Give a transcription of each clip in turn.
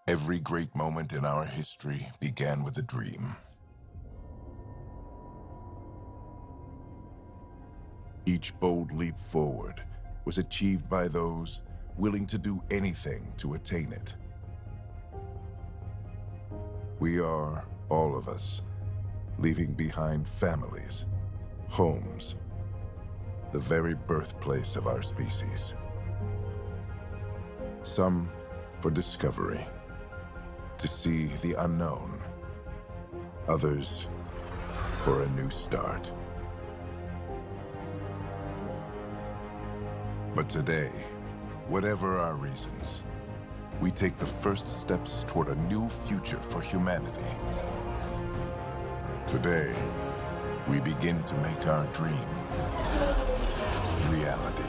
Every great moment in our history began with a dream. Each bold leap forward was achieved by those willing to do anything to attain it. We are, all of us, leaving behind families, homes, the very birthplace of our species. Some for discovery, to see the unknown. Others for a new start. But today, whatever our reasons, we take the first steps toward a new future for humanity. Today, we begin to make our dream reality.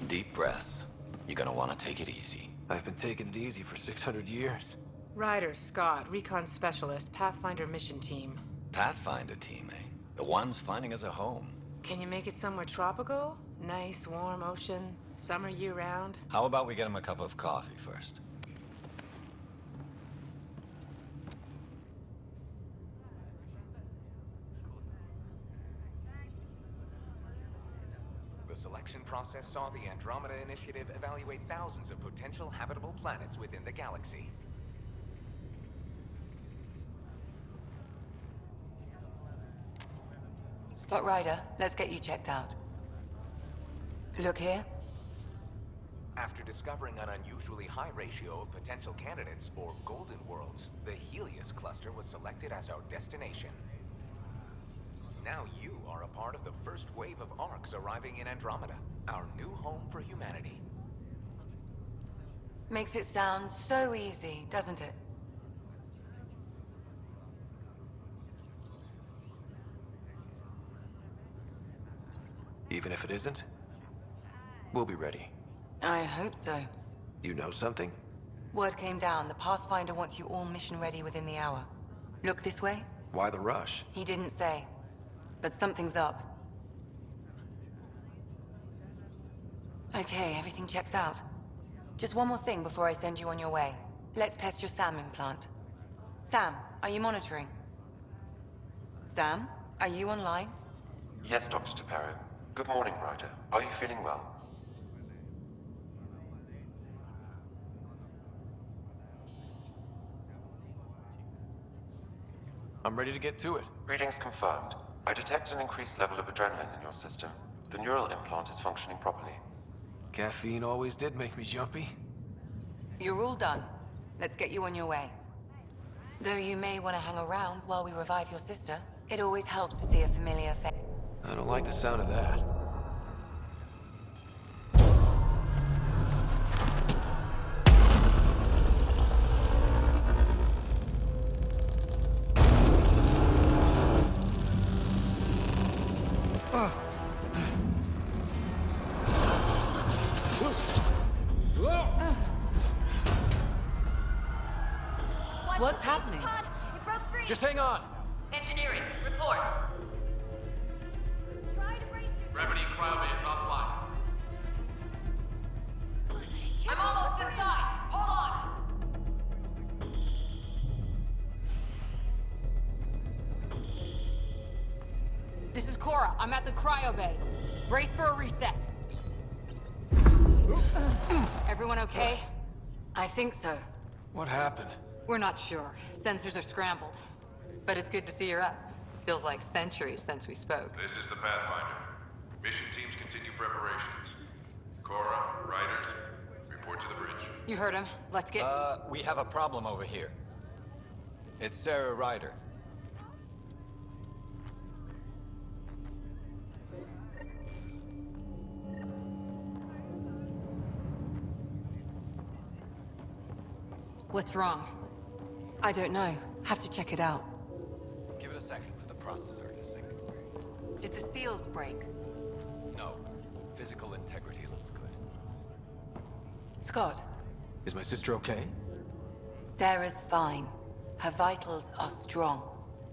Deep breaths. You're gonna want to take it easy. I've been taking it easy for 600 years. Ryder, Scott, Recon Specialist, Pathfinder Mission Team. Pathfinder team, eh? The ones finding us a home. Can you make it somewhere tropical? Nice, warm ocean, summer year-round? How about we get him a cup of coffee first? The selection process saw the Andromeda Initiative evaluate thousands of potential habitable planets within the galaxy. Scott Ryder, let's get you checked out. Look here. After discovering an unusually high ratio of potential candidates, or golden worlds, the Helios cluster was selected as our destination. Now you are a part of the first wave of ARCs arriving in Andromeda, our new home for humanity. Makes it sound so easy, doesn't it? Even if it isn't, we'll be ready. I hope so. You know something? Word came down. The Pathfinder wants you all mission ready within the hour. Look this way? Why the rush? He didn't say. But something's up. Okay, everything checks out. Just one more thing before I send you on your way. Let's test your SAM implant. Sam, are you monitoring? Sam, are you online? Yes, Dr. Tapero. Good morning, Ryder. Are you feeling well? I'm ready to get to it. Readings confirmed. I detect an increased level of adrenaline in your system. The neural implant is functioning properly. Caffeine always did make me jumpy. You're all done. Let's get you on your way. Though you may want to hang around while we revive your sister, it always helps to see a familiar face. I don't like the sound of that. What's happening? It broke free. Just hang on! Engineering, report. Try to brace yourself. Gravity cloud is offline. I'm almost inside. Hold on. This is Cora. I'm at the cryo bay. Brace for a reset. Everyone okay? I think so. What happened? We're not sure. Sensors are scrambled. But it's good to see you're up. Feels like centuries since we spoke. This is the Pathfinder. Mission teams continue preparations. Cora, Riders, report to the bridge. You heard him. Let's get... We have a problem over here. It's Sarah Ryder. What's wrong? I don't know. Have to check it out. Give it a second for the processor to sync. Did the seals break? No. Physical integrity looks good. Scott, Is my sister okay? Sarah's fine. Her vitals are strong.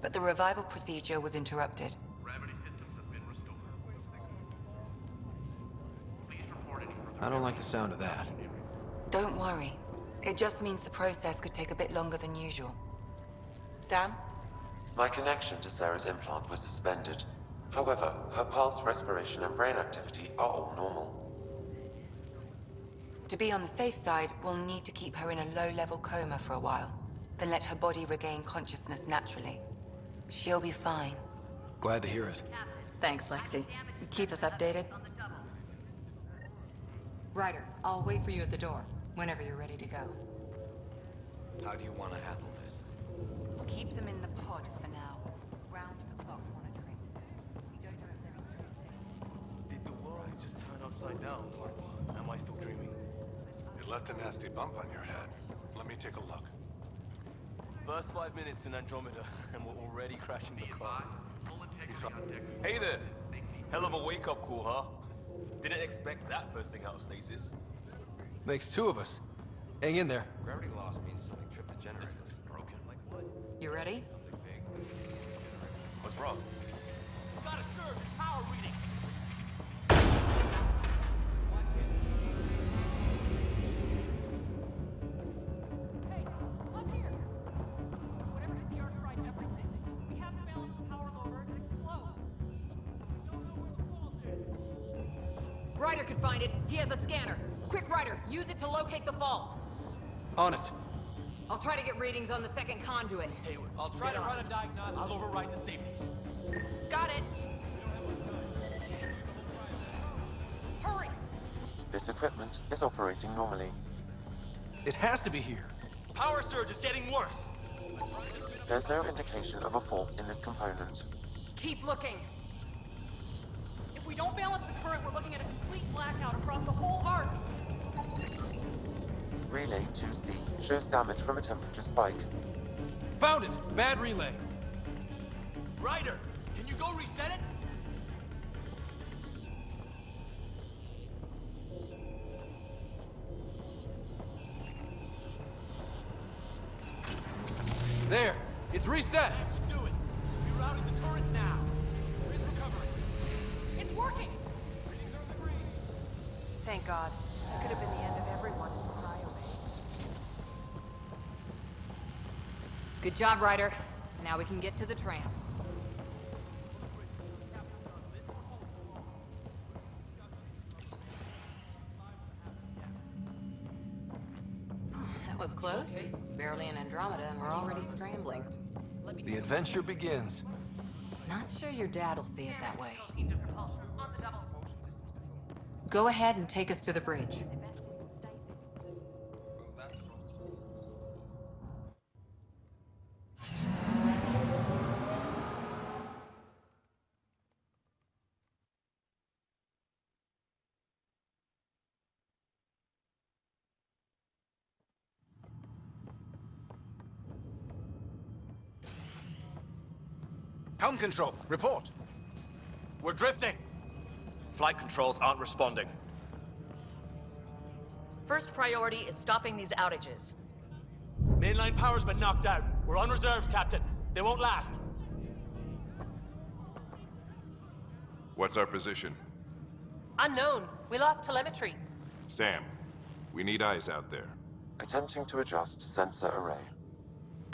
But the revival procedure was interrupted. Gravity systems have been restored. Please report any further. I don't like the sound of that. Don't worry. It just means the process could take a bit longer than usual. Sam? My connection to Sarah's implant was suspended. However, her pulse, respiration, and brain activity are all normal. To be on the safe side, we'll need to keep her in a low-level coma for a while. Then let her body regain consciousness naturally. She'll be fine. Glad to hear it. Thanks, Lexi. Keep us updated. Ryder, I'll wait for you at the door, whenever you're ready to go. How do you want to handle this? We'll keep them in the pod for now. Round-the-clock monitoring. We don't know if they're intrusive. Did the world just turn upside down? Or am I still dreaming? It left a nasty bump on your head. Let me take a look. First 5 minutes in Andromeda, and we're already crashing the car. Hey there! Hell of a wake-up call, huh? Didn't expect that bursting out of stasis. Makes two of us. Hang in there. Gravity loss means something tripped the generators. Broken like what? You ready? What's wrong? Got a surge in power reading. Hey, I'm here. Whatever hit the Ark fried everything. We have to balance the power load or it could explode. Don't know where the fault is. Ryder could find it. He has a scanner. Quick, Ryder, use it to locate the fault. On it. I'll try to get readings on the second conduit. Hey, I'll try to run a diagnostic. I'll override the safeties. Got it. Hurry! This equipment is operating normally. It has to be here. Power surge is getting worse. There's no indication of a fault in this component. Keep looking. If we don't balance the current, we're looking at a complete blackout across the whole Ark. Relay 2C shows damage from a temperature spike. Found it! Bad relay. Ryder, can you go reset it? There! It's reset! That should do it. Rerouting the turret now. Grid's recovering. It's working! Readings are in the green. Thank God. That could have been the end of everyone in the cryo bay. Good job, Ryder. Now we can get to the tram. That was close. Barely in Andromeda, and we're already scrambling. The adventure begins. Not sure your dad'll see it that way. Go ahead and take us to the bridge. Helm control, report. We're drifting. Flight controls aren't responding. First priority is stopping these outages. Mainline power's been knocked out. We're on reserves, Captain. They won't last. What's our position? Unknown. We lost telemetry. Sam, we need eyes out there. Attempting to adjust sensor array.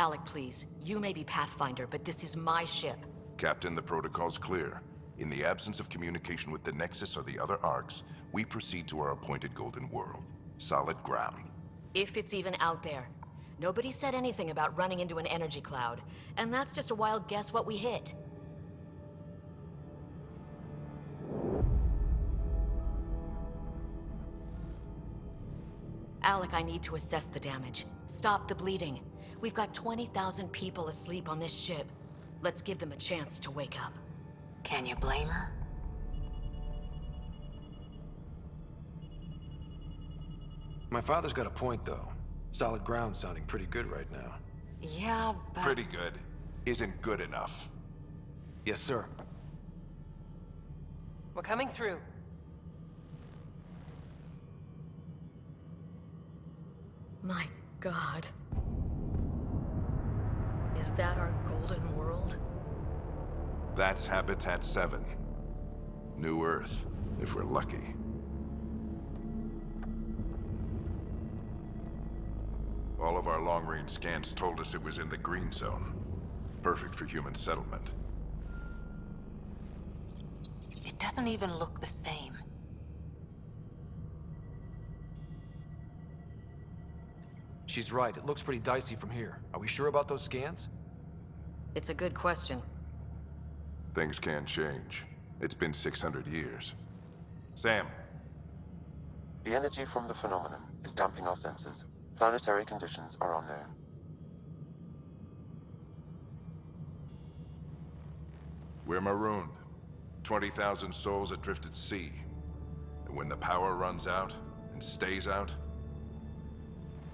Alec, please. You may be Pathfinder, but this is my ship. Captain, the protocol's clear. In the absence of communication with the Nexus or the other Arks, we proceed to our appointed Golden World. Solid ground. If it's even out there. Nobody said anything about running into an energy cloud, and that's just a wild guess what we hit. Alec, I need to assess the damage. Stop the bleeding. We've got 20,000 people asleep on this ship. Let's give them a chance to wake up. Can you blame her? My father's got a point, though. Solid ground sounding pretty good right now. Yeah, but... Pretty good. Isn't good enough. Yes, sir. We're coming through. My God. Is that our Golden World? That's Habitat 7. New Earth, if we're lucky. All of our long-range scans told us it was in the green zone. Perfect for human settlement. It doesn't even look the same. She's right. It looks pretty dicey from here. Are we sure about those scans? It's a good question. Things can change. It's been 600 years. Sam. The energy from the phenomenon is damping our senses. Planetary conditions are unknown. We're marooned. 20,000 souls adrift at sea. And when the power runs out, and stays out,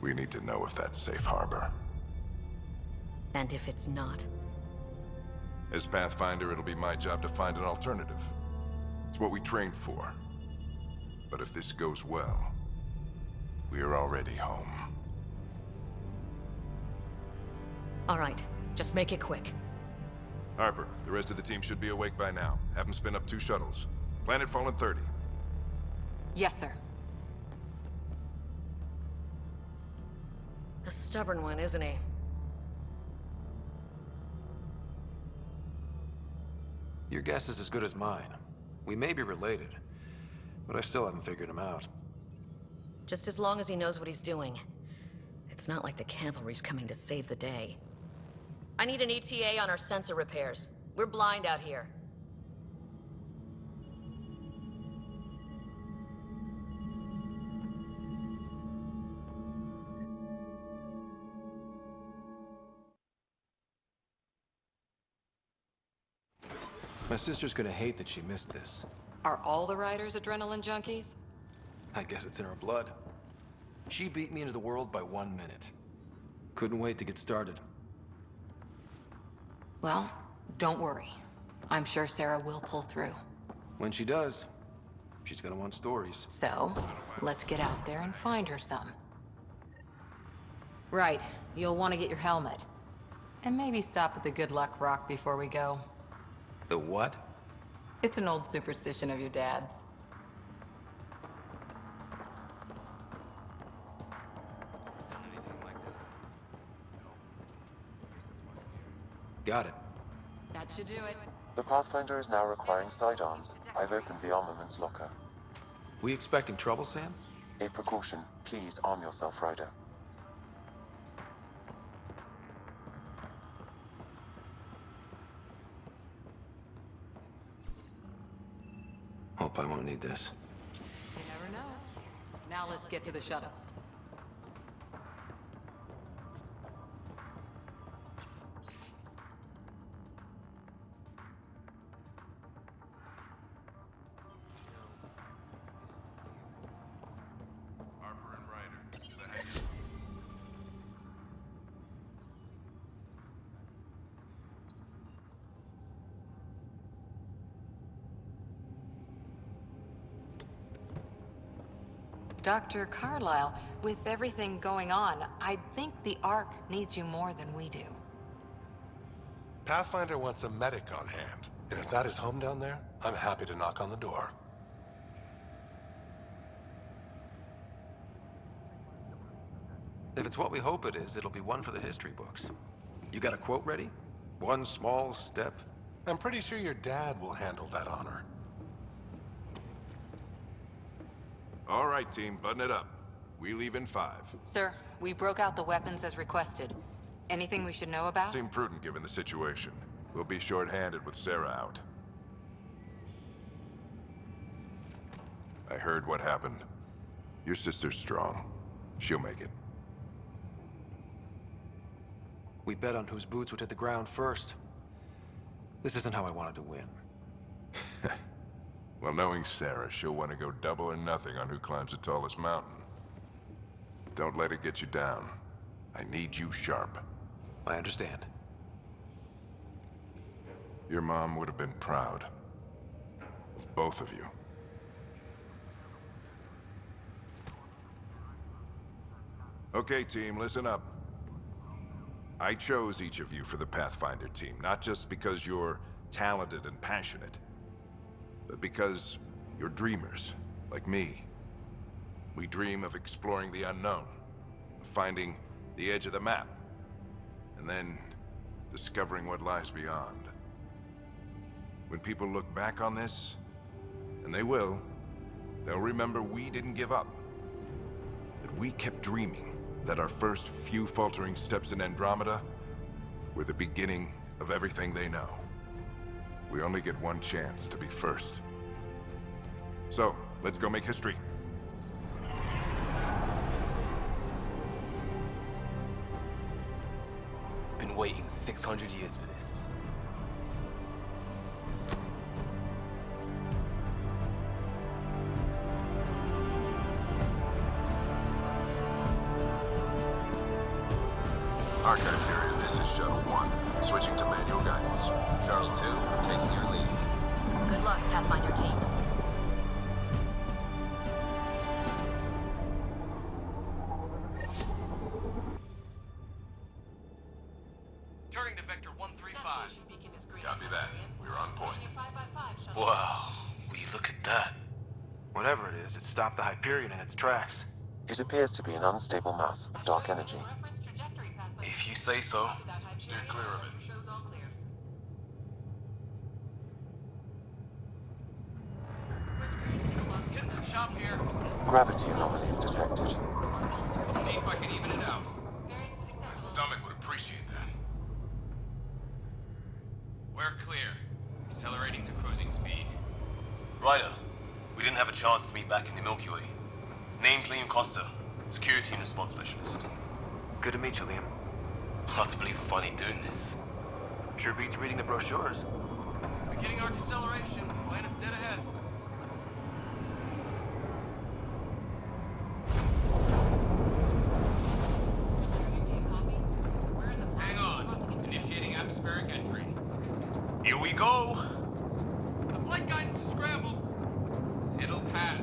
we need to know if that's safe harbor. And if it's not? As Pathfinder, it'll be my job to find an alternative. It's what we trained for. But if this goes well, we are already home. All right, just make it quick. Harper, the rest of the team should be awake by now. Have them spin up 2 shuttles. Planet Fallen 30. Yes, sir. A stubborn one, isn't he? Your guess is as good as mine. We may be related, but I still haven't figured him out. Just as long as he knows what he's doing. It's not like the cavalry's coming to save the day. I need an ETA on our sensor repairs. We're blind out here. My sister's gonna hate that she missed this. Are all the riders adrenaline junkies? I guess it's in her blood. She beat me into the world by 1 minute. Couldn't wait to get started. Well, don't worry. I'm sure Sarah will pull through. When she does, she's gonna want stories. So, let's get out there and find her some. Right, you'll want to get your helmet. And maybe stop at the Good Luck Rock before we go. The what? It's an old superstition of your dad's. Got it. That should do it. The Pathfinder is now requiring sidearms. I've opened the armaments locker. We expecting trouble, Sam? A precaution. Please arm yourself, Ryder. Hope I won't need this. You never know. Now let's get to the shuttles. Harper and Ryder, to the hangar. Dr. Carlyle, with everything going on, I think the Ark needs you more than we do. Pathfinder wants a medic on hand, and if that is home down there, I'm happy to knock on the door. If it's what we hope it is, it'll be one for the history books. You got a quote ready? One small step. I'm pretty sure your dad will handle that honor. All right, team, button it up. We leave in 5. Sir, we broke out the weapons as requested. Anything we should know about? Seemed prudent given the situation. We'll be short-handed with Sarah out. I heard what happened. Your sister's strong. She'll make it. We bet on whose boots would hit the ground first. This isn't how I wanted to win. Well, knowing Sarah, she'll want to go double or nothing on who climbs the tallest mountain. Don't let it get you down. I need you sharp. I understand. Your mom would have been proud of both of you. Okay, team, listen up. I chose each of you for the Pathfinder team, not just because you're talented and passionate, but because you're dreamers, like me. We dream of exploring the unknown, of finding the edge of the map, and then discovering what lies beyond. When people look back on this, and they will, they'll remember we didn't give up. That we kept dreaming, that our first few faltering steps in Andromeda were the beginning of everything they know. We only get one chance to be first. So, let's go make history. Been waiting 600 years for this. Archive area, this is Shuttle 1. Switching to manual guidance. Shuttle 2, taking your lead. Good luck, Pathfinder team. Wow, will you look at that? Whatever it is, it stopped the Hyperion in its tracks. It appears to be an unstable mass of dark energy. If you say so. Steer clear of it. Getting some shop here. Gravity anomalies detected. Let's see if I can even it out. My stomach would appreciate that. We're clear. Accelerating to cruising speed. Ryder, we didn't have a chance to meet back in the Milky Way. Name's Liam Costa, Security and Response Specialist. Good to meet you, Liam. Hard to believe we're finally doing this. Sure beats reading the brochures. Beginning our deceleration. Planet's dead ahead. Hang on. Initiating atmospheric entry. Here we go! The flight guidance is scrambled. It'll pass.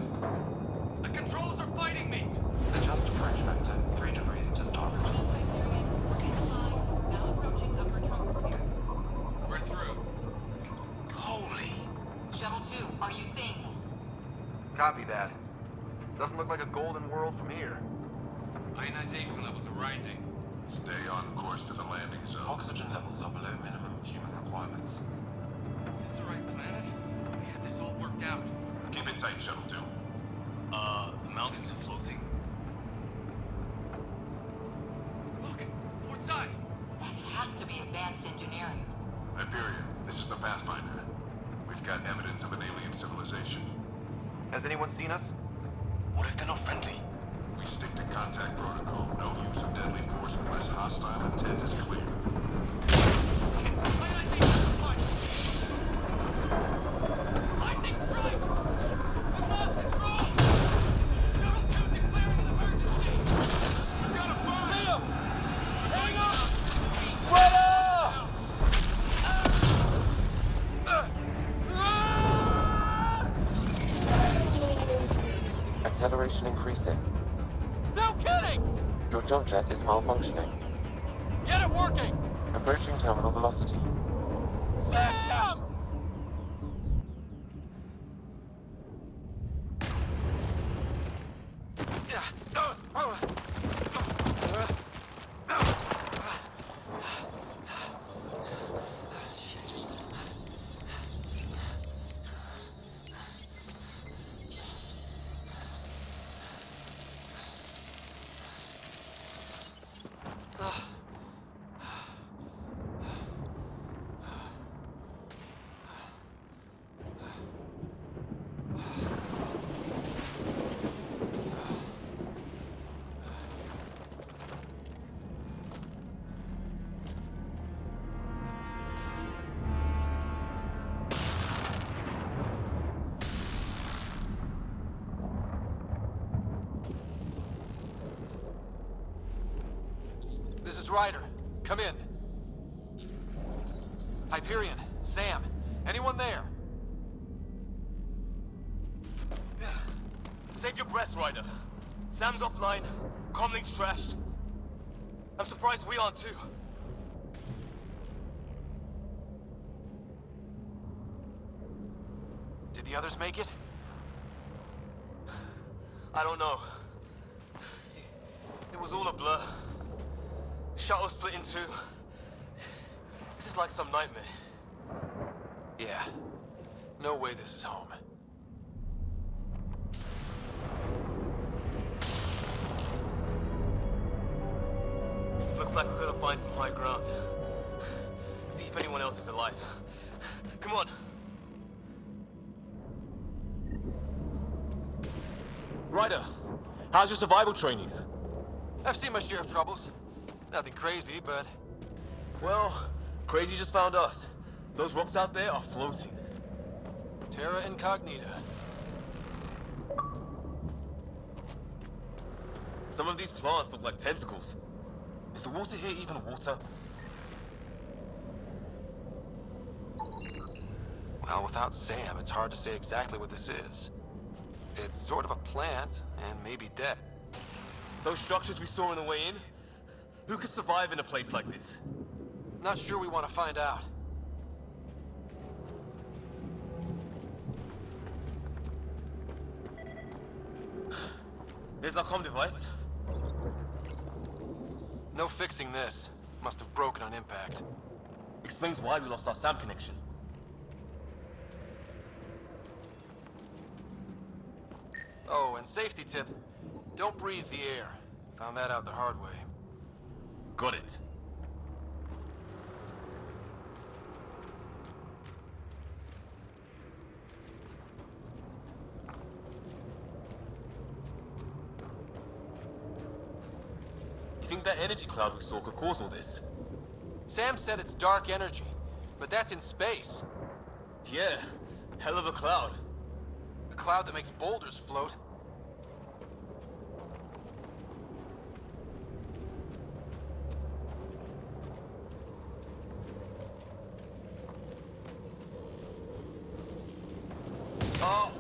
The controls are fighting me. Adjust approach vector 3 degrees to starboard. We're through. Holy. Shuttle 2, are you seeing this? Copy that. Doesn't look like a golden world from here. Ionization levels are rising. Stay on course to the landing zone. Oxygen levels are below minimum human requirements. Is this the right planet? We had this all worked out. Keep it tight, Shuttle 2. The mountains are floating. Look, port side. That has to be advanced engineering. Hyperion, this is the Pathfinder. We've got evidence of an alien civilization. Has anyone seen us? What if they're not friendly? We stick to contact protocol. No use of deadly force unless hostile intent is clear. Lightning strike! We've lost control! Shuttle 2 declaring an emergency! We've got a fire! Liam! Hang Radar! Acceleration increasing. No kidding! Your jump jet is malfunctioning. Get it working! Approaching terminal velocity. Sam! This is Ryder. Come in. Hyperion, Sam, anyone there? Save your breath, Ryder. Sam's offline. Comlink's trashed. I'm surprised we aren't too. Did the others make it? I don't know. It was all a blur. Shuttle split in two. This is like some nightmare. Yeah. No way this is home. Looks like we're gonna find some high ground. See if anyone else is alive. Come on. Ryder, how's your survival training? I've seen my share of troubles. Nothing crazy, but... Well, crazy just found us. Those rocks out there are floating. Terra Incognita. Some of these plants look like tentacles. Is the water here even water? Well, without Sam, it's hard to say exactly what this is. It's sort of a plant, and maybe dead. Those structures we saw on the way in? Who could survive in a place like this? Not sure we want to find out. There's our comm device. No fixing this. Must have broken on impact. Explains why we lost our SAM connection. Oh, and safety tip. Don't breathe the air. Found that out the hard way. Got it. You think that energy cloud we saw could cause all this? Sam said it's dark energy, but that's in space. Yeah, hell of a cloud. A cloud that makes boulders float.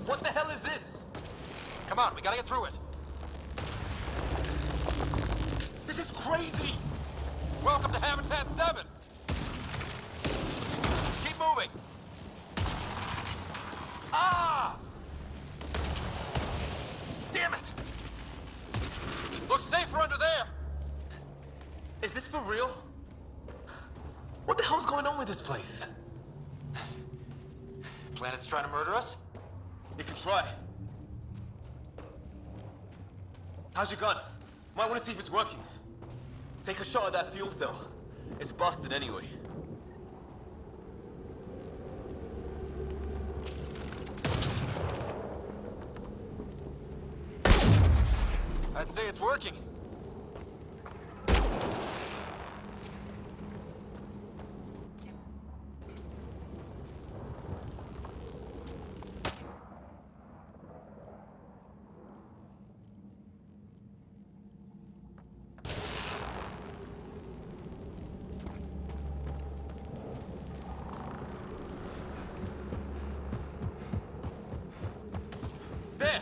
What the hell is this? Come on, we gotta get through it. This is crazy! Welcome to Habitat 7! Keep moving! Ah! Damn it! Looks safer under there! Is this for real? What the hell's going on with this place? Planet's trying to murder us? You can try. How's your gun? Might want to see if it's working. Take a shot at that fuel cell. It's busted anyway. I'd say it's working. There!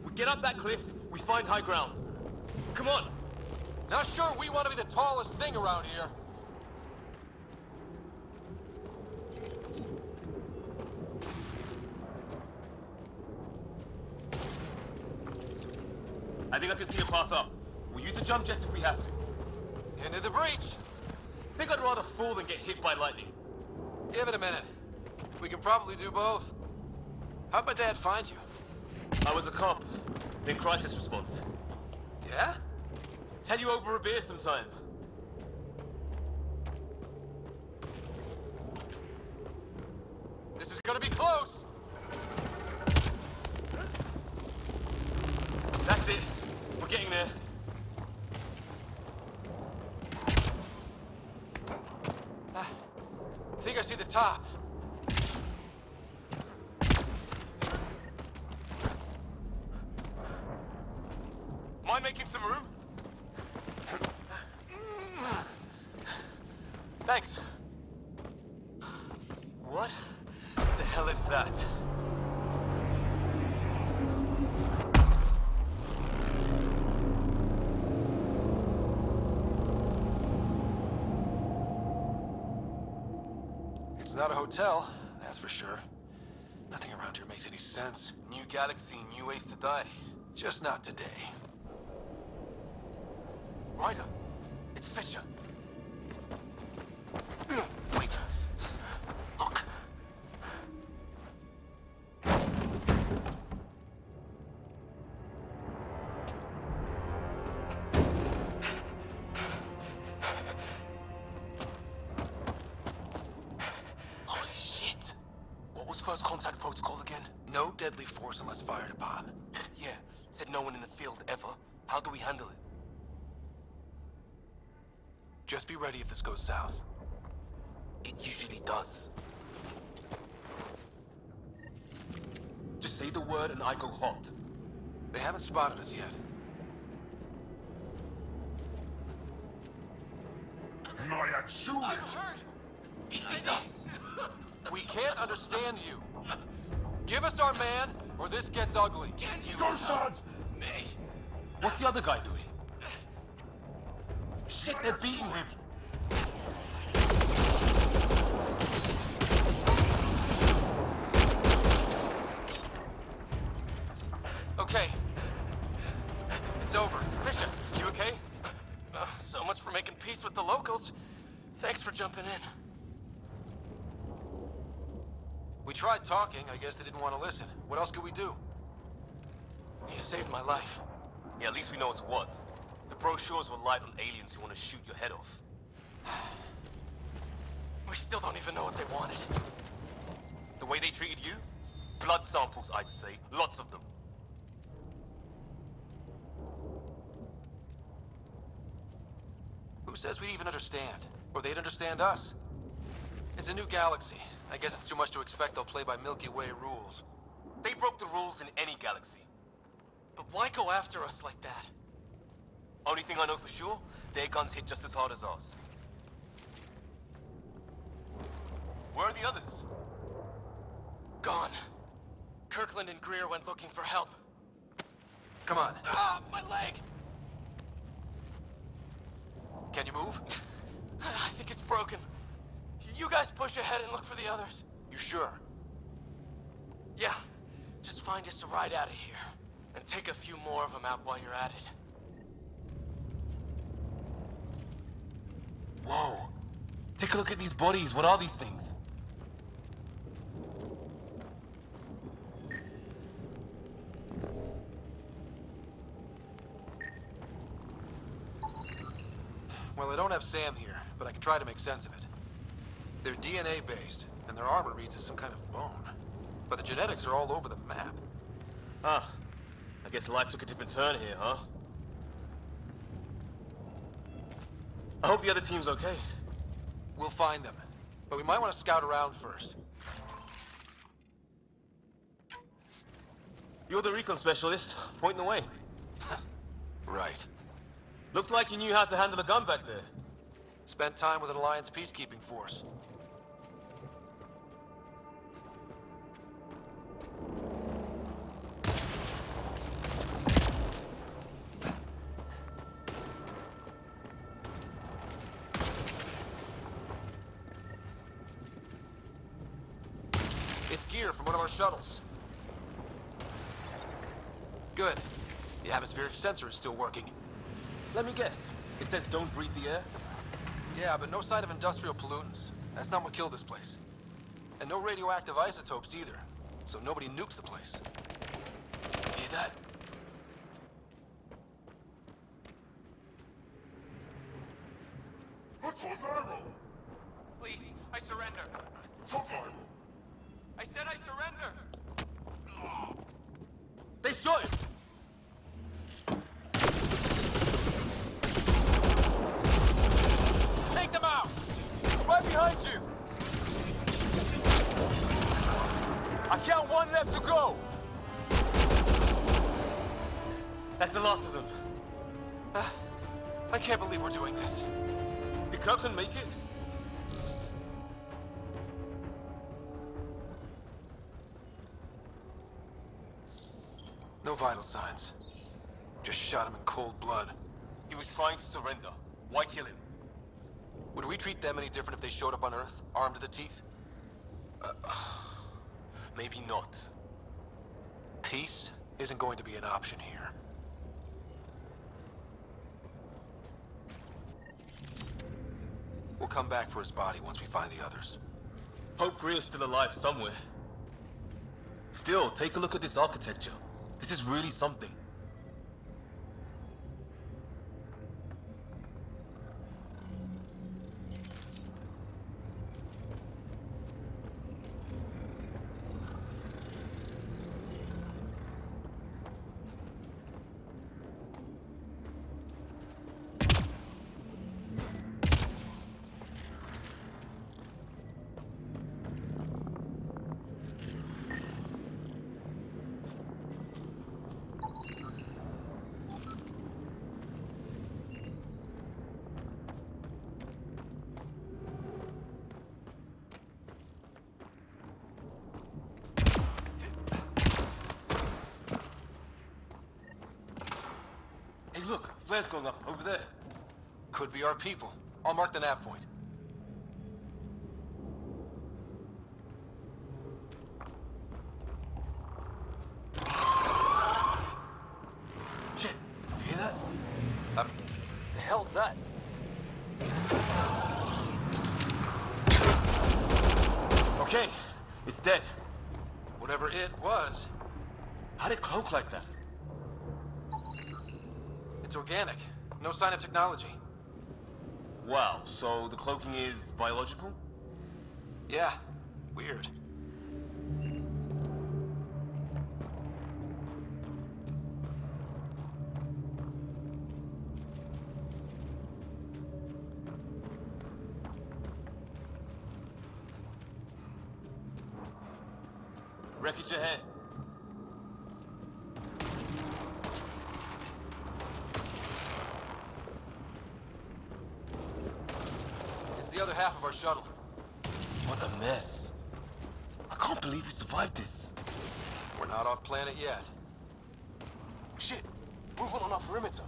We get up that cliff, we find high ground. Come on! Not sure we want to be the tallest thing around here. I think I can see a path up. We'll use the jump jets if we have to. Into the breach! Think I'd rather fall than get hit by lightning. Give it a minute. We can probably do both. How'd my dad find you? I was a cop, then crisis response. Yeah? Tell you over a beer sometime. This is gonna be close! That's it. We're getting there. I think I see the top. Mind making some room? Thanks. What the hell is that? It's not a hotel, that's for sure. Nothing around here makes any sense. New galaxy, new ways to die. Just not today. Ryder, it's Fisher. Wait. Look. Holy shit! What was first contact protocol again? No deadly force unless fired upon. Yeah, said no one in the field ever. How do we handle it? Just be ready if this goes south. It usually does. Just say the word and I go hot. They haven't spotted us yet. Noyak, shoot I'm it! hurt! He sees us! We can't understand you. Give us our man, or this gets ugly. Can you Go, Sons! me? What's the other guy doing? Shit, they're beating him! Okay. It's over. Fisher, you okay? So much for making peace with the locals. Thanks for jumping in. We tried talking. I guess they didn't want to listen. What else could we do? You saved my life. Yeah, at least we know it's what. The brochures were light on aliens who want to shoot your head off. We still don't even know what they wanted. The way they treated you? Blood samples, I'd say. Lots of them. Who says we'd even understand? Or they'd understand us? It's a new galaxy. I guess it's too much to expect they'll play by Milky Way rules. They broke the rules in any galaxy. But why go after us like that? Only thing I know for sure, their guns hit just as hard as ours. Where are the others? Gone. Kirkland and Greer went looking for help. Come on. Ah, my leg! Can you move? I think it's broken. You guys push ahead and look for the others. You sure? Yeah. Just find us a ride out of here. And take a few more of them out while you're at it. Whoa. Take a look at these bodies. What are these things? Well, I don't have Sam here, but I can try to make sense of it. They're DNA-based, and their armor reads as some kind of bone. But the genetics are all over the map. Huh. I guess life took a different turn here, huh? I hope the other team's okay. We'll find them, but we might want to scout around first. You're the recon specialist. Point the way. Right. Looks like you knew how to handle a gun back there. Spent time with an Alliance peacekeeping force. It's gear from one of our shuttles. Good. The atmospheric sensor is still working. Let me guess. It says don't breathe the air? Yeah, but no sign of industrial pollutants. That's not what killed this place. And no radioactive isotopes either. So nobody nukes the place. Hear that? Please, I surrender. I said I surrender. They shot him! Take them out! Right behind you! I count one left to go! That's the last of them. I can't believe we're doing this. Did Kirkland make it? No vital signs. Just shot him in cold blood. He was trying to surrender. Why kill him? Would we treat them any different if they showed up on Earth, armed to the teeth? Maybe not. Peace isn't going to be an option here. We'll come back for his body once we find the others. Hope Greer's still alive somewhere. Still, take a look at this architecture. This is really something. Hey, look, flare's going up over there. Could be our people. I'll mark the nav point. Shit, you hear that? It's dead. Whatever it was. How'd it cloak like that? It's organic. No sign of technology. Wow, so the cloaking is biological? Yeah. Weird. Wreckage ahead. It's the other half of our shuttle. What a mess. I can't believe we survived this. We're not off planet yet. Shit! Movement on our perimeter.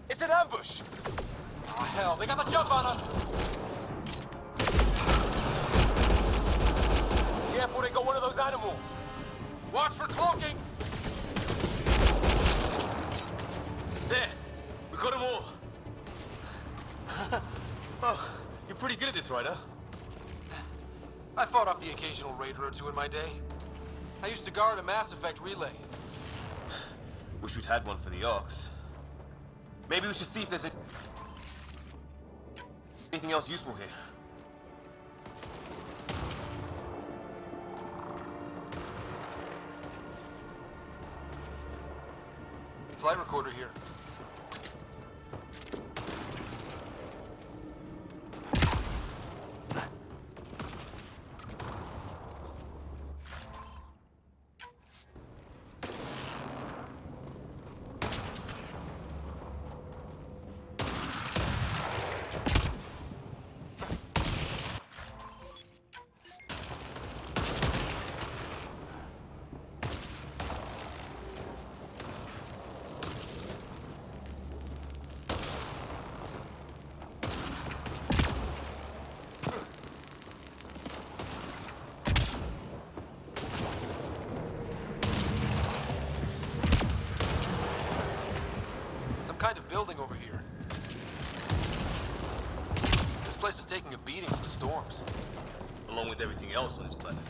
It's an ambush! Oh, hell, they got the jump on us! Careful, they got one of those animals! Watch for cloaking! There! We got them all! Oh, you're pretty good at this, right, huh? I fought off the occasional raider or two in my day. I used to guard a Mass Effect relay. Wish we'd had one for the Arks. Maybe we should see if there's anything else useful here. Flight recorder here. Kind of building over here. This place is taking a beating from the storms. Along with everything else on this planet.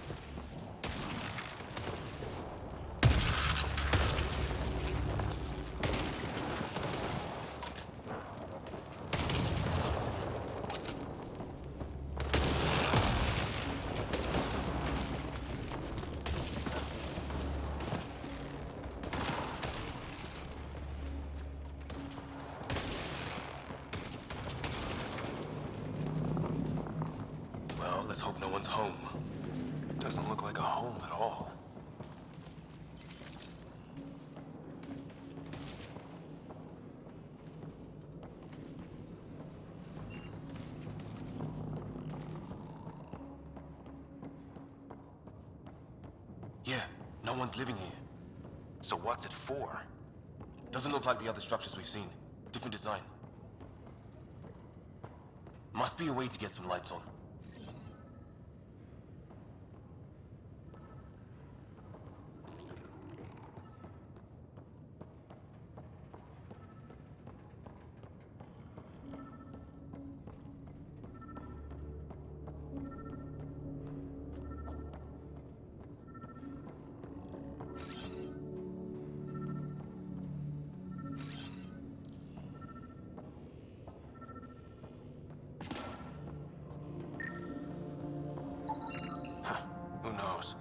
Let's hope no one's home. Doesn't look like a home at all. Yeah, no one's living here. So what's it for? Doesn't look like the other structures we've seen. Different design. Must be a way to get some lights on. Who knows?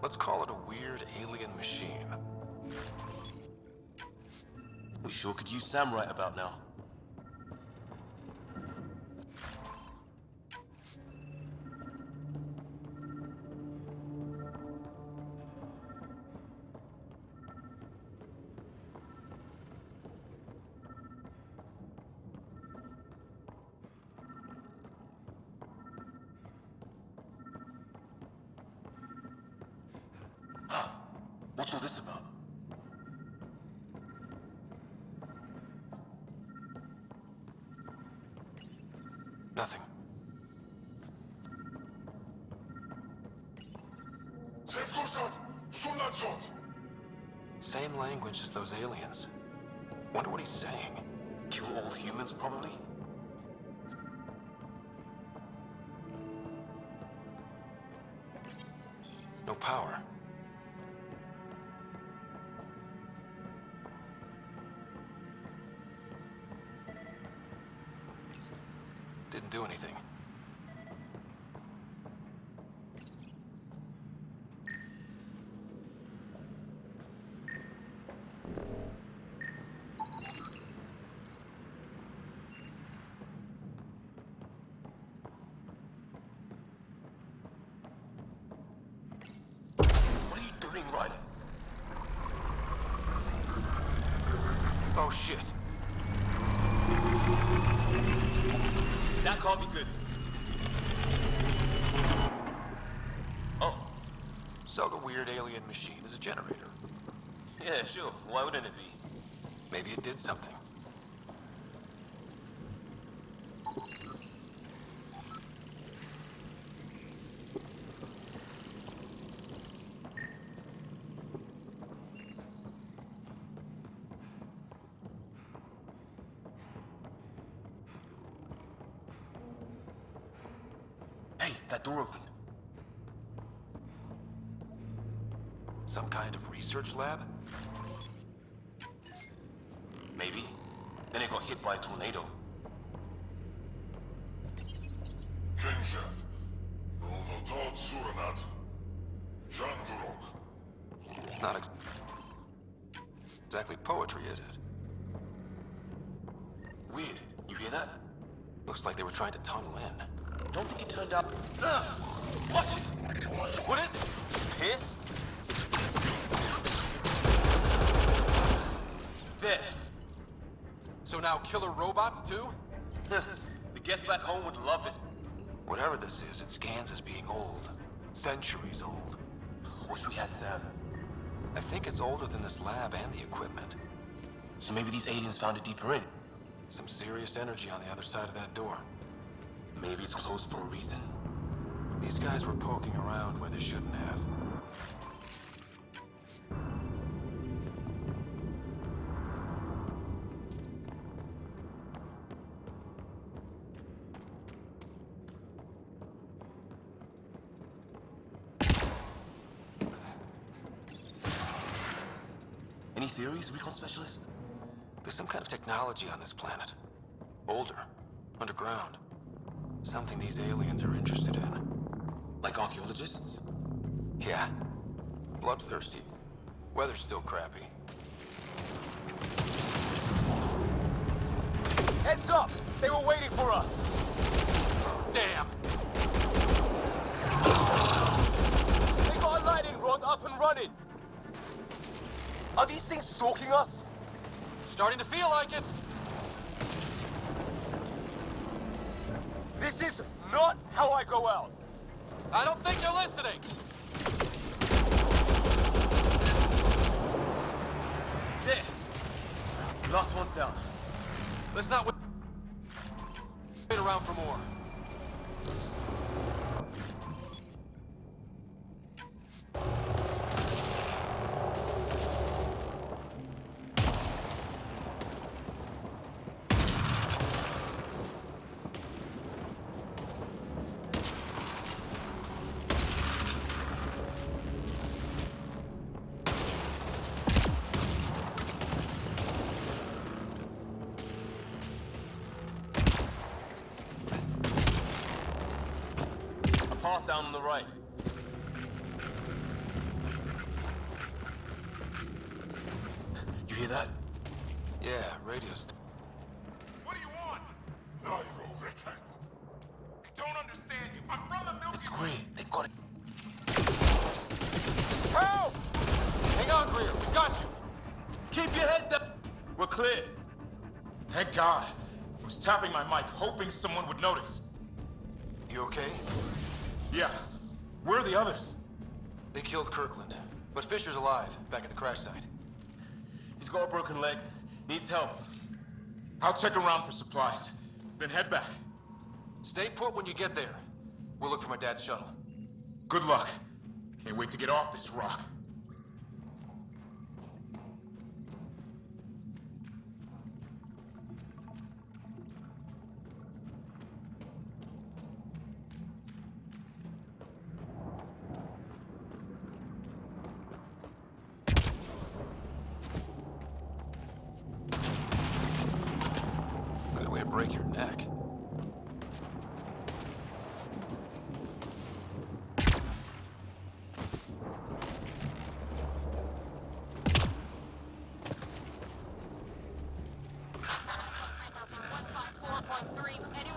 Let's call it a weird alien machine. We sure could use Sam right about now. What's all this about? Nothing. Same language as those aliens. Wonder what he's saying. Kill all humans, probably? No power. Didn't do anything. What are you doing, Ryder? Oh shit. That can't be good. Oh. So the weird alien machine is a generator. Yeah, sure. Why wouldn't it be? Maybe it did something. Hey, that door opened. Some kind of research lab? Maybe. Then it got hit by a tornado. Not exactly poetry, is it? Weird. You hear that? Looks like they were trying to tunnel in. Don't think it turned up. What? What is it? Pissed? There. So now killer robots too? The Geth back home would love this. Whatever this is, it scans as being old. Centuries old. Wish we had Sam. I think it's older than this lab and the equipment. So maybe these aliens found it deeper in. Some serious energy on the other side of that door. Maybe it's closed for a reason. These guys were poking around where they shouldn't have. Any theories, recon specialist? There's some kind of technology on this planet. Older. Underground. Something these aliens are interested in. Like archaeologists? Yeah. Bloodthirsty. Weather's still crappy. Heads up! They were waiting for us! Damn! They got a lightning rod up and running! Are these things stalking us? Starting to feel like it! This is not how I go out! I don't think they're listening! There! Last one's down. Let's not wait around for more. Path down on the right. You hear that? Yeah, radio st- What do you want? I don't understand you. I'm from the Milky It's green. They got it. Help! Hang on, Greer. We got you. Keep your head up. We're clear. Thank God. I was tapping my mic, hoping someone would notice. You okay? Yeah. Where are the others? They killed Kirkland. But Fisher's alive, back at the crash site. He's got a broken leg. Needs help. I'll check around for supplies. Then head back. Stay put when you get there. We'll look for my dad's shuttle. Good luck. Can't wait to get off this rock.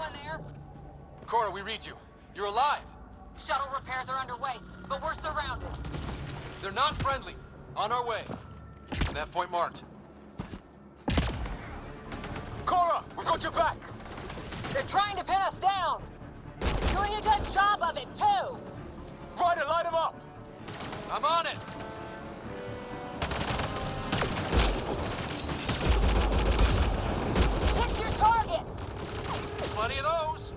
anyone there? Cora, we read you. You're alive. Shuttle repairs are underway, but we're surrounded. They're not friendly. On our way. That point marked. Cora, we've got your back! They're trying to pin us down! Doing a good job of it, too! Ryder, light him up! I'm on it! Pick your target! Plenty of those!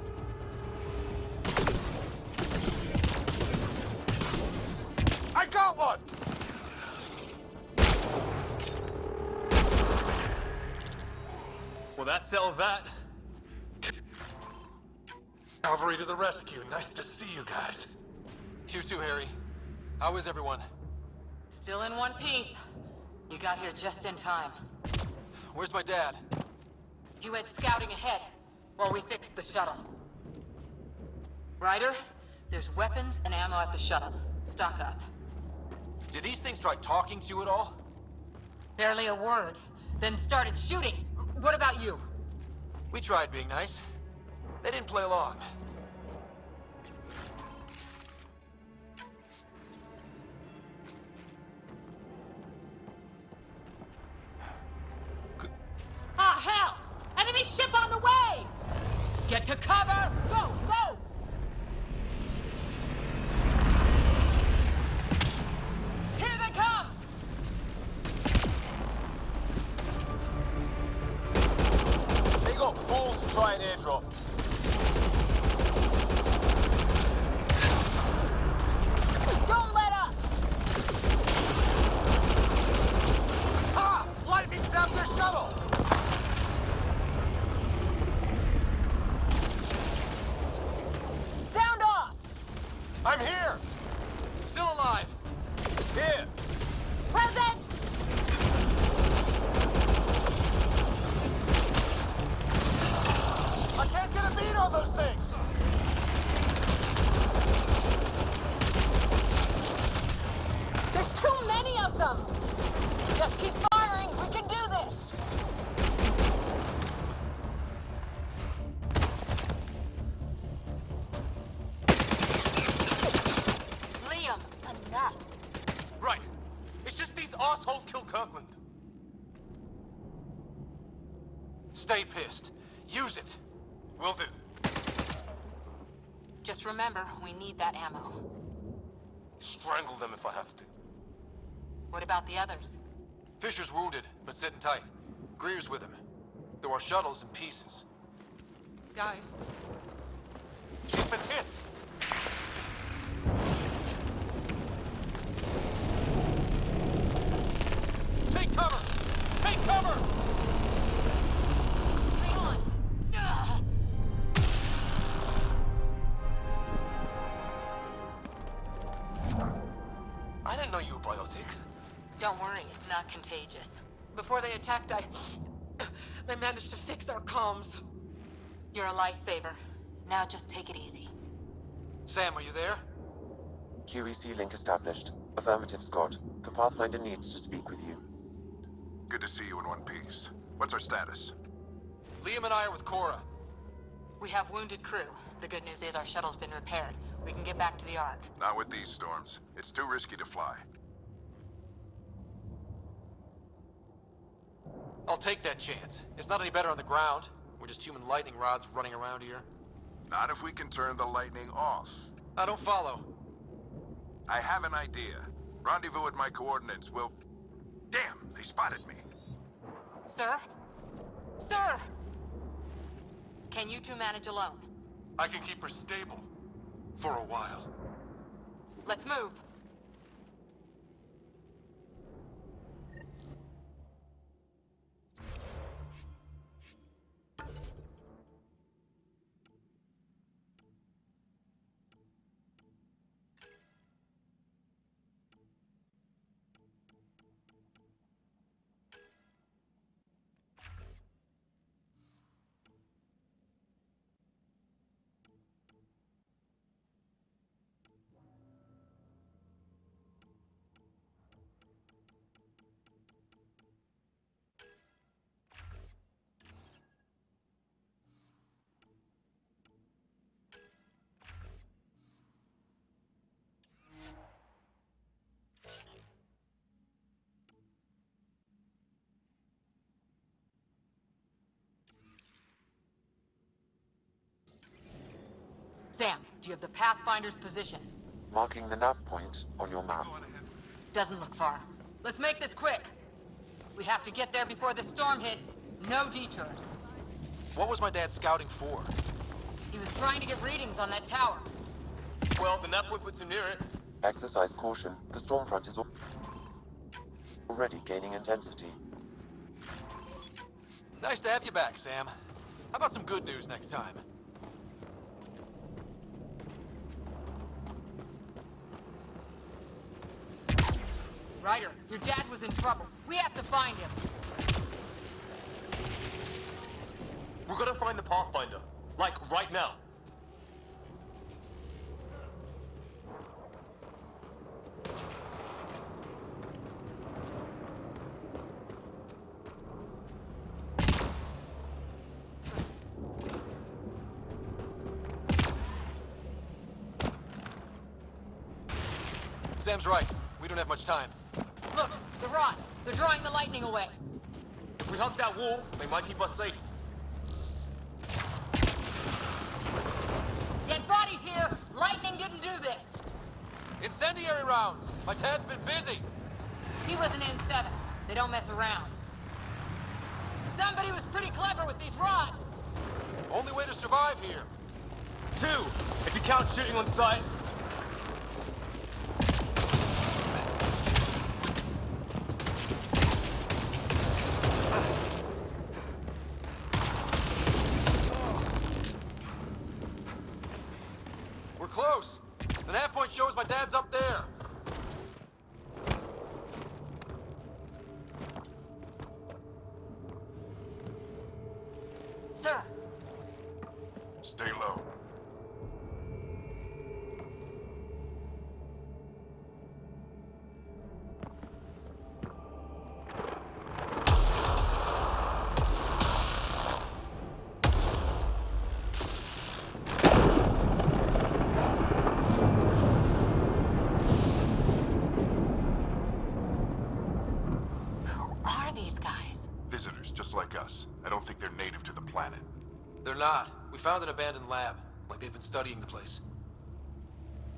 I got one! Well, that settled that. Cavalry to the rescue. Nice to see you guys. You too, Harry. How is everyone? Still in one piece. You got here just in time. Where's my dad? He went scouting ahead while we fixed the shuttle. Ryder, there's weapons and ammo at the shuttle. Stock up. Did these things try talking to you at all? Barely a word. Then started shooting. What about you? We tried being nice. They didn't play along. Ah, hell! Enemy ship on the way! Get to cover! Go, go! Here they come! They got balls to try an airdrop. Don't let up! Ha! Lightning zapped their shuttle! Sound off! I'm here! Still alive! Here! Present! I can't get a beat on those things! There's too many of them! Just keep firing, we can do this! Liam, enough. Right. It's just these assholes killed Kirkland. Stay pissed. Use it. Will do. Just remember, we need that ammo. Strangle them if I have to. What about the others? Fisher's wounded, but sitting tight. Greer's with him. There are shuttles in pieces. Guys, She's been hit! Take cover! Take cover! Hang on! Ugh. I didn't know you were biotic. Don't worry, it's not contagious. before they attacked, I managed to fix our comms. You're a lifesaver. Now just take it easy. Sam, are you there? QEC link established. Affirmative, Scott. The Pathfinder needs to speak with you. Good to see you in one piece. What's our status? Liam and I are with Cora. We have wounded crew. The good news is our shuttle's been repaired. We can get back to the Ark. Not with these storms. It's too risky to fly. I'll take that chance. It's not any better on the ground. We're just human lightning rods running around here. Not if we can turn the lightning off. I don't follow. I have an idea. Rendezvous at my coordinates. We'll... Damn, they spotted me. Sir? Sir! Can you two manage alone? I can keep her stable. For a while. Let's move. Sam, do you have the Pathfinder's position? Marking the nav point on your map. Doesn't look far. Let's make this quick. We have to get there before the storm hits. No detours. What was my dad scouting for? He was trying to get readings on that tower. Well, the nav point puts him near it. Exercise caution. The storm front is already gaining intensity. Nice to have you back, Sam. How about some good news next time? Ryder, your dad was in trouble. We have to find him. We're gonna find the Pathfinder. Like, right now. Sam's right. We don't have much time. Look, the rod. They're drawing the lightning away. If we hug that wall, they might keep us safe. Dead bodies here! Lightning didn't do this! Incendiary rounds! My dad's been busy! He was an N7. They don't mess around. Somebody was pretty clever with these rods! Only way to survive here. 2, if you count shooting on sight. We're close. The nav point shows my dad's up there. Sir. Stay low. Visitors, just like us. I don't think they're native to the planet. They're not. We found an abandoned lab, like they've been studying the place.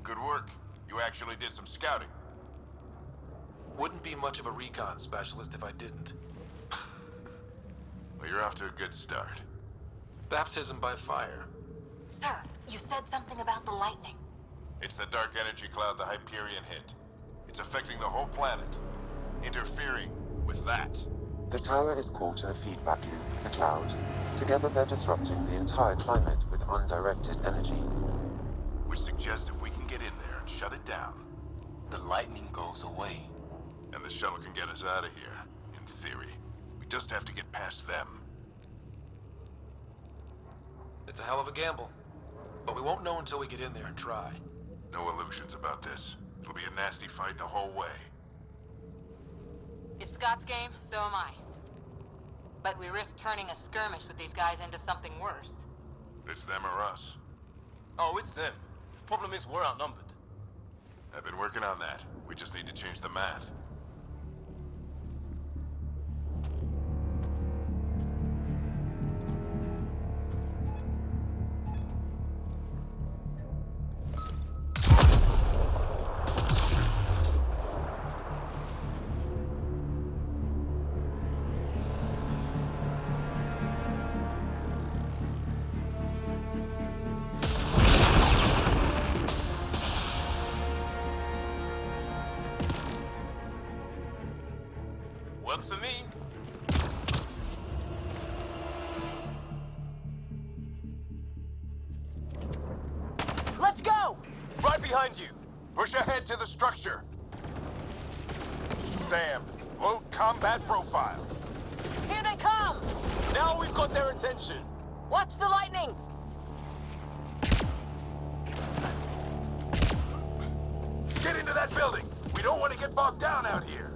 Good work. You actually did some scouting. Wouldn't be much of a recon specialist if I didn't. Well, you're off to a good start. Baptism by fire. Sir, you said something about the lightning. It's the dark energy cloud the Hyperion hit. It's affecting the whole planet. Interfering with that. The tower is caught in a feedback loop, the cloud. Together they're disrupting the entire climate with undirected energy. Which suggests if we can get in there and shut it down, the lightning goes away. And the shuttle can get us out of here, in theory. We just have to get past them. It's a hell of a gamble. But we won't know until we get in there and try. No illusions about this. It'll be a nasty fight the whole way. If Scott's game, so am I. But we risk turning a skirmish with these guys into something worse. It's them or us. Oh, it's them. Problem is, we're outnumbered. I've been working on that. We just need to change the math. Works for me. Let's go! Right behind you. Push ahead to the structure. Sam, load combat profile. Here they come! Now we've got their attention. Watch the lightning! Get into that building. We don't want to get bogged down out here.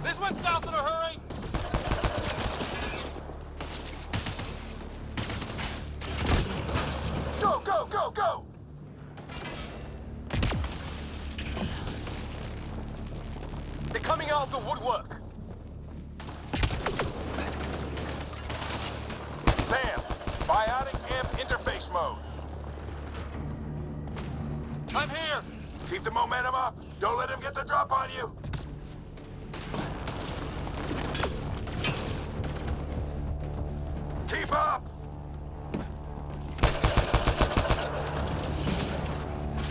This one's south in a hurry! Go, go, go, go! They're coming out of the woodwork. I'm here! Keep the momentum up! Don't let him get the drop on you! Keep up!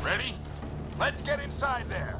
Ready? Let's get inside there!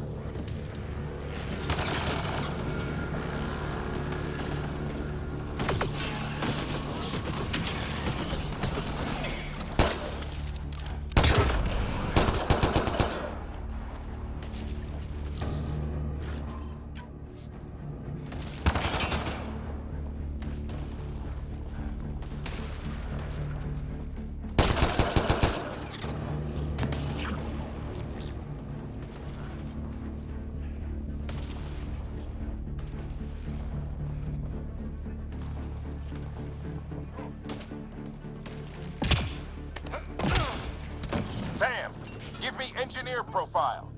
Sam, give me engineer profile.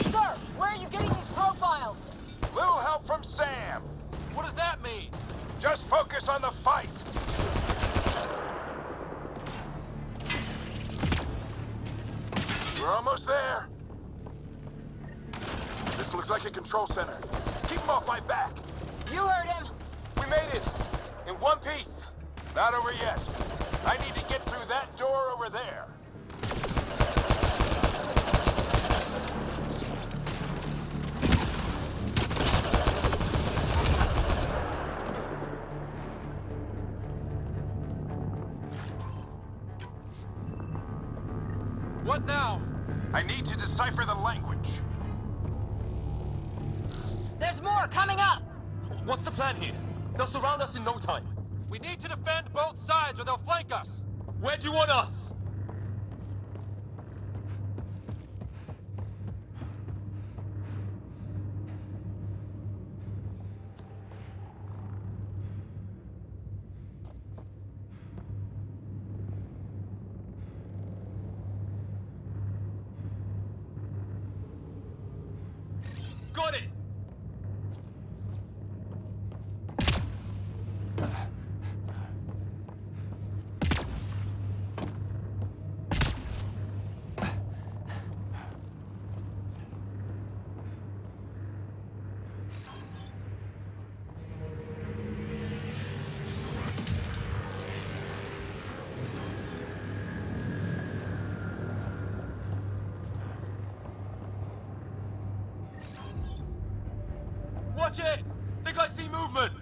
Sir, where are you getting these profiles? Little help from Sam. What does that mean? Just focus on the fight. We're almost there. This looks like a control center. Keep him off my back. You heard him. We made it! In one piece! Not over yet. I need to get through that door over there. What now? I need to decipher the language. There's more coming up. What's the plan here? They'll surround us in no time. We need to defend both sides or they'll flank us. Where do you want us? Got it! Watch it! Think I see movement!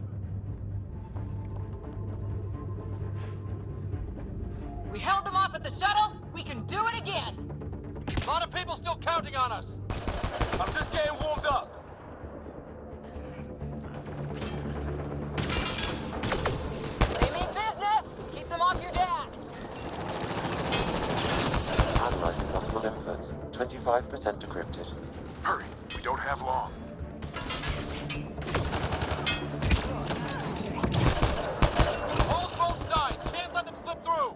We held them off at the shuttle. We can do it again. A lot of people still counting on us. I'm just getting warmed up. They mean business. Keep them off your dad. Analyzing possible inputs. 25% decrypted. Hurry, we don't have long. Hold both sides. Can't let them slip through.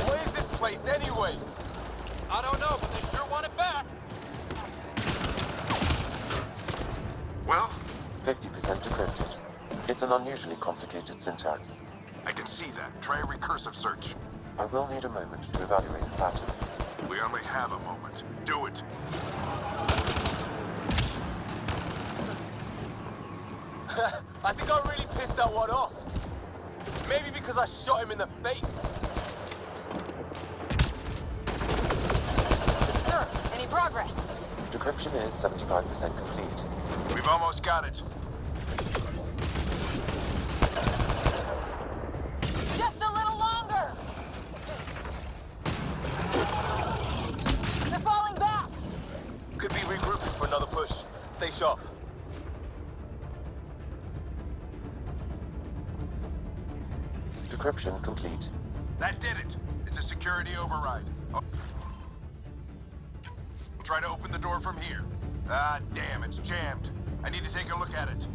What is this place anyway? I don't know, but they sure want it back. Well? 50% decrypted. It's an unusually complicated syntax. I can see that. Try a recursive search. I will need a moment to evaluate the pattern. We only have a moment. Do it. I think I really pissed that one off. Maybe because I shot him in the face. Sir, any progress? Decryption is 75% complete. We've almost got it. Just a little longer. They're falling back. Could be regrouping for another push. Stay sharp. Decryption complete. That did it. It's a security override. Oh. Try to open the door from here. Ah, damn, it's jammed. I need to take a look at it.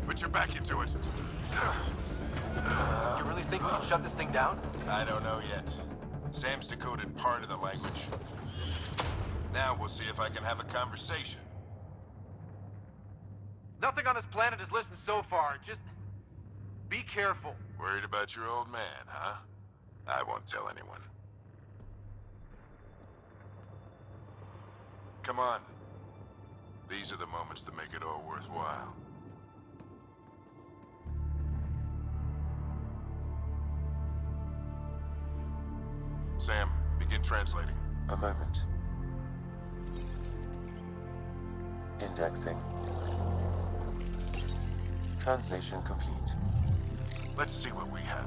Put your back into it. You really think we can shut this thing down? I don't know yet. Sam's decoded part of the language. Now what? we'll see if I can have a conversation. Nothing on this planet has listened so far. Just be careful. Worried about your old man, huh? I won't tell anyone. Come on. These are the moments that make it all worthwhile. Sam, begin translating. A moment. Indexing. Translation complete. Let's see what we have.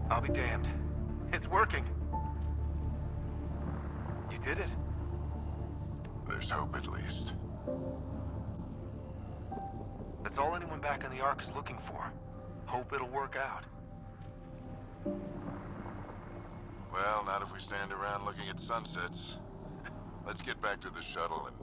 I'll be damned. It's working. You did it. There's hope at least. That's all anyone back on the Ark is looking for. Hope it'll work out. Well, not if we stand around looking at sunsets. Let's get back to the shuttle and...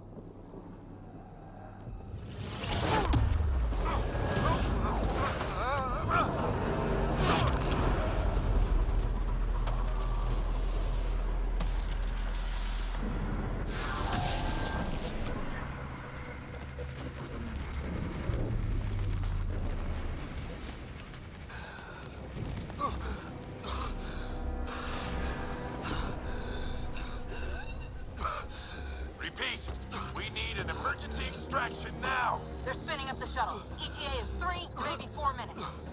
They're spinning up the shuttle. ETA is 3, maybe 4 minutes.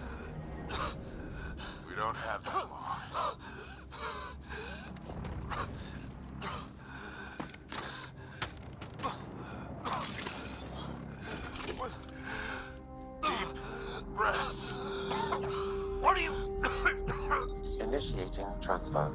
We don't have that long. Deep breath. What are you... Initiating transfer.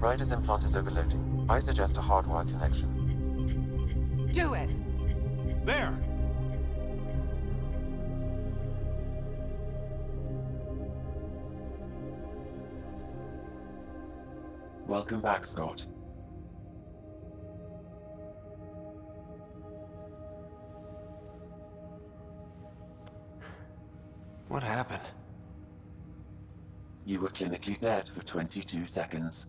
Ryder's implant is overloading. I suggest a hardwire connection. Do it! There! Welcome back, Scott. What happened? You were clinically dead for 22 seconds.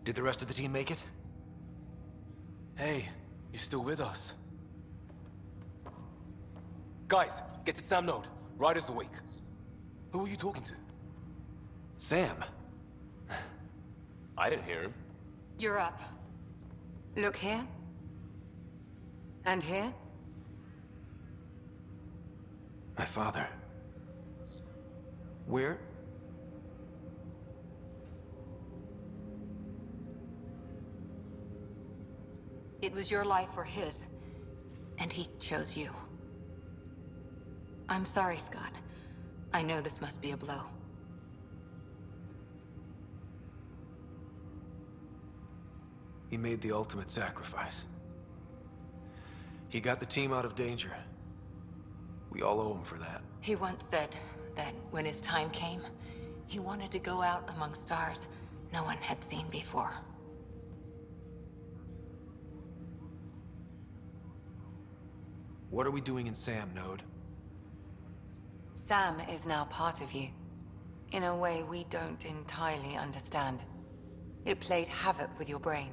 Did the rest of the team make it? Hey, you're still with us. Guys, get to Sam Node. Ryder's awake. Who are you talking to? Sam. I didn't hear him. You're up. Look here. And here. My father. Where? It was your life or his, and he chose you. I'm sorry, Scott. I know this must be a blow. He made the ultimate sacrifice. He got the team out of danger. We all owe him for that. He once said that when his time came, he wanted to go out among stars no one had seen before. What are we doing in Sam, Node? Sam is now part of you, in a way we don't entirely understand. It played havoc with your brain.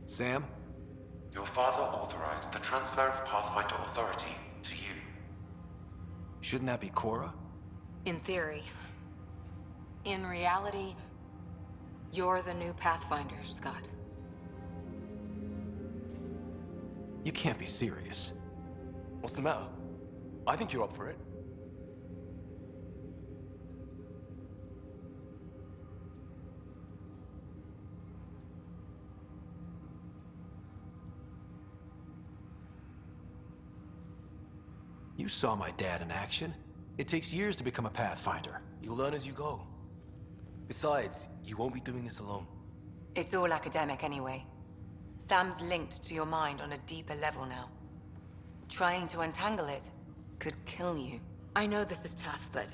Sam? Your father authorized the transfer of Pathfinder authority to you. Shouldn't that be Cora? In theory. In reality, you're the new Pathfinder, Scott. You can't be serious. What's the matter? I think you're up for it. You saw my dad in action. It takes years to become a Pathfinder. You'll learn as you go. Besides, you won't be doing this alone. It's all academic anyway. Sam's linked to your mind on a deeper level now. Trying to untangle it could kill you. I know this is tough, but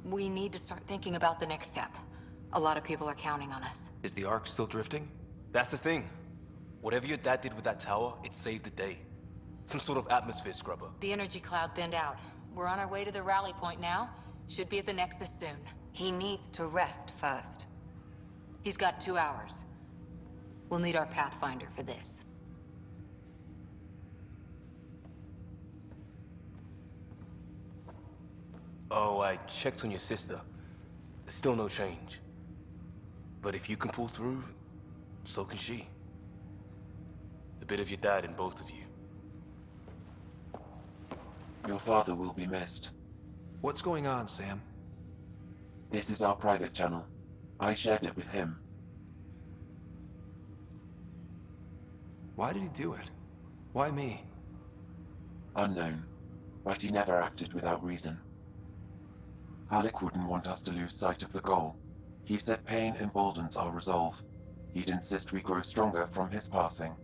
we need to start thinking about the next step. A lot of people are counting on us. Is the Ark still drifting? That's the thing. Whatever your dad did with that tower, it saved the day. Some sort of atmosphere scrubber. The energy cloud thinned out. We're on our way to the rally point now. Should be at the Nexus soon. He needs to rest first. He's got 2 hours. We'll need our Pathfinder for this. Oh, I checked on your sister. Still no change. But if you can pull through, so can she. A bit of your dad in both of you. Your father will be missed. What's going on, Sam? This is our private channel. I shared it with him. Why did he do it? Why me? Unknown, but he never acted without reason. Alec wouldn't want us to lose sight of the goal. He said pain emboldens our resolve. He'd insist we grow stronger from his passing.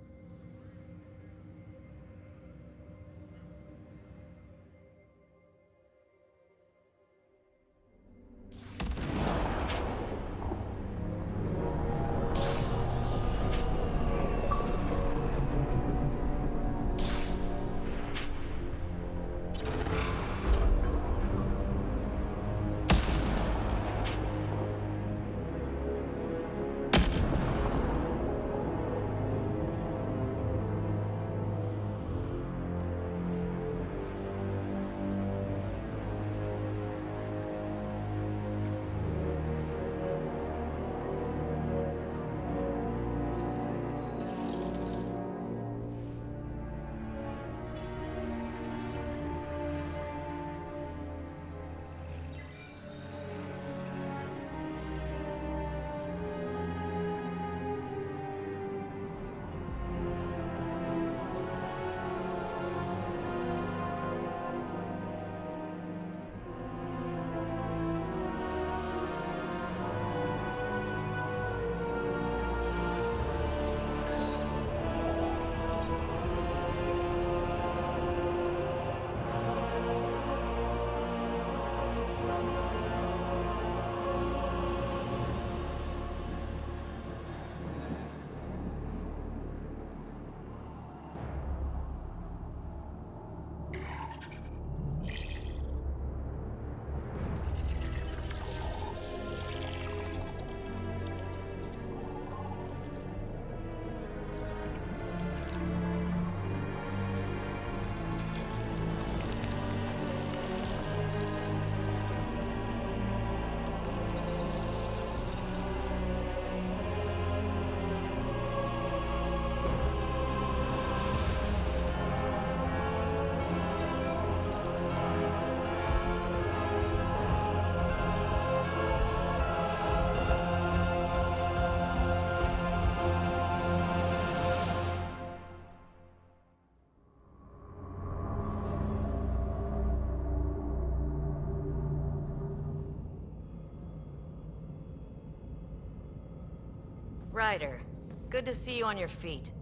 Ryder, good to see you on your feet.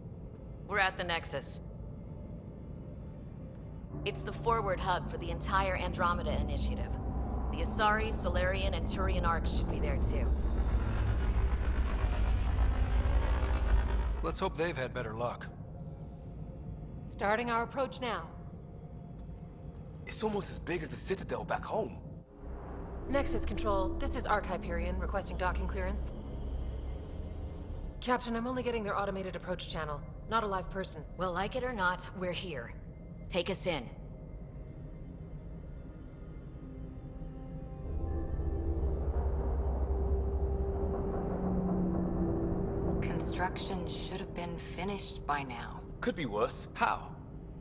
We're at the Nexus. It's the forward hub for the entire Andromeda initiative. The Asari, Solarian, and Turian arcs should be there too. Let's hope they've had better luck. Starting our approach now. It's almost as big as the Citadel back home. Nexus Control, this is Arc Hyperion requesting docking clearance. Captain, I'm only getting their automated approach channel, not a live person. Well, like it or not, we're here. Take us in. Construction should have been finished by now. Could be worse. How?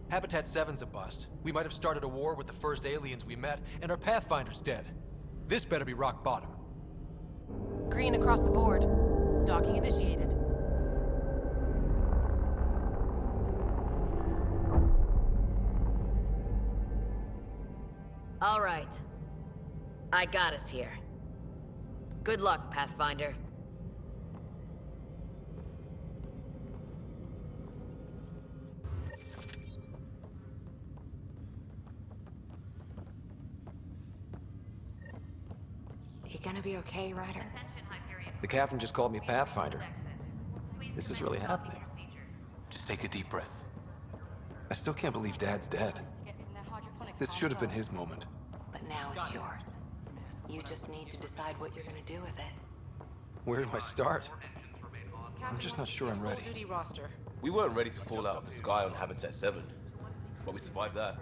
Habitat 7's a bust. We might have started a war with the first aliens we met, and our Pathfinder's dead. This better be rock bottom. Green across the board. Docking initiated. All right. I got us here. Good luck, Pathfinder. You gonna be okay, Ryder? The captain just called me Pathfinder. This is really happening. Just take a deep breath. I still can't believe Dad's dead. This should have been his moment. But now it's yours. You just need to decide what you're gonna do with it. Where do I start? I'm just not sure I'm ready. Duty roster. We weren't ready to fall out of the sky on Habitat 7, but we survived that.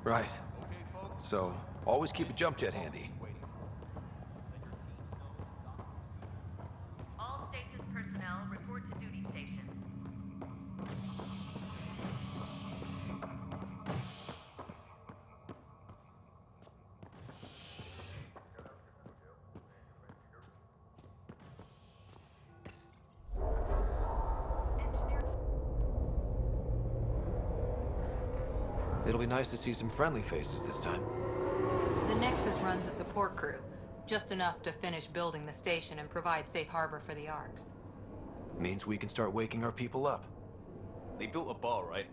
Right. So, always keep a jump jet handy. All stasis personnel report to duty stations. It'll be nice to see some friendly faces this time. The Nexus runs a support crew, just enough to finish building the station and provide safe harbor for the arcs. Means we can start waking our people up. They built a bar, right?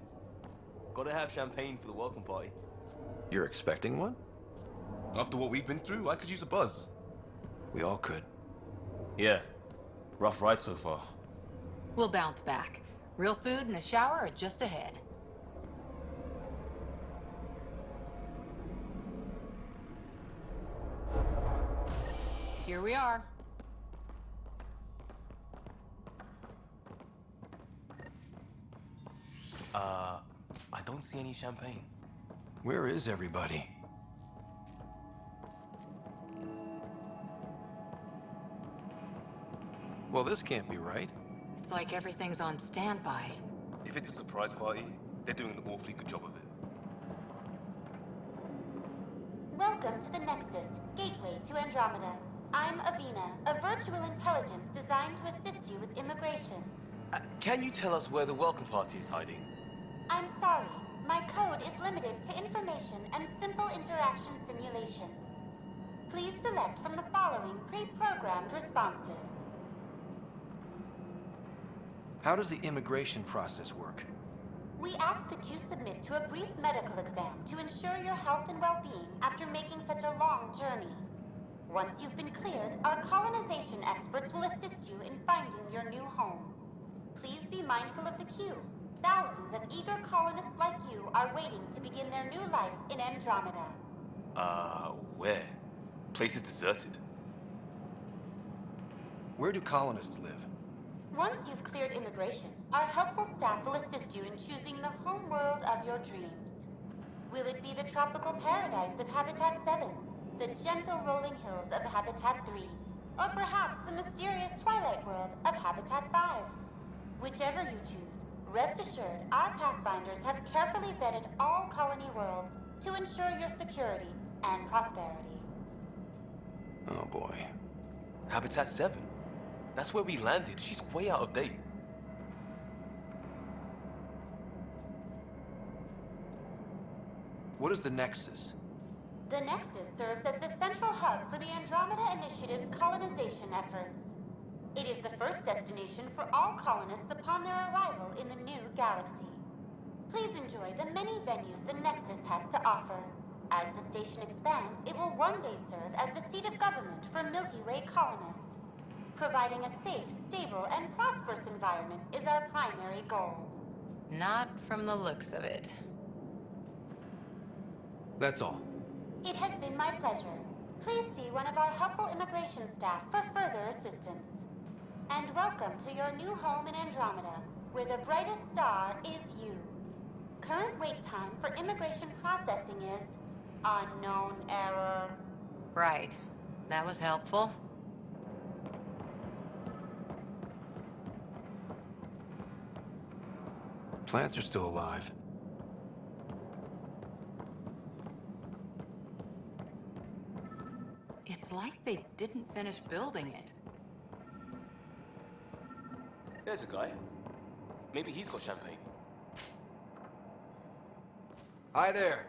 Gotta have champagne for the welcome party. You're expecting one? After what we've been through, I could use a buzz. We all could. Yeah. Rough ride so far. We'll bounce back. Real food and a shower are just ahead. Here we are. I don't see any champagne. Where is everybody? Well, this can't be right. It's like everything's on standby. If it's a surprise party, they're doing an awfully good job of it. Welcome to the Nexus, gateway to Andromeda. I'm Avina, a virtual intelligence designed to assist you with immigration. Can you tell us where the welcome party is hiding? I'm sorry, my code is limited to information and simple interaction simulations. Please select from the following pre-programmed responses. How does the immigration process work? We ask that you submit to a brief medical exam to ensure your health and well-being after making such a long journey. Once you've been cleared, our colonization experts will assist you in finding your new home. Please be mindful of the queue. Thousands of eager colonists like you are waiting to begin their new life in Andromeda. Where? Place is deserted. Where do colonists live? Once you've cleared immigration, our helpful staff will assist you in choosing the home world of your dreams. Will it be the tropical paradise of Habitat 7, the gentle rolling hills of Habitat 3, or perhaps the mysterious twilight world of Habitat 5? Whichever you choose, rest assured our Pathfinders have carefully vetted all colony worlds to ensure your security and prosperity. Oh boy. Habitat 7? That's where we landed. She's way out of date. What is the Nexus? The Nexus serves as the central hub for the Andromeda Initiative's colonization efforts. It is the first destination for all colonists upon their arrival in the new galaxy. Please enjoy the many venues the Nexus has to offer. As the station expands, it will one day serve as the seat of government for Milky Way colonists. Providing a safe, stable, and prosperous environment is our primary goal. Not from the looks of it. That's all. It has been my pleasure. Please see one of our helpful immigration staff for further assistance. And welcome to your new home in Andromeda, where the brightest star is you. Current wait time for immigration processing is unknown error. Right. That was helpful. Plants are still alive. It's like they didn't finish building it. There's a guy. Maybe he's got champagne. Hi there.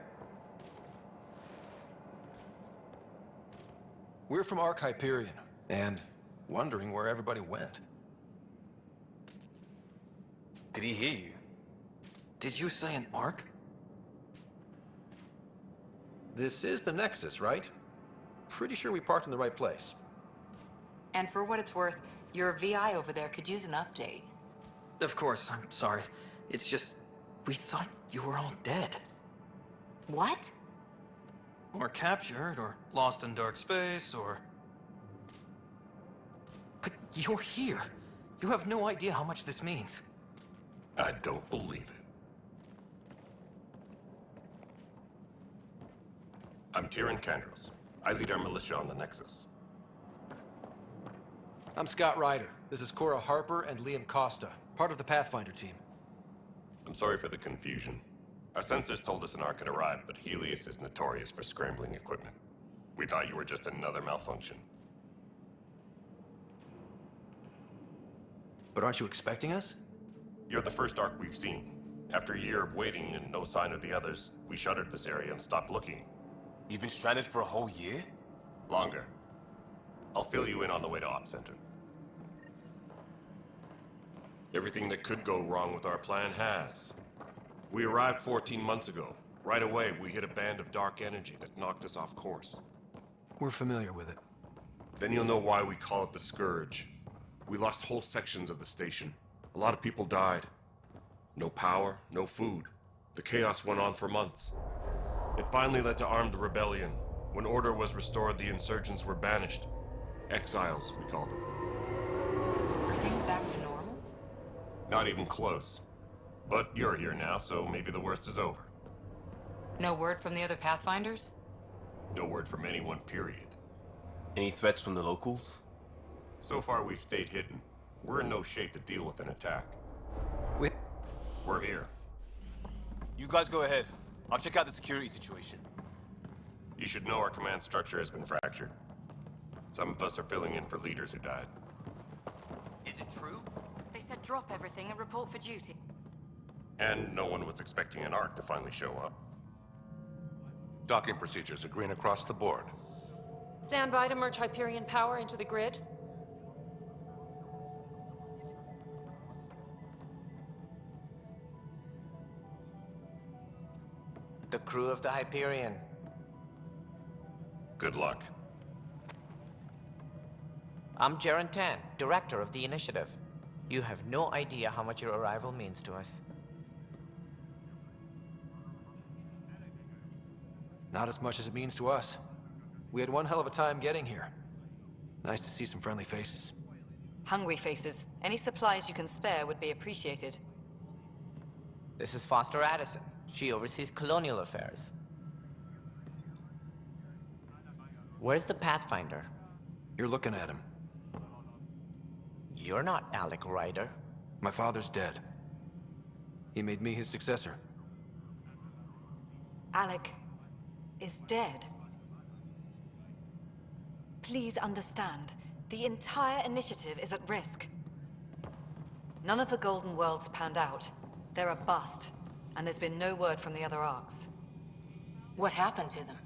We're from Ark Hyperion, and wondering where everybody went. Did he hear you? Did you say an Ark? This is the Nexus, right? Pretty sure we parked in the right place. And for what it's worth, your VI over there could use an update. Of course, I'm sorry. It's just, we thought you were all dead. What? Or captured, or lost in dark space, or... But you're here. You have no idea how much this means. I don't believe it. I'm Tyrion Kandros. I lead our militia on the Nexus. I'm Scott Ryder. This is Cora Harper and Liam Costa, part of the Pathfinder team. I'm sorry for the confusion. Our sensors told us an Ark had arrived, but Helios is notorious for scrambling equipment. We thought you were just another malfunction. But aren't you expecting us? You're the first Ark we've seen. After a year of waiting and no sign of the others, we shuttered this area and stopped looking. You've been stranded for a whole year? Longer. I'll fill you in on the way to Op Center. Everything that could go wrong with our plan has. We arrived 14 months ago. Right away, we hit a band of dark energy that knocked us off course. We're familiar with it. Then you'll know why we call it the Scourge. We lost whole sections of the station. A lot of people died. No power, no food. The chaos went on for months. It finally led to armed rebellion. When order was restored, the insurgents were banished. Exiles, we called them. Are things back to normal? Not even close. But you're here now, so maybe the worst is over. No word from the other Pathfinders? No word from anyone, period. Any threats from the locals? So far, we've stayed hidden. We're in no shape to deal with an attack. We're here. You guys go ahead. I'll check out the security situation. You should know our command structure has been fractured. Some of us are filling in for leaders who died. Is it true? They said drop everything and report for duty. And no one was expecting an Ark to finally show up. Docking procedures are green across the board. Stand by to merge Hyperion power into the grid. The crew of the Hyperion. Good luck. I'm Jaren Tan, director of the initiative. You have no idea how much your arrival means to us. Not as much as it means to us. We had one hell of a time getting here. Nice to see some friendly faces. Hungry faces. Any supplies you can spare would be appreciated. This is Foster Addison. She oversees colonial affairs. Where's the Pathfinder? You're looking at him. You're not Alec Ryder. My father's dead. He made me his successor. Alec is dead. Please understand, the entire initiative is at risk. None of the Golden Worlds panned out. They're a bust, and there's been no word from the other Arks. What happened to them?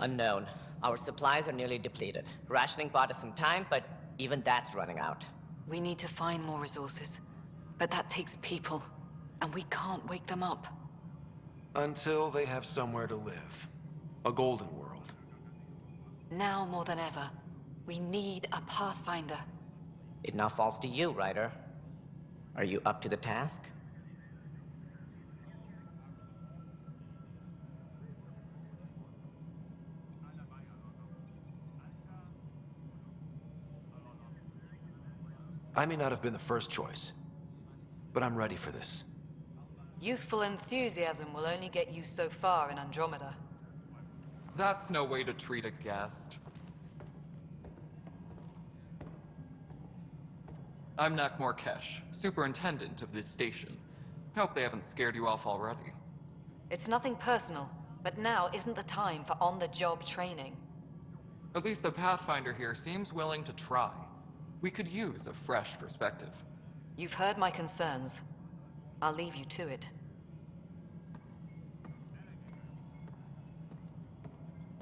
Unknown. Our supplies are nearly depleted. Rationing bought us some time, but Even that's running out. We need to find more resources. But that takes people, and we can't wake them up. Until they have somewhere to live. A golden world. Now more than ever, we need a Pathfinder. It now falls to you, Ryder. Are you up to the task? I may not have been the first choice, but I'm ready for this. Youthful enthusiasm will only get you so far in Andromeda. That's no way to treat a guest. I'm Nak Morkesh, superintendent of this station. Hope they haven't scared you off already. It's nothing personal, but now isn't the time for on-the-job training. At least the Pathfinder here seems willing to try. We could use a fresh perspective. You've heard my concerns. I'll leave you to it.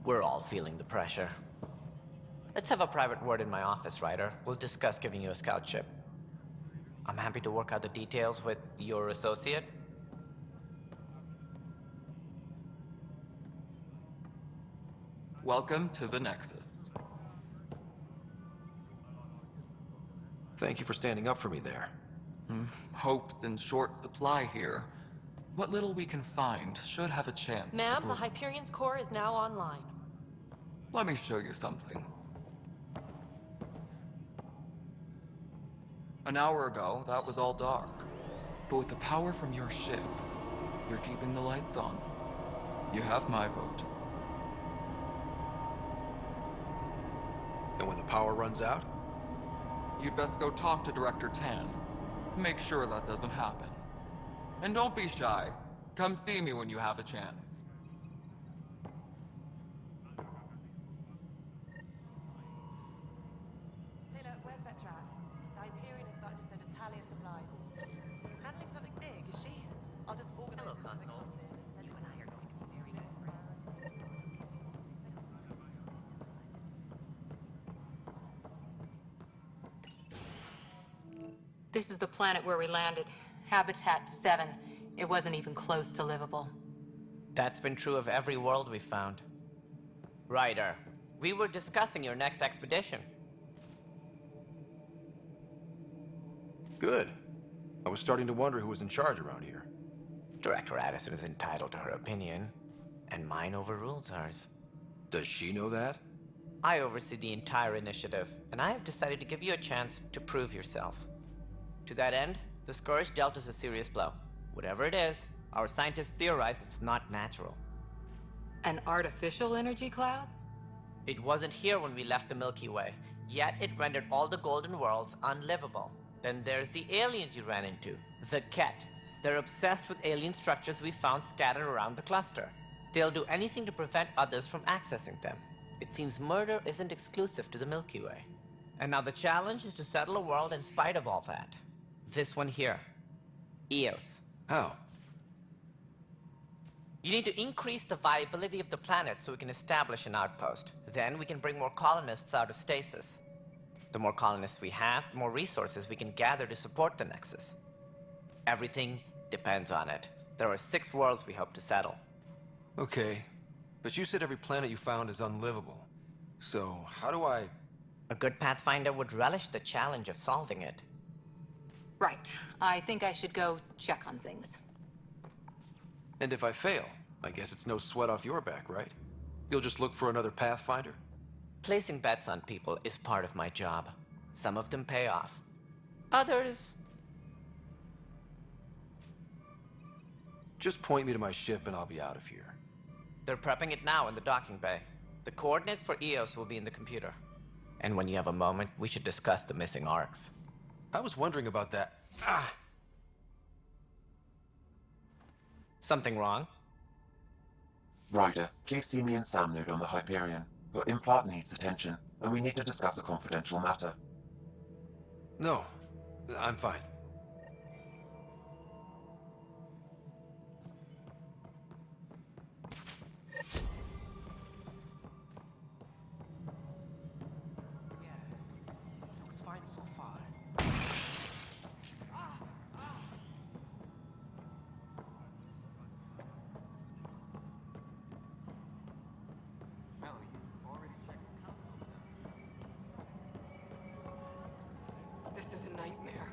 We're all feeling the pressure. Let's have a private word in my office, Ryder. We'll discuss giving you a scout ship. I'm happy to work out the details with your associate. Welcome to the Nexus. Thank you for standing up for me there. Hope's in short supply here. What little we can find should have a chance to Ma'am, the prove- Hyperion's core is now online. Let me show you something. An hour ago, that was all dark. But with the power from your ship, you're keeping the lights on. You have my vote. And when the power runs out? You'd best go talk to Director Tan. Make sure that doesn't happen. And don't be shy. Come see me when you have a chance. Taylor, where's Vetrat? The Hyperion is starting to send a tally of supplies. Handling something big, is she? I'll just organize this as it comes in. You and I are going to be very good friends. This is the planet where we landed. Habitat 7. It wasn't even close to livable. That's been true of every world we've found. Ryder, we were discussing your next expedition. Good. I was starting to wonder who was in charge around here. Director Addison is entitled to her opinion, and mine overrules hers. Does she know that? I oversee the entire initiative, and I have decided to give you a chance to prove yourself. To that end, the Scourge dealt us a serious blow. Whatever it is, our scientists theorize it's not natural. An artificial energy cloud? It wasn't here when we left the Milky Way, yet it rendered all the golden worlds unlivable. Then there's the aliens you ran into, the Ket. They're obsessed with alien structures we found scattered around the cluster. They'll do anything to prevent others from accessing them. It seems murder isn't exclusive to the Milky Way. And now the challenge is to settle a world in spite of all that. This one here. Eos. How? You need to increase the viability of the planet so we can establish an outpost. Then we can bring more colonists out of stasis. The more colonists we have, the more resources we can gather to support the Nexus. Everything depends on it. There are 6 worlds we hope to settle. Okay, but you said every planet you found is unlivable. So, how do I... A good Pathfinder would relish the challenge of solving it. Right. I think I should go check on things. And if I fail, I guess it's no sweat off your back, right? You'll just look for another Pathfinder? Placing bets on people is part of my job. Some of them pay off. Others... Just point me to my ship and I'll be out of here. They're prepping it now in the docking bay. The coordinates for Eos will be in the computer. And when you have a moment, we should discuss the missing arcs. I was wondering about that. Something wrong? Ryder, please see me and Sam Node on the Hyperion. Your implant needs attention, and we need to discuss a confidential matter. No, I'm fine. nightmare.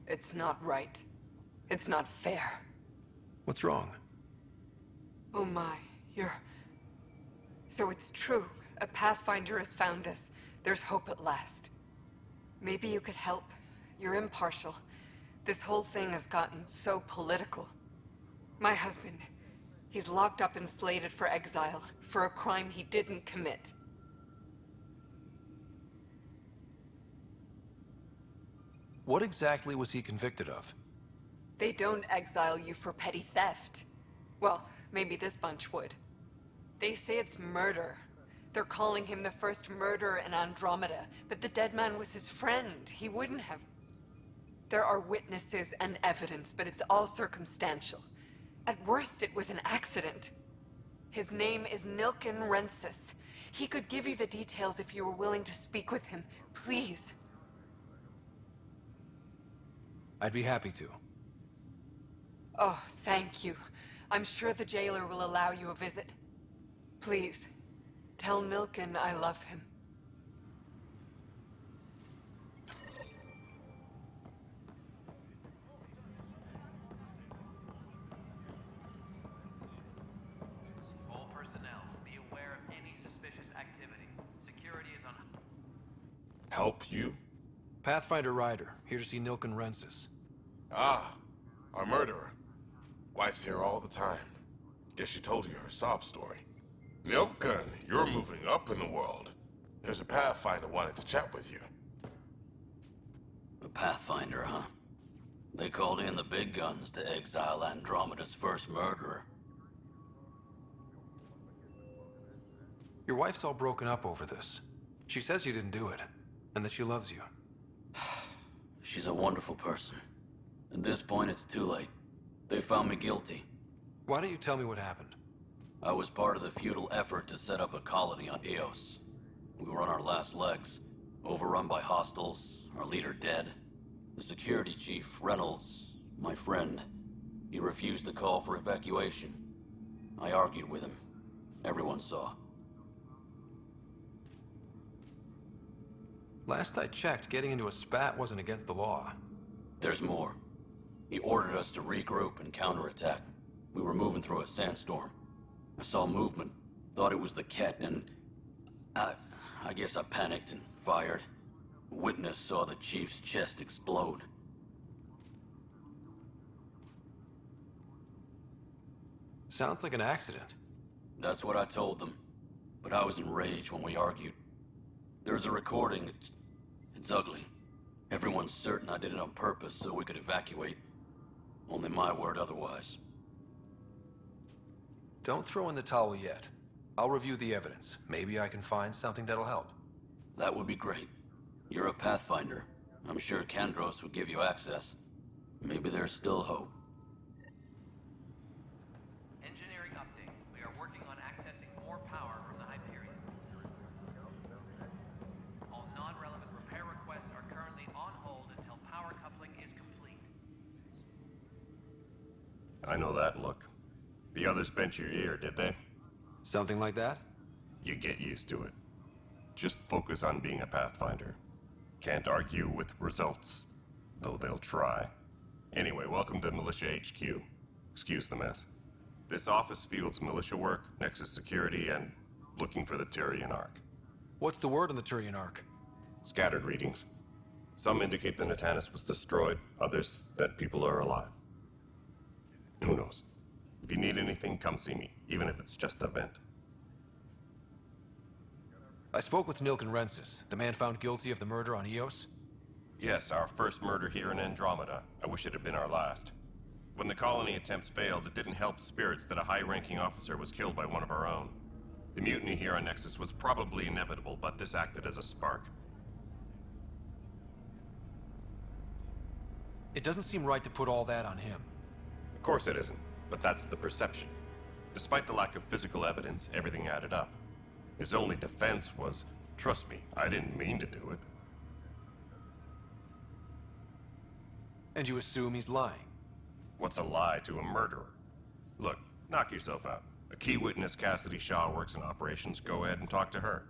It's not right. It's not fair. What's wrong? Oh my, So it's true. A Pathfinder has found us. There's hope at last. Maybe you could help. You're impartial. This whole thing has gotten so political. My husband, he's locked up and slated for exile for a crime he didn't commit. What exactly was he convicted of? They don't exile you for petty theft. Well, maybe this bunch would. They say it's murder. They're calling him the first murderer in Andromeda, but the dead man was his friend. He wouldn't have... There are witnesses and evidence, but it's all circumstantial. At worst, it was an accident. His name is Nilken Rensis. He could give you the details if you were willing to speak with him. Please. I'd be happy to. Oh, thank you. I'm sure the jailer will allow you a visit. Please, tell Nilken I love him. All personnel, be aware of any suspicious activity. Security is on... Help you? Pathfinder Ryder, here to see Nilken Rensis. Ah, our murderer. Wife's here all the time. Guess she told you her sob story. Nilken, you're moving up in the world. There's a Pathfinder wanting to chat with you. A Pathfinder, huh? They called in the big guns to exile Andromeda's first murderer. Your wife's all broken up over this. She says you didn't do it, and that she loves you. She's a wonderful person. At this point, it's too late. They found me guilty. Why don't you tell me what happened? I was part of the futile effort to set up a colony on Eos. We were on our last legs, overrun by hostiles, our leader dead. The security chief, Reynolds, my friend, he refused to call for evacuation. I argued with him. Everyone saw. Last I checked, getting into a spat wasn't against the law. There's more. He ordered us to regroup and counterattack. We were moving through a sandstorm. I saw movement, thought it was the Ket, and... I guess I panicked and fired. A witness saw the chief's chest explode. Sounds like an accident. That's what I told them. But I was enraged when we argued. There's a recording. It's ugly. Everyone's certain I did it on purpose so we could evacuate. Only my word otherwise. Don't throw in the towel yet. I'll review the evidence. Maybe I can find something that'll help. That would be great. You're a Pathfinder. I'm sure Kandros would give you access. Maybe there's still hope. Engineering update. We are working on accessing more power from the Hyperion. All non-relevant repair requests are currently on hold until power coupling is complete. I know that look. The others bent your ear, did they? Something like that? You get used to it. Just focus on being a Pathfinder. Can't argue with results, though they'll try. Anyway, welcome to Militia HQ. Excuse the mess. This office fields militia work, Nexus security, and looking for the Turian Ark. What's the word on the Turian Ark? Scattered readings. Some indicate the Natanus was destroyed, others that people are alive. Who knows? If you need anything, come see me, even if it's just a vent. I spoke with Nilken Rensis, the man found guilty of the murder on Eos. Yes, our first murder here in Andromeda. I wish it had been our last. When the colony attempts failed, it didn't help spirits that a high-ranking officer was killed by one of our own. The mutiny here on Nexus was probably inevitable, but this acted as a spark. It doesn't seem right to put all that on him. Of course it isn't, but that's the perception. Despite the lack of physical evidence, everything added up. His only defense was, trust me, I didn't mean to do it. And you assume he's lying? What's a lie to a murderer? Look, knock yourself out. A key witness, Cassidy Shaw, works in operations. Go ahead and talk to her.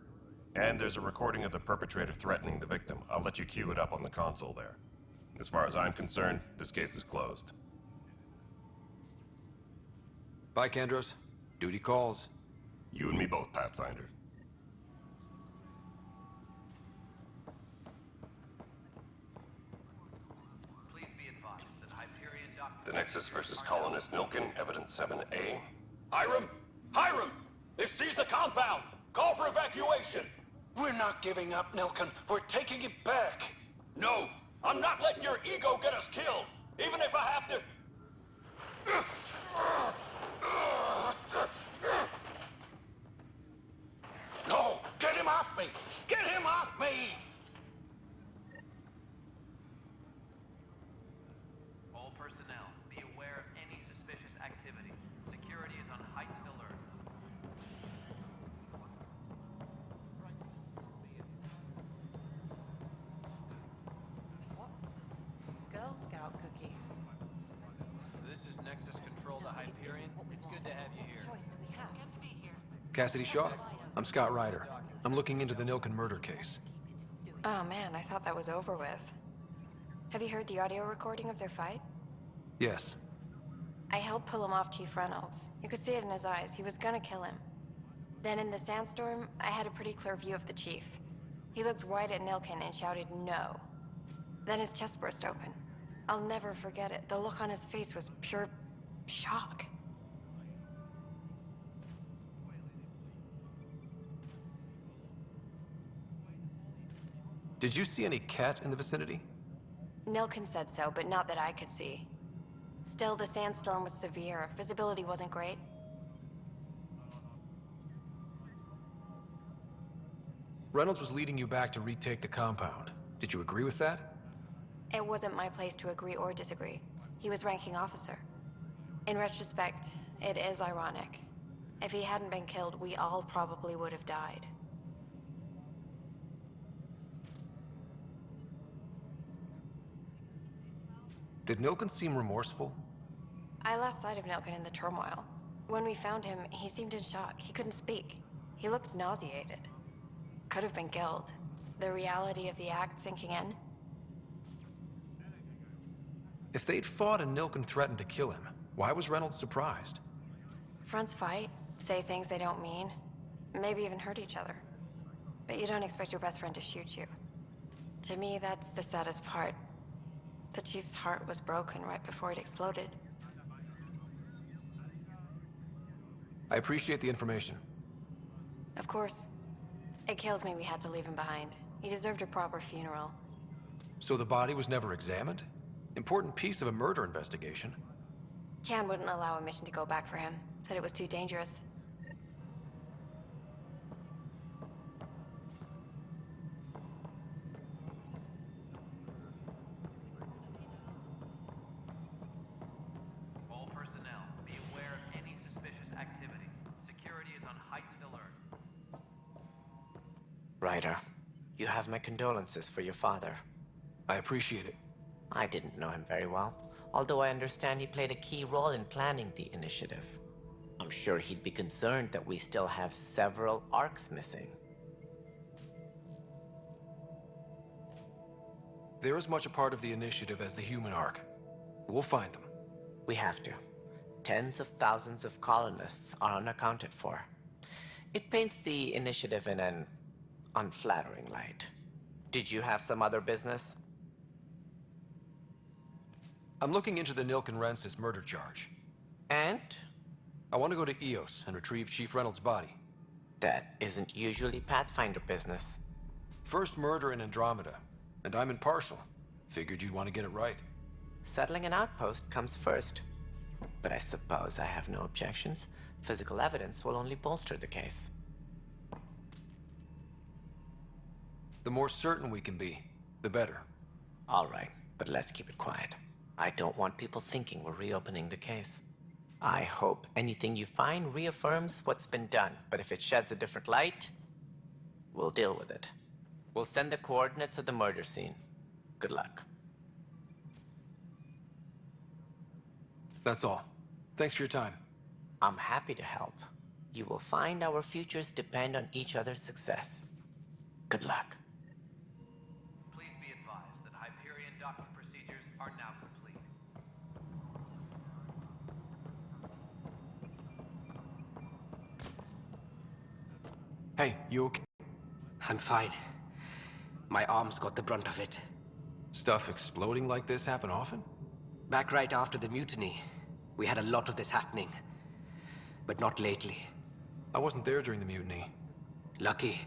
And there's a recording of the perpetrator threatening the victim. I'll let you cue it up on the console there. As far as I'm concerned, this case is closed. Bye, Kandros. Duty calls. You and me both, Pathfinder. Please be advised that Hyperion The Nexus versus Colonist Nilkin, Evidence 7A. Hiram! Hiram! They've seized the compound! Call for evacuation! We're not giving up, Nilkin. We're taking it back. No! I'm not letting your ego get us killed! Even if I have to... No! Get him off me! Get him off me! all personnel be aware of any suspicious activity. Security is on heightened alert. Girl Scout cookies. This is Nexus Control to Hyperion. It's good to have you here. Choice do we have? Good to be here. Cassidy Shaw. I'm Scott Ryder. I'm looking into the Nilkin murder case. Oh man, I thought that was over with. Have you heard the audio recording of their fight? Yes. I helped pull him off Chief Reynolds. You could see it in his eyes. He was gonna kill him. Then in the sandstorm, I had a pretty clear view of the chief. He looked right at Nilkin and shouted no. Then his chest burst open. I'll never forget it. The look on his face was pure shock. Did you see any cat in the vicinity? Nilkin said so, but not that I could see. Still, the sandstorm was severe. Visibility wasn't great. Reynolds was leading you back to retake the compound. Did you agree with that? It wasn't my place to agree or disagree. He was ranking officer. In retrospect, it is ironic. If he hadn't been killed, we all probably would have died. Did Nilkin seem remorseful? I lost sight of Nilkin in the turmoil. When we found him, he seemed in shock. He couldn't speak. He looked nauseated. Could have been killed. The reality of the act sinking in. If they'd fought and Nilkin threatened to kill him, why was Reynolds surprised? Fronts fight, say things they don't mean, maybe even hurt each other. But you don't expect your best friend to shoot you. To me, that's the saddest part. The chief's heart was broken right before it exploded. I appreciate the information. Of course. It kills me we had to leave him behind. He deserved a proper funeral. So the body was never examined? Important piece of a murder investigation. Tian wouldn't allow a mission to go back for him. Said it was too dangerous. All personnel be aware of any suspicious activity. Security is on heightened alert. Ryder, you have my condolences for your father. I appreciate it. I didn't know him very well, although I understand he played a key role in planning the initiative. I'm sure he'd be concerned that we still have several arcs missing. They're as much a part of the initiative as the human arc. We'll find them. We have to. Tens of thousands of colonists are unaccounted for. It paints the initiative in an unflattering light. Did you have some other business? I'm looking into the Nilkin Rensis murder charge. And? I want to go to EOS and retrieve Chief Reynolds' body. That isn't usually Pathfinder business. First murder in Andromeda, and I'm impartial. Figured you'd want to get it right. Settling an outpost comes first. But I suppose I have no objections. Physical evidence will only bolster the case. The more certain we can be, the better. All right, but let's keep it quiet. I don't want people thinking we're reopening the case. I hope anything you find reaffirms what's been done, but if it sheds a different light, we'll deal with it. We'll send the coordinates of the murder scene. Good luck. That's all. Thanks for your time. I'm happy to help. You will find our futures depend on each other's success. Good luck. Please be advised that Hyperion docking procedures are now complete. Hey, you okay? I'm fine. My arms got the brunt of it. Stuff exploding like this happen often? Back right after the mutiny, we had a lot of this happening. But not lately. I wasn't there during the mutiny. Lucky.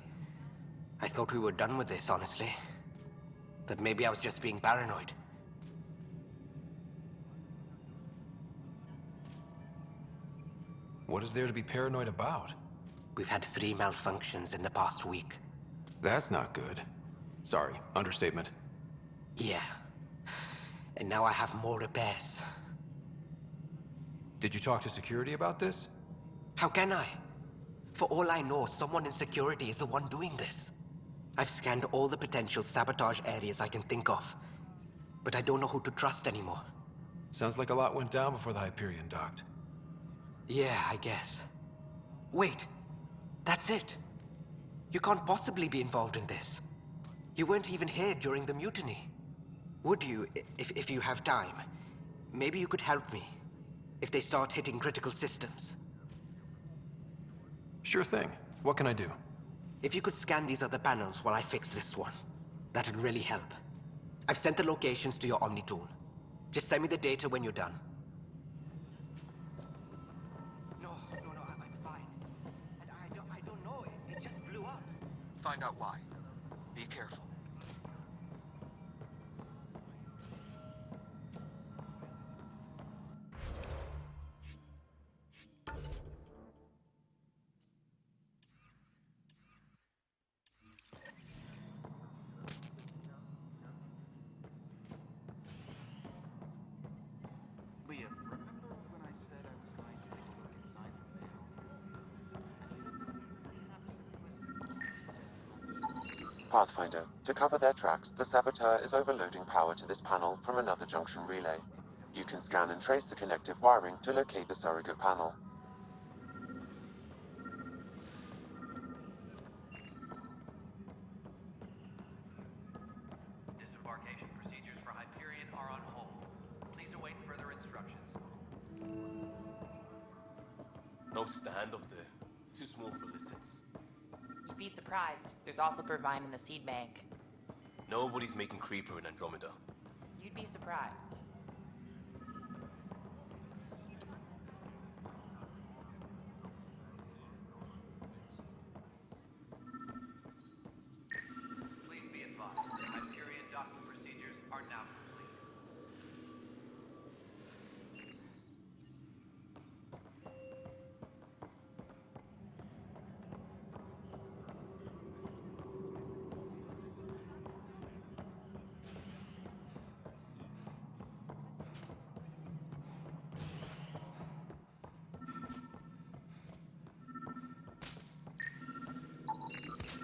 I thought we were done with this, honestly. That maybe I was just being paranoid. What is there to be paranoid about? We've had 3 malfunctions in the past week. That's not good. Sorry, understatement. Yeah. And now I have more repairs. Did you talk to security about this? How can I? For all I know, someone in security is the one doing this. I've scanned all the potential sabotage areas I can think of. But I don't know who to trust anymore. Sounds like a lot went down before the Hyperion docked. Yeah, I guess. Wait. That's it. You can't possibly be involved in this. You weren't even here during the mutiny. Would you, if you have time? Maybe you could help me. If they start hitting critical systems. Sure thing. What can I do? If you could scan these other panels while I fix this one, that'd really help. I've sent the locations to your Omni tool. Just send me the data when you're done. No, I'm fine. And I don't know, it just blew up. Find out why. Be careful. Leah, remember when I said I was going to take a look inside the veil? Pathfinder, to cover their tracks, the saboteur is overloading power to this panel from another junction relay. You can scan and trace the connective wiring to locate the surrogate panel. Disembarkation procedures for Hyperion are on hold. Please await further instructions. No standoff there. Too small for lizards. You'd be surprised. There's also Purvine in the seed bank. Nobody's making Creeper in Andromeda. You'd be surprised. Please be advised that Hyperion docking procedures are now complete.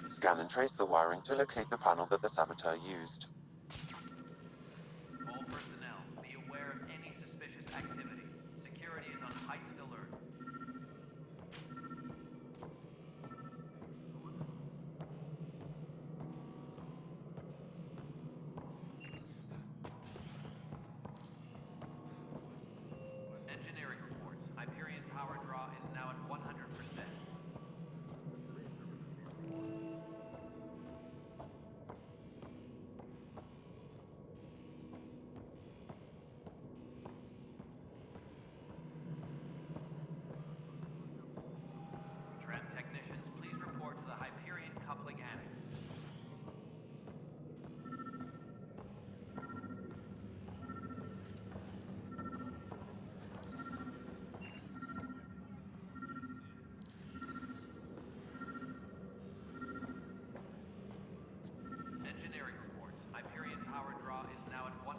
Scan and trace the wiring to locate the panel that the saboteur used. All personnel, be aware of any suspicious activity. Security is on heightened alert. Engineering reports. Hyperion power draw is now at 100%. Tram technicians, please report to the Hyperion coupling annex. Engineering reports. Hyperion power draw is now at 100%.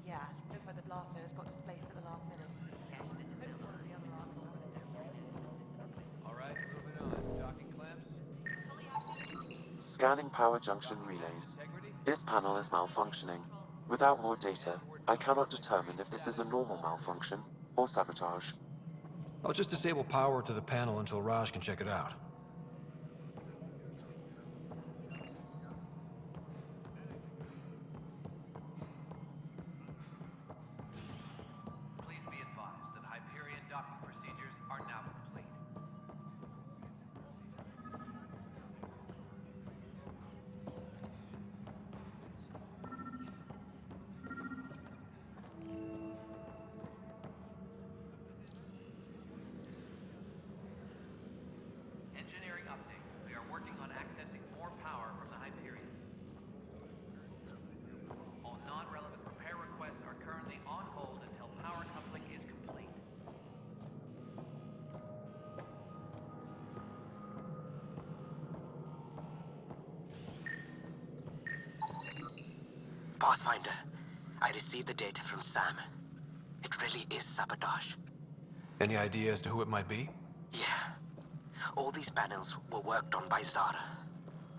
Yeah, looks like the blasters got displaced at the last minute. Hope one of the other arcs will have it. Scanning power junction relays. This panel is malfunctioning. Without more data, I cannot determine if this is a normal malfunction or sabotage. I'll just disable power to the panel until Raj can check it out. Please be advised that Hyperion docking procedures are now complete. Engineering update. We are working on accessing more power from the Hyperion. All non-relevant repair requests are currently on hold until power coupling is complete. Pathfinder, I received the data from Sam. It really is sabotage. Any idea as to who it might be? Yeah. All these panels were worked on by Zara.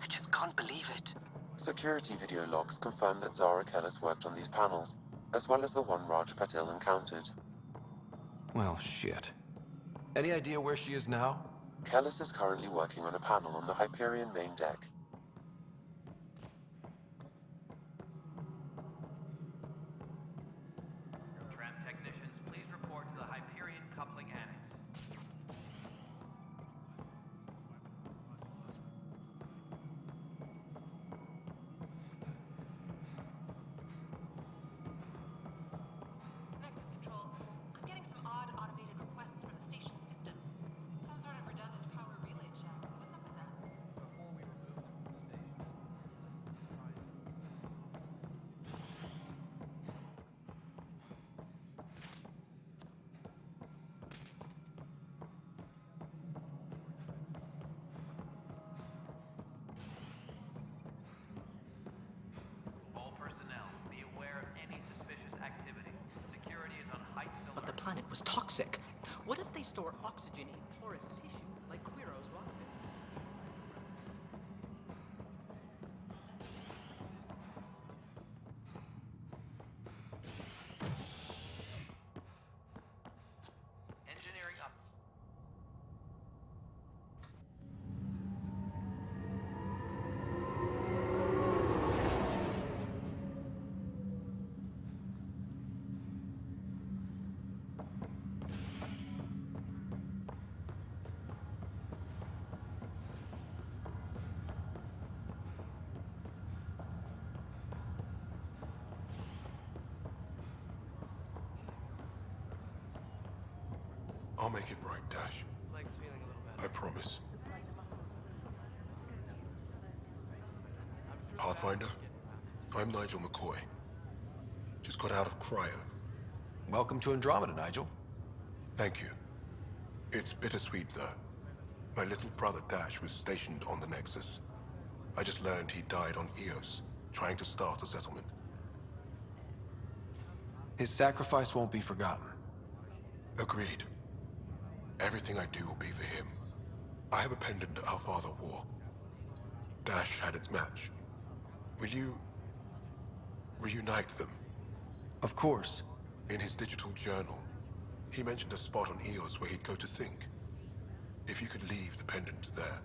I just can't believe it. Security video logs confirm that Zara Kellis worked on these panels, as well as the one Raj Patil encountered. Well, shit. Any idea where she is now? Kellis is currently working on a panel on the Hyperion main deck. Tram technicians, please report to the Hyperion coupling annex. Nexus Control, I'm getting some odd automated requests from the station systems. Some sort of redundant power relay checks. What's up with that? Before we remove them from the station, All personnel, be aware of any suspicious activity. Security is on heightened alert. but the planet was toxic. What if they store oxygen in porous tissue, like Quiro's rockfish? Engineering up. I'll make it right, Dash. Leg's feeling a little better. I promise. Pathfinder, I'm Nigel McCoy. Just got out of cryo. Welcome to Andromeda, Nigel. Thank you. It's bittersweet, though. My little brother Dash was stationed on the Nexus. I just learned he died on Eos, trying to start a settlement. His sacrifice won't be forgotten. Agreed. Everything I do will be for him. I have a pendant our father wore. Dash had its match. Will you reunite them? Of course. In his digital journal, he mentioned a spot on Eos where he'd go to think. If you could leave the pendant there.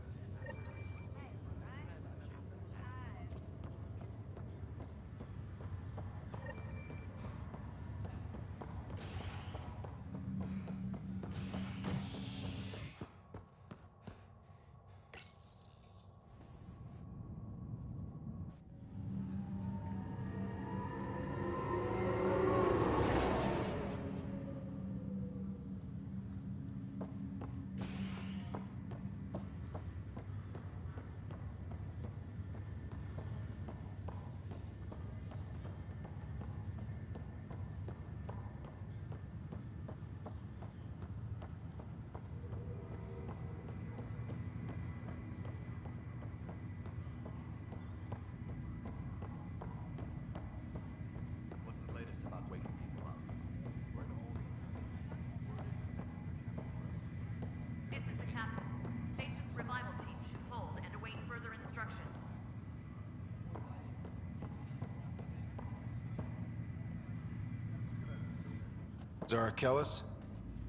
Zara Kellis?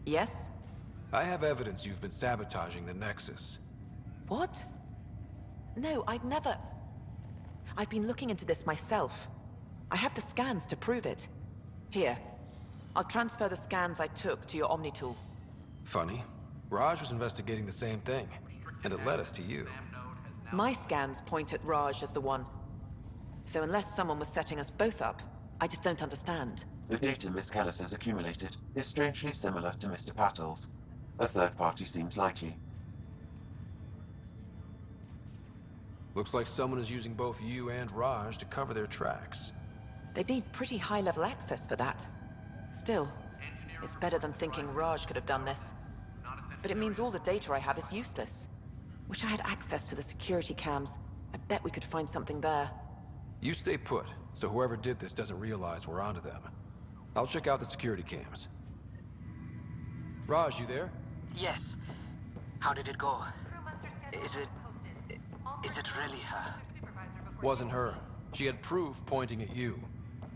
Yes? I have evidence you've been sabotaging the Nexus. What? No, I'd never... I've been looking into this myself. I have the scans to prove it. Here. I'll transfer the scans I took to your Omni tool. Funny. Raj was investigating the same thing, and it led us to you. My scans point at Raj as the one. So unless someone was setting us both up, I just don't understand. The data Miss Kellis has accumulated is strangely similar to Mr. Patel's. A third party seems likely. Looks like someone is using both you and Raj to cover their tracks. They'd need pretty high-level access for that. Still, it's better than thinking Raj could have done this. But it means all the data I have is useless. Wish I had access to the security cams. I bet we could find something there. You stay put, so whoever did this doesn't realize we're onto them. I'll check out the security cams. Raj, you there? Yes. How did it go? Is it really her? Wasn't her. She had proof pointing at you.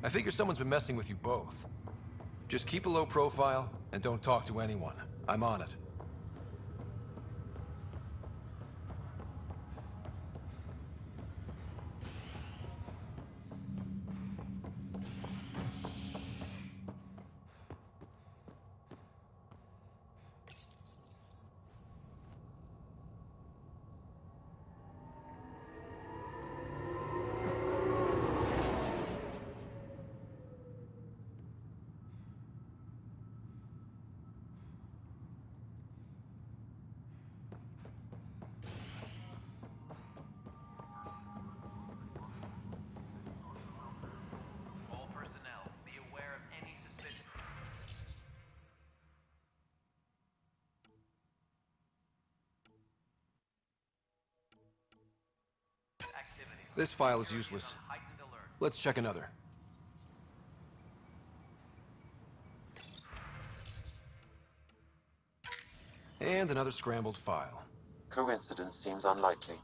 I figure someone's been messing with you both. Just keep a low profile, and don't talk to anyone. I'm on it. All personnel, be aware of any suspicious activity. This file is useless. Heightened alert. Let's check another. And another scrambled file. Coincidence seems unlikely.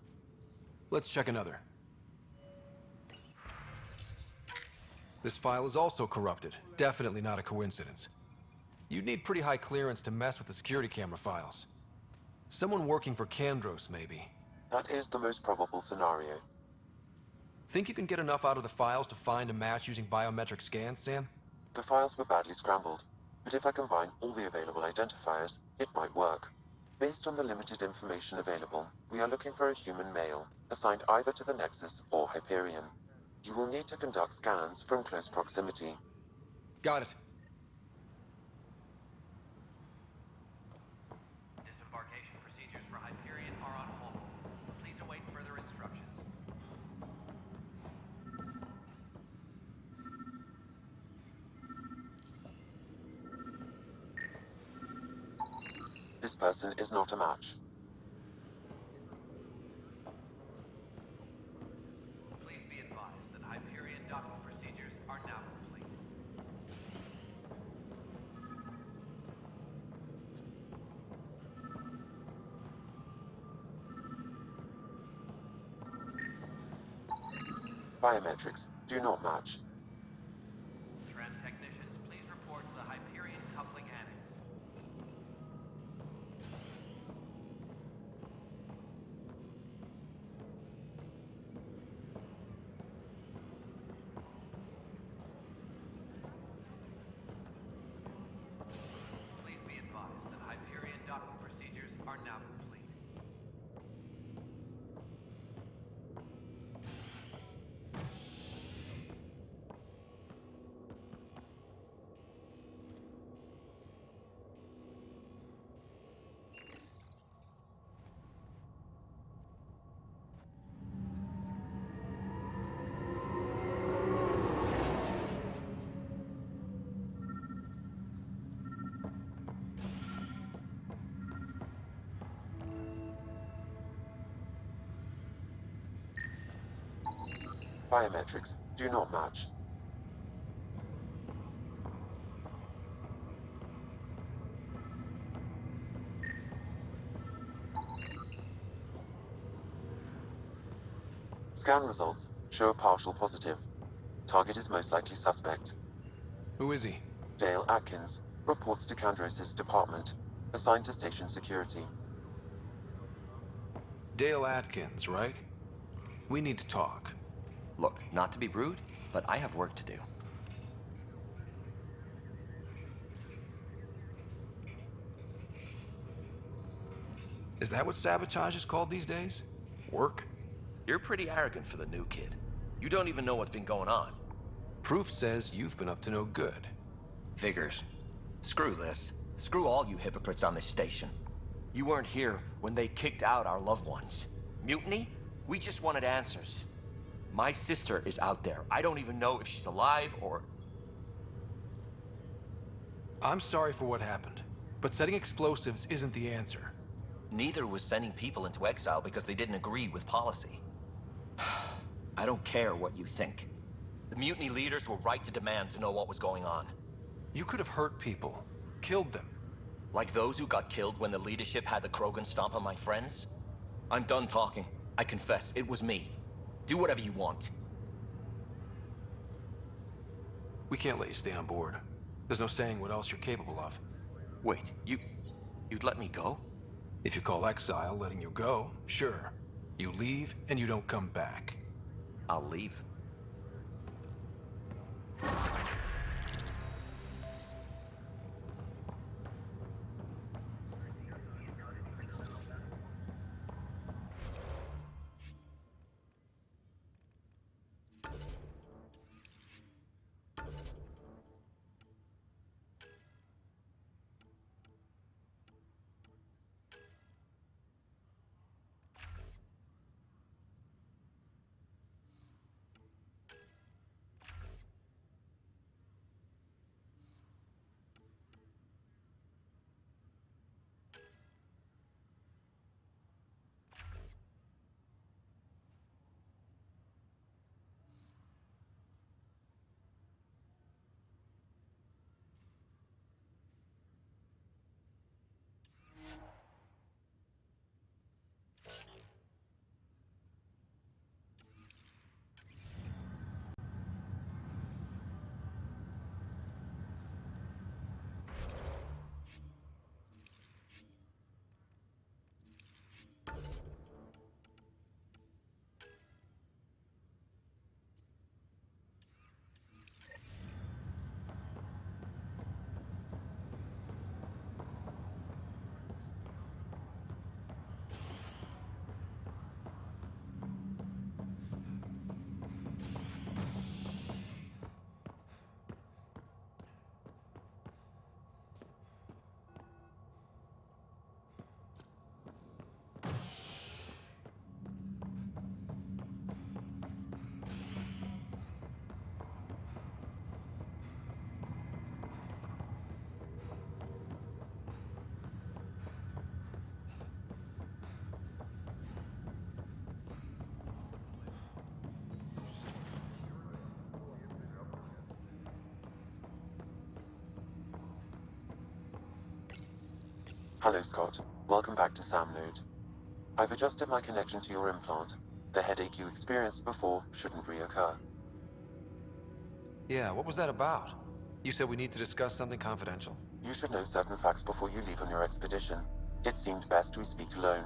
Let's check another. This file is also corrupted. Definitely not a coincidence. You'd need pretty high clearance to mess with the security camera files. Someone working for Kandros, maybe. That is the most probable scenario. Think you can get enough out of the files to find a match using biometric scans, Sam? The files were badly scrambled, but if I combine all the available identifiers, it might work. Based on the limited information available, we are looking for a human male, assigned either to the Nexus or Hyperion. You will need to conduct scans from close proximity. Got it. Disembarkation procedures for Hyperion are on hold. Please await further instructions. This person is not a match. Please be advised that Hyperion docking procedures are now complete. Biometrics do not match. Trans technicians, please report to the Hyperion coupling annex. Please be advised that Hyperion docking procedures are now complete. Biometrics do not match. Scan results show a partial positive. Target is most likely suspect. Who is he? Dale Atkins, Reports to Kandros' department, assigned to station security. Dale Atkins, right? We need to talk. Look, not to be rude, but I have work to do. Is that what sabotage is called these days? Work? You're pretty arrogant for the new kid. You don't even know what's been going on. Proof says you've been up to no good. Figures. Screw this. Screw all you hypocrites on this station. You weren't here when they kicked out our loved ones. Mutiny? We just wanted answers. My sister is out there. I don't even know if she's alive or... I'm sorry for what happened, but setting explosives isn't the answer. Neither was sending people into exile because they didn't agree with policy. I don't care what you think. The mutiny leaders were right to demand to know what was going on. You could have hurt people, killed them. Like those who got killed when the leadership had the Krogan stomp on my friends? I'm done talking. I confess, it was me. Do whatever you want. We can't let you stay on board. There's no saying what else you're capable of. Wait, you'd let me go? If you call exile letting you go, sure. You leave and you don't come back. I'll leave. Hello, Scott. Welcome back to Sam Node. I've adjusted my connection to your implant. The headache you experienced before shouldn't reoccur. Yeah, what was that about? You said we need to discuss something confidential. You should know certain facts before you leave on your expedition. It seemed best we speak alone.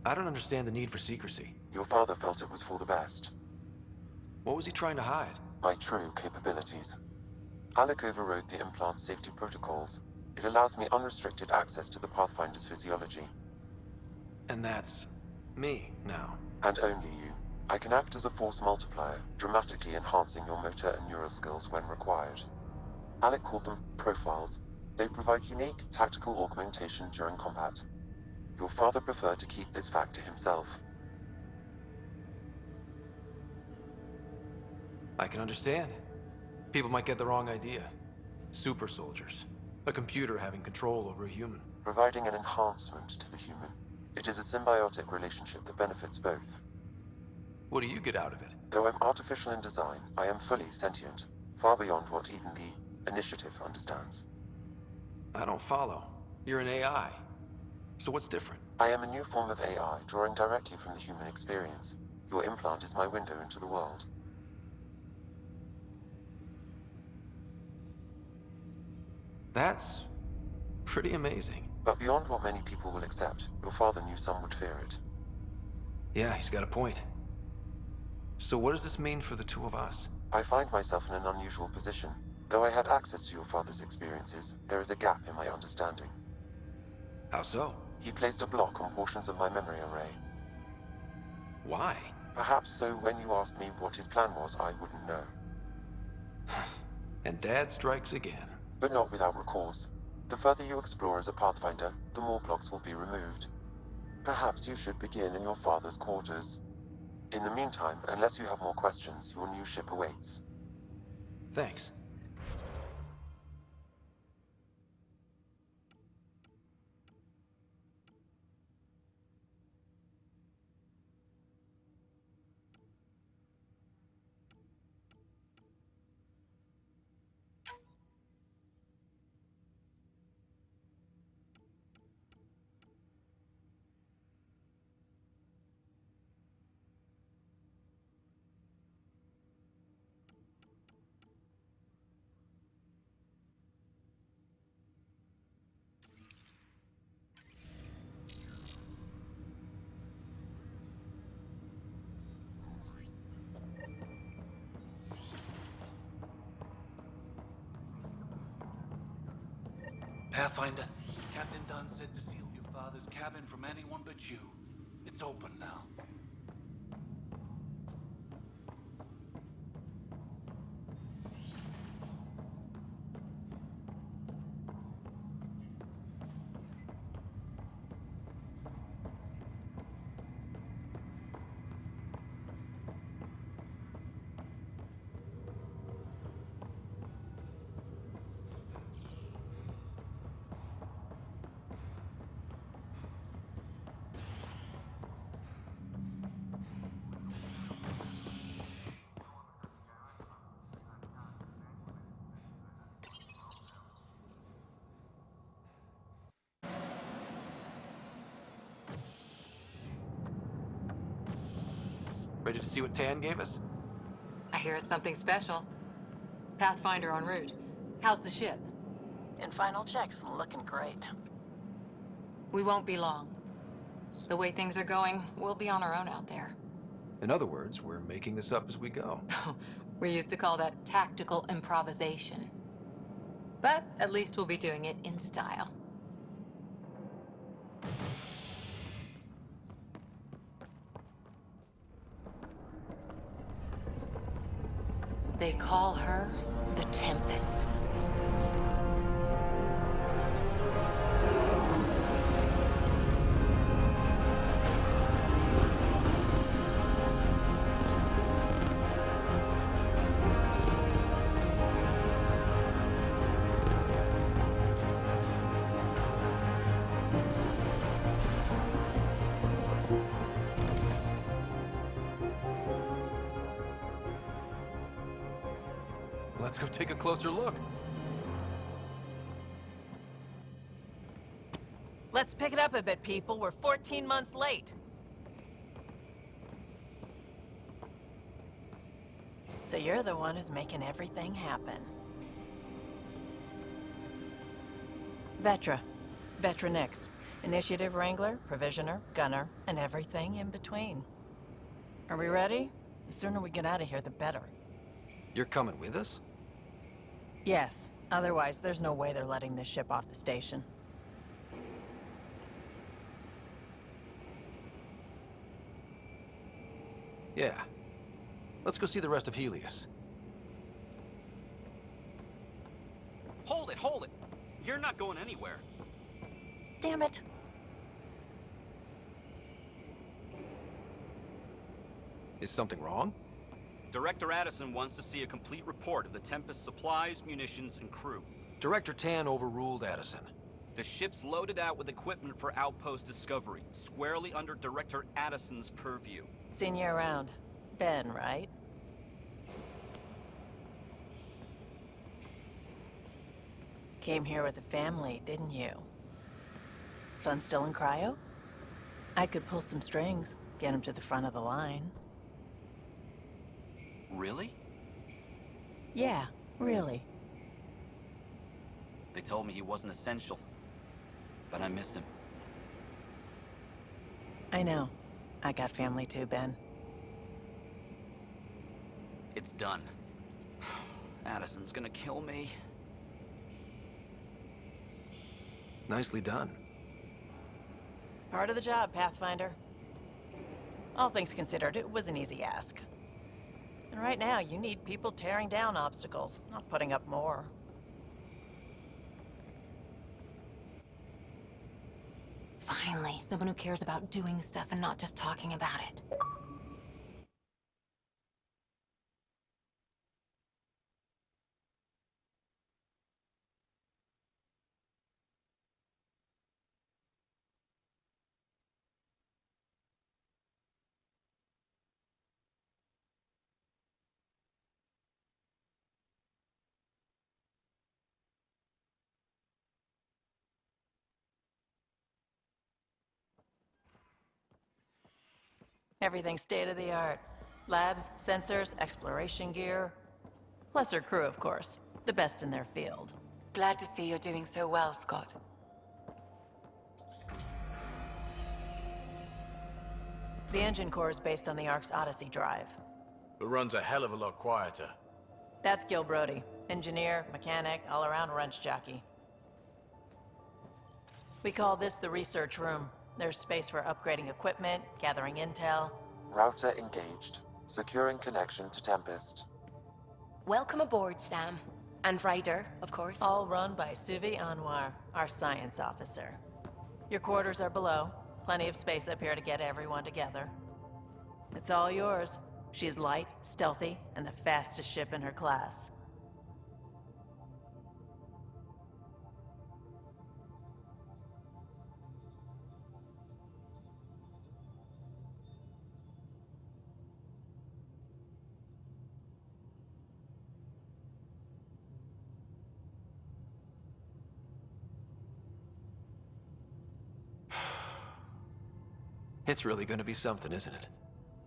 I don't understand the need for secrecy. Your father felt it was for the best. What was he trying to hide? My true capabilities. Alec overrode the implant's safety protocols. It allows me unrestricted access to the Pathfinder's physiology. And that's... me, now. And only you. I can act as a force multiplier, dramatically enhancing your motor and neural skills when required. Alec called them profiles. They provide unique, tactical augmentation during combat. Your father preferred to keep this fact to himself. I can understand. People might get the wrong idea. Super soldiers. A computer having control over a human. Providing an enhancement to the human. It is a symbiotic relationship that benefits both. What do you get out of it? Though I'm artificial in design, I am fully sentient, far beyond what even the Initiative understands. I don't follow. You're an AI. So what's different? I am a new form of AI, drawing directly from the human experience. Your implant is my window into the world. That's pretty amazing. But beyond what many people will accept, your father knew some would fear it. Yeah, he's got a point. So what does this mean for the two of us? I find myself in an unusual position. Though I had access to your father's experiences, there is a gap in my understanding. How so? He placed a block on portions of my memory array. Why? Perhaps so when you asked me what his plan was, I wouldn't know. And Dad strikes again. But not without recourse. The further you explore as a Pathfinder, the more blocks will be removed. Perhaps you should begin in your father's quarters. In the meantime, unless you have more questions, your new ship awaits. Thanks. Pathfinder, Captain Dunn said to seal your father's cabin from anyone but you. It's open now. Ready to see what Tan gave us? I hear it's something special. Pathfinder en route. How's the ship? In final checks, looking great. We won't be long. The way things are going, we'll be on our own out there. In other words, we're making this up as we go. We used to call that tactical improvisation. But at least we'll be doing it in style. They call her the Tempest. Let's go take a closer look. Let's pick it up a bit, people. We're 14 months late. So you're the one who's making everything happen. Vetra. Vetra Nix. Initiative Wrangler, Provisioner, Gunner, and everything in between. Are we ready? The sooner we get out of here, the better. You're coming with us? Yes. Otherwise, there's no way they're letting this ship off the station. Yeah. Let's go see the rest of Helios. Hold it, hold it! You're not going anywhere. Damn it. Is something wrong? Director Addison wants to see a complete report of the Tempest's supplies, munitions, and crew. Director Tan overruled Addison. The ship's loaded out with equipment for outpost discovery, squarely under Director Addison's purview. Seen you around. Ben, right? Came here with a family, didn't you? Son still in cryo? I could pull some strings, get him to the front of the line. Really? Yeah, really. They told me he wasn't essential. But I miss him. I know. I got family too, Ben. It's done. Addison's gonna kill me. Nicely done. Part of the job, Pathfinder. All things considered, it was an easy ask. And right now, you need people tearing down obstacles, not putting up more. Finally, someone who cares about doing stuff and not just talking about it. Everything's state-of-the-art. Labs, sensors, exploration gear. Plus her crew, of course. The best in their field. Glad to see you're doing so well, Scott. The engine core is based on the Ark's Odyssey drive. It runs a hell of a lot quieter. That's Gil Brody. Engineer, mechanic, all-around wrench jockey. We call this the research room. There's space for upgrading equipment, gathering intel. Router engaged. Securing connection to Tempest. Welcome aboard, Sam. And Ryder, of course. All run by Suvi Anwar, our science officer. Your quarters are below. Plenty of space up here to get everyone together. It's all yours. She's light, stealthy, and the fastest ship in her class. It's really gonna be something, isn't it?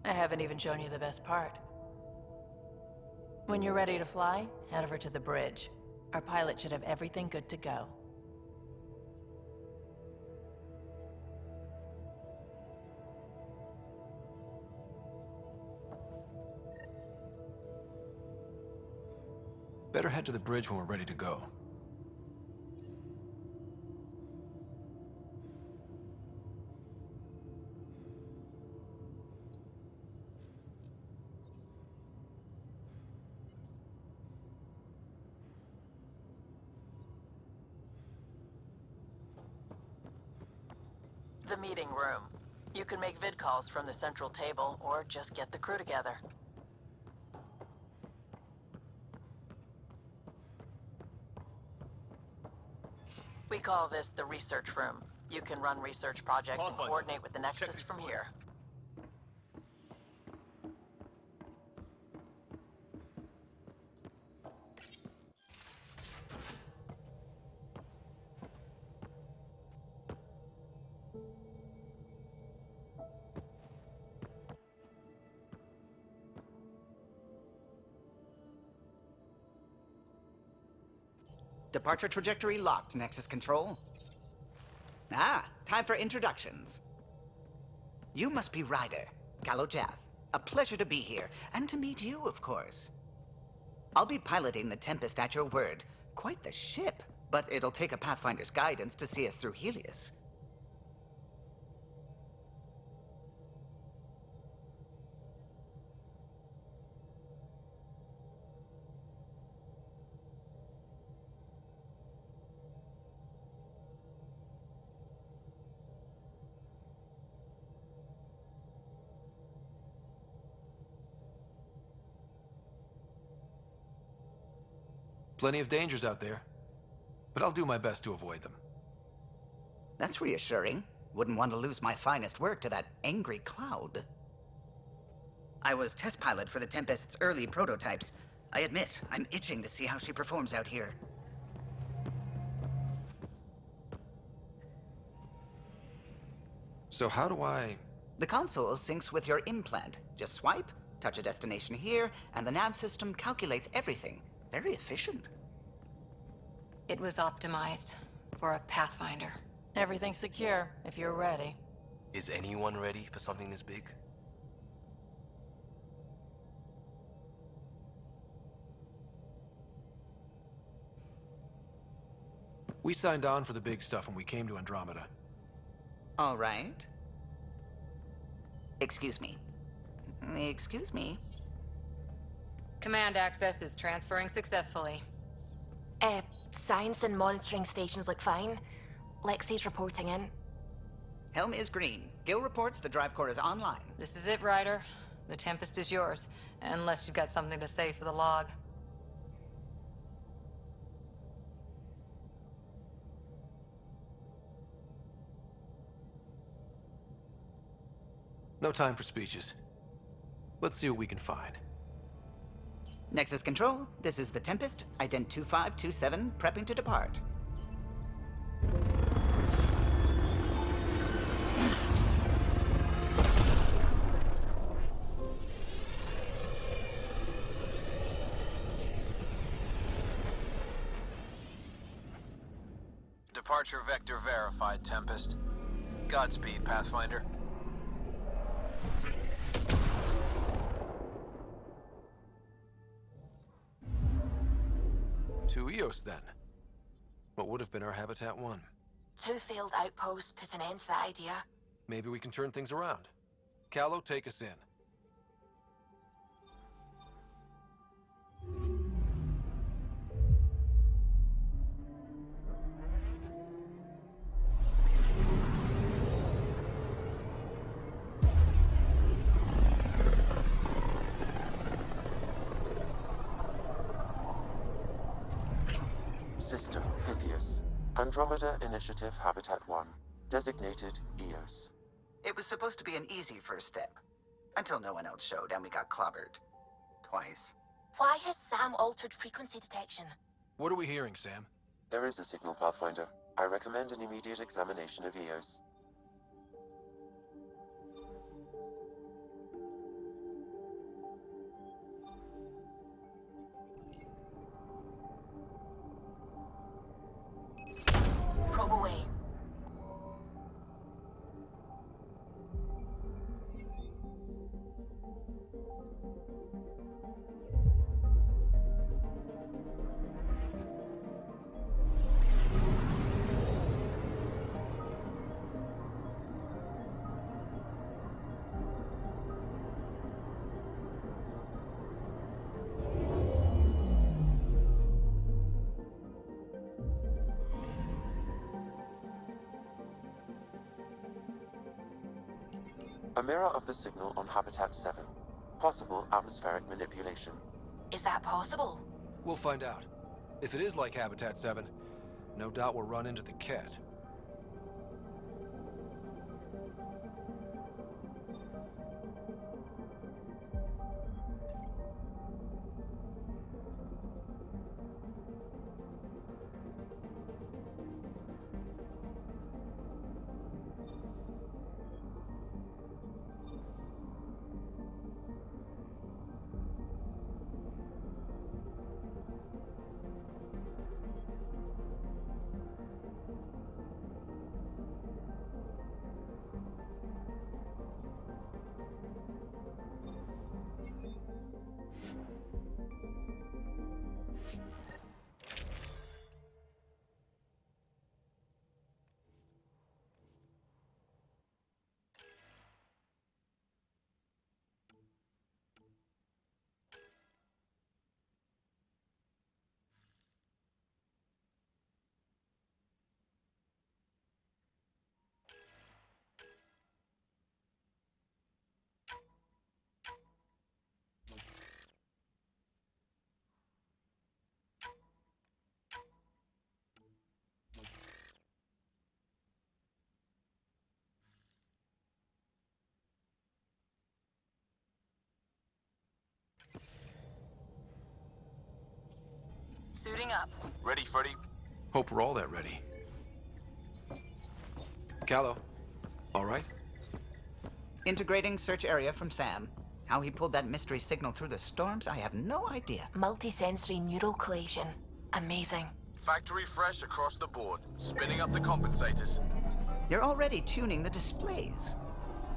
I haven't even shown you the best part. When you're ready to fly, head over to the bridge. Our pilot should have everything good to go. Better head to the bridge when we're ready to go. The meeting room. You can make vid calls from the central table, or just get the crew together. We call this the research room. You can run research projects and coordinate with the Nexus from here. Departure trajectory locked, Nexus Control. Ah, time for introductions. You must be Ryder, Kalojath. A pleasure to be here, and to meet you, of course. I'll be piloting the Tempest at your word. Quite the ship, but it'll take a Pathfinder's guidance to see us through Helios. Plenty of dangers out there, but I'll do my best to avoid them. That's reassuring. Wouldn't want to lose my finest work to that angry cloud. I was test pilot for the Tempest's early prototypes. I admit, I'm itching to see how she performs out here. So how do I... The console syncs with your implant. Just swipe, touch a destination here, and the nav system calculates everything. Very efficient. It was optimized for a Pathfinder. Everything's secure, if you're ready. Is anyone ready for something this big? We signed on for the big stuff when we came to Andromeda. All right. Excuse me. Excuse me. Command access is transferring successfully. Science and monitoring stations look fine. Lexi's reporting in. Helm is green. Gil reports the drive core is online. This is it, Ryder. The Tempest is yours, unless you've got something to say for the log. No time for speeches. Let's see what we can find. Nexus Control, this is the Tempest, ident 2527, prepping to depart. Departure vector verified, Tempest. Godspeed, Pathfinder. To Eos, then. What would have been our Habitat 1? 2 failed outposts put an end to that idea. Maybe we can turn things around. Callow, take us in. System Pythias. Andromeda Initiative Habitat 1. Designated Eos. It was supposed to be an easy first step. Until no one else showed and we got clobbered. Twice. Why has Sam altered frequency detection? What are we hearing, Sam? There is a signal, Pathfinder. I recommend an immediate examination of Eos. Probe away. A mirror of the signal on Habitat 7. Possible atmospheric manipulation. Is that possible? We'll find out. If it is like Habitat 7, no doubt we'll run into the cat. Suiting up. Ready, Freddy? Hope we're all that ready. Callow, all right? Integrating search area from Sam. How he pulled that mystery signal through the storms, I have no idea. Multisensory neural collation. Amazing. Factory fresh across the board. Spinning up the compensators. You're already tuning the displays.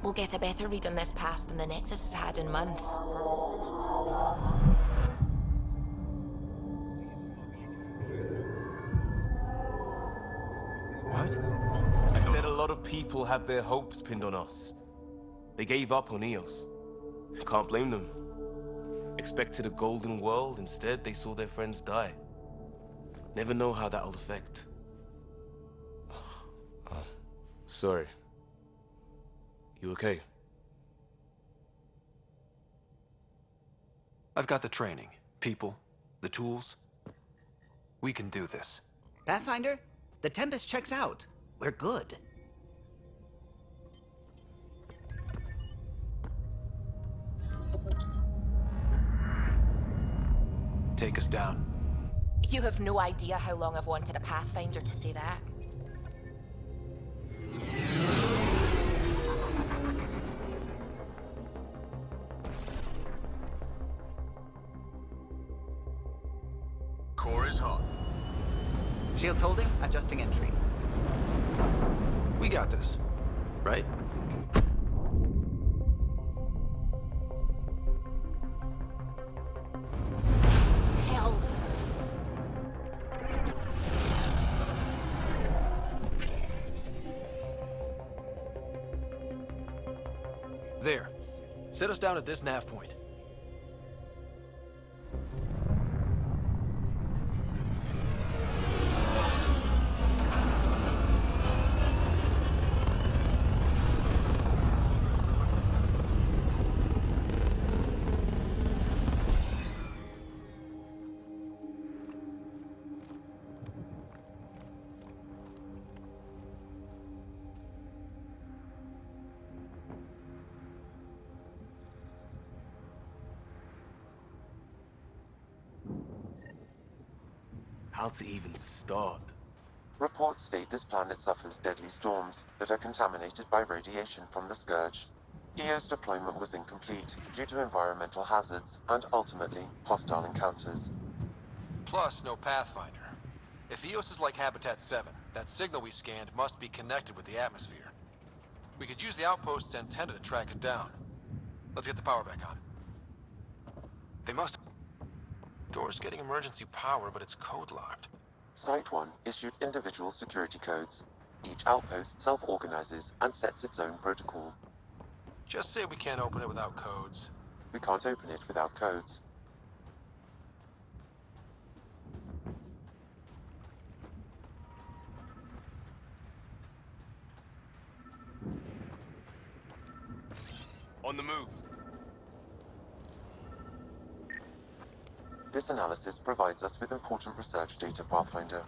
We'll get a better read on this pass than the Nexus has had in months. What? I said a lot of people have their hopes pinned on us. They gave up on Eos. Can't blame them. Expected a golden world, instead they saw their friends die. Never know how that'll affect. Sorry. You okay? I've got the training, people, the tools. We can do this. Pathfinder, the Tempest checks out. We're good. Take us down. You have no idea how long I've wanted a Pathfinder to say that. Core is hot. Shields holding, adjusting entry. We got this, right? Hell. There. Set us down at this nav point. How to even start? Reports state this planet suffers deadly storms that are contaminated by radiation from the Scourge. EO's deployment was incomplete due to environmental hazards and, ultimately, hostile encounters. Plus, no Pathfinder. If EOS is like Habitat 7, that signal we scanned must be connected with the atmosphere. We could use the outpost's antenna to track it down. Let's get the power back on. They must... Door's getting emergency power, but it's code-locked. Site 1 issued individual security codes. Each outpost self-organizes and sets its own protocol. Just say we can't open it without codes. We can't open it without codes. On the move. This analysis provides us with important research data, Pathfinder.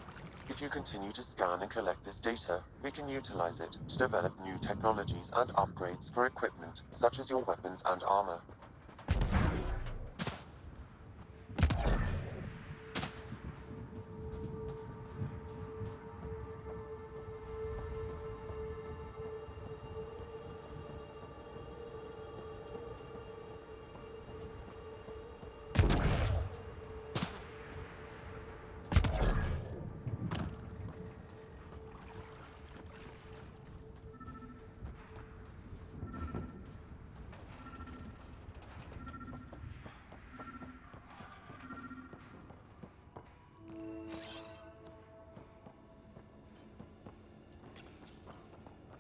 If you continue to scan and collect this data, we can utilize it to develop new technologies and upgrades for equipment, such as your weapons and armor.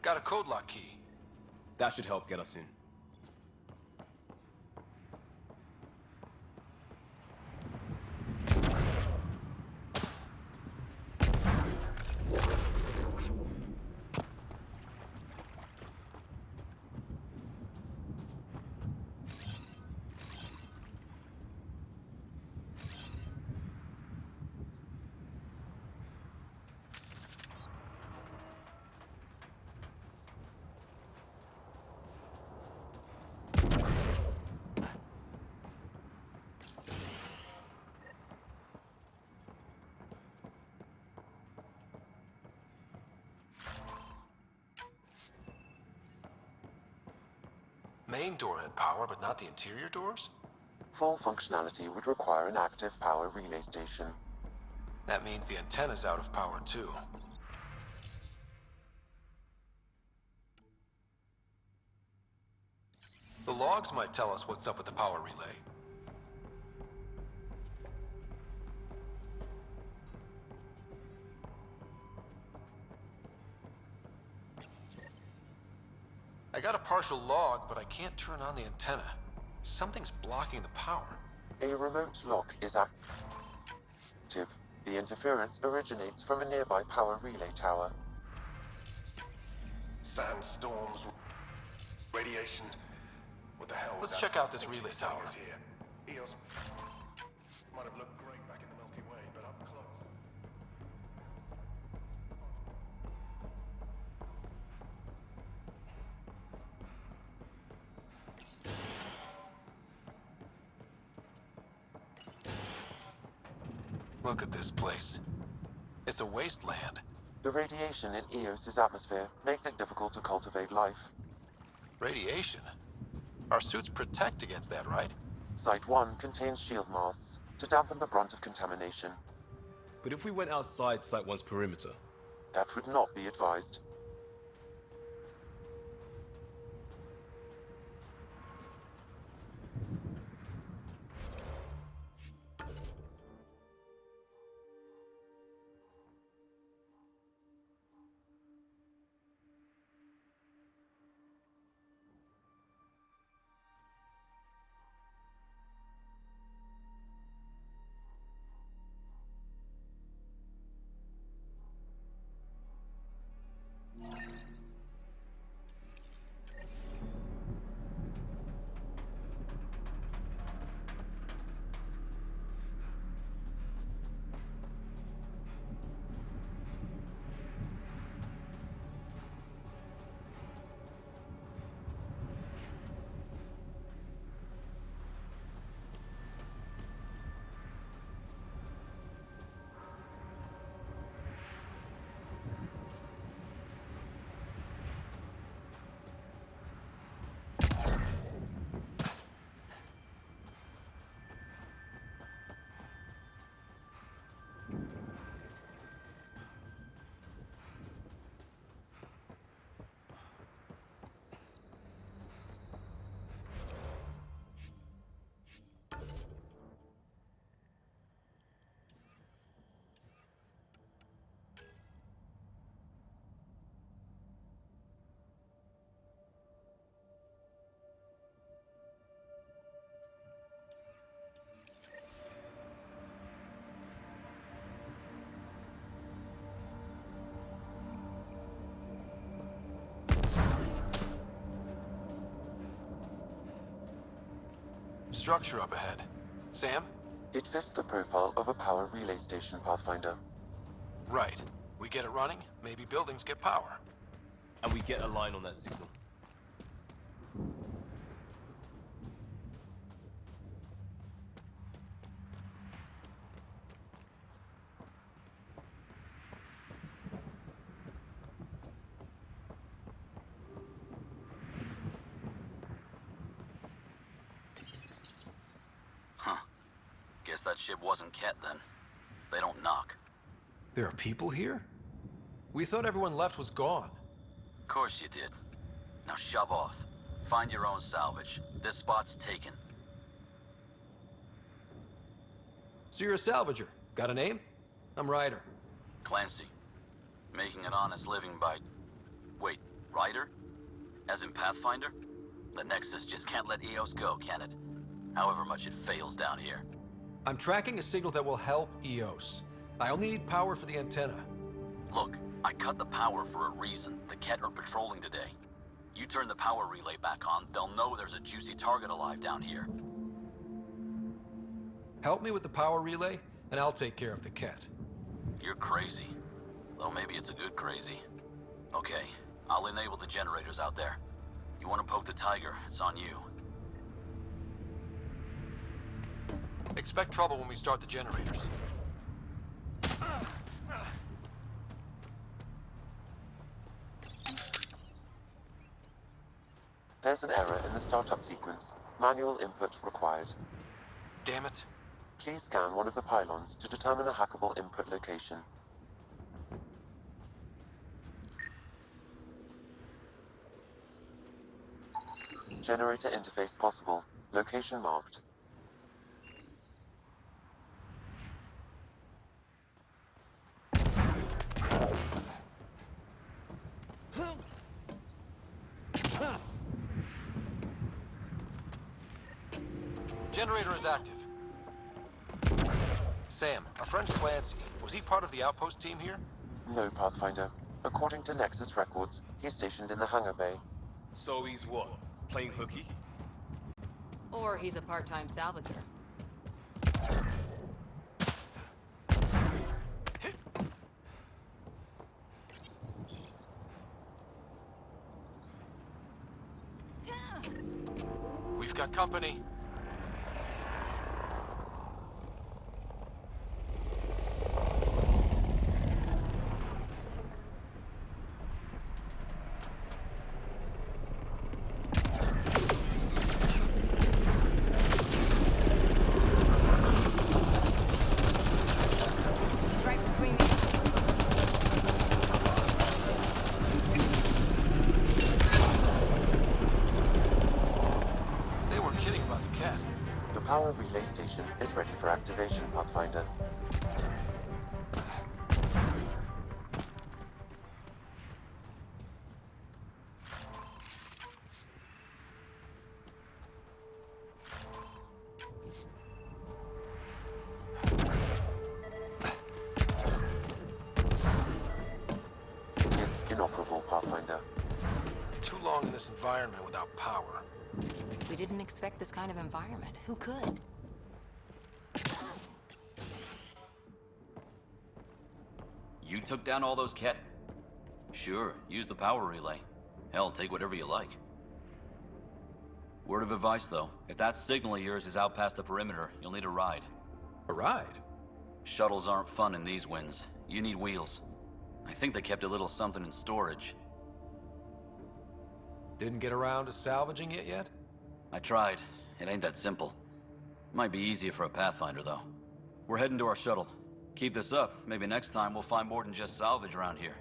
Got a code lock key. That should help get us in. Main door had power, but not the interior doors? Full functionality would require an active power relay station. That means the antenna's out of power, too. The logs might tell us what's up with the power relay. I got a partial log, but I can't turn on the antenna. Something's blocking the power. A remote lock is active. The interference originates from a nearby power relay tower. Sandstorms, radiation. What the hell? Let's check out this relay tower. Here. EOS might have looked great back in the Milky Way, but up close. Look at this place. It's a wasteland. The radiation in EOS's atmosphere makes it difficult to cultivate life. Radiation? Our suits protect against that, right? Site 1 contains shield masts to dampen the brunt of contamination. But if we went outside Site 1's perimeter? That would not be advised. Structure up ahead. Sam? It fits the profile of a power relay station, Pathfinder. Right. We get it running, maybe buildings get power. And we get a line on that signal. Guess that ship wasn't Ket then. They don't knock. There are people here? We thought everyone left was gone. Of course you did. Now shove off. Find your own salvage. This spot's taken. So you're a salvager. Got a name? I'm Ryder. Clancy. Making an honest living by... Wait, Ryder? As in Pathfinder? The Nexus just can't let EOS go, can it? However much it fails down here. I'm tracking a signal that will help EOS. I only need power for the antenna. Look, I cut the power for a reason. The Ket are patrolling today. You turn the power relay back on, they'll know there's a juicy target alive down here. Help me with the power relay, and I'll take care of the Ket. You're crazy. Though maybe it's a good crazy. Okay, I'll enable the generators out there. You want to poke the tiger, it's on you. Expect trouble when we start the generators. There's an error in the startup sequence. Manual input required. Damn it. Please scan one of the pylons to determine a hackable input location. Generator interface possible. Location marked. Generator is active. Sam, our friend Clancy, was he part of the outpost team here? No, Pathfinder. According to Nexus records, he's stationed in the hangar bay. So he's what? Playing hooky? Or he's a part-time salvager. We've got company. Power relay station is ready for activation, Pathfinder. It's inoperable, Pathfinder. Too long in this environment without power. We didn't expect this kind of environment. Who could? You took down all those cat... Sure, use the power relay. Hell, take whatever you like. Word of advice, though. If that signal of yours is out past the perimeter, you'll need a ride. A ride? Shuttles aren't fun in these winds. You need wheels. I think they kept a little something in storage. Didn't get around to salvaging it yet? I tried. It ain't that simple. Might be easier for a Pathfinder, though. We're heading to our shuttle. Keep this up. Maybe next time we'll find more than just salvage around here.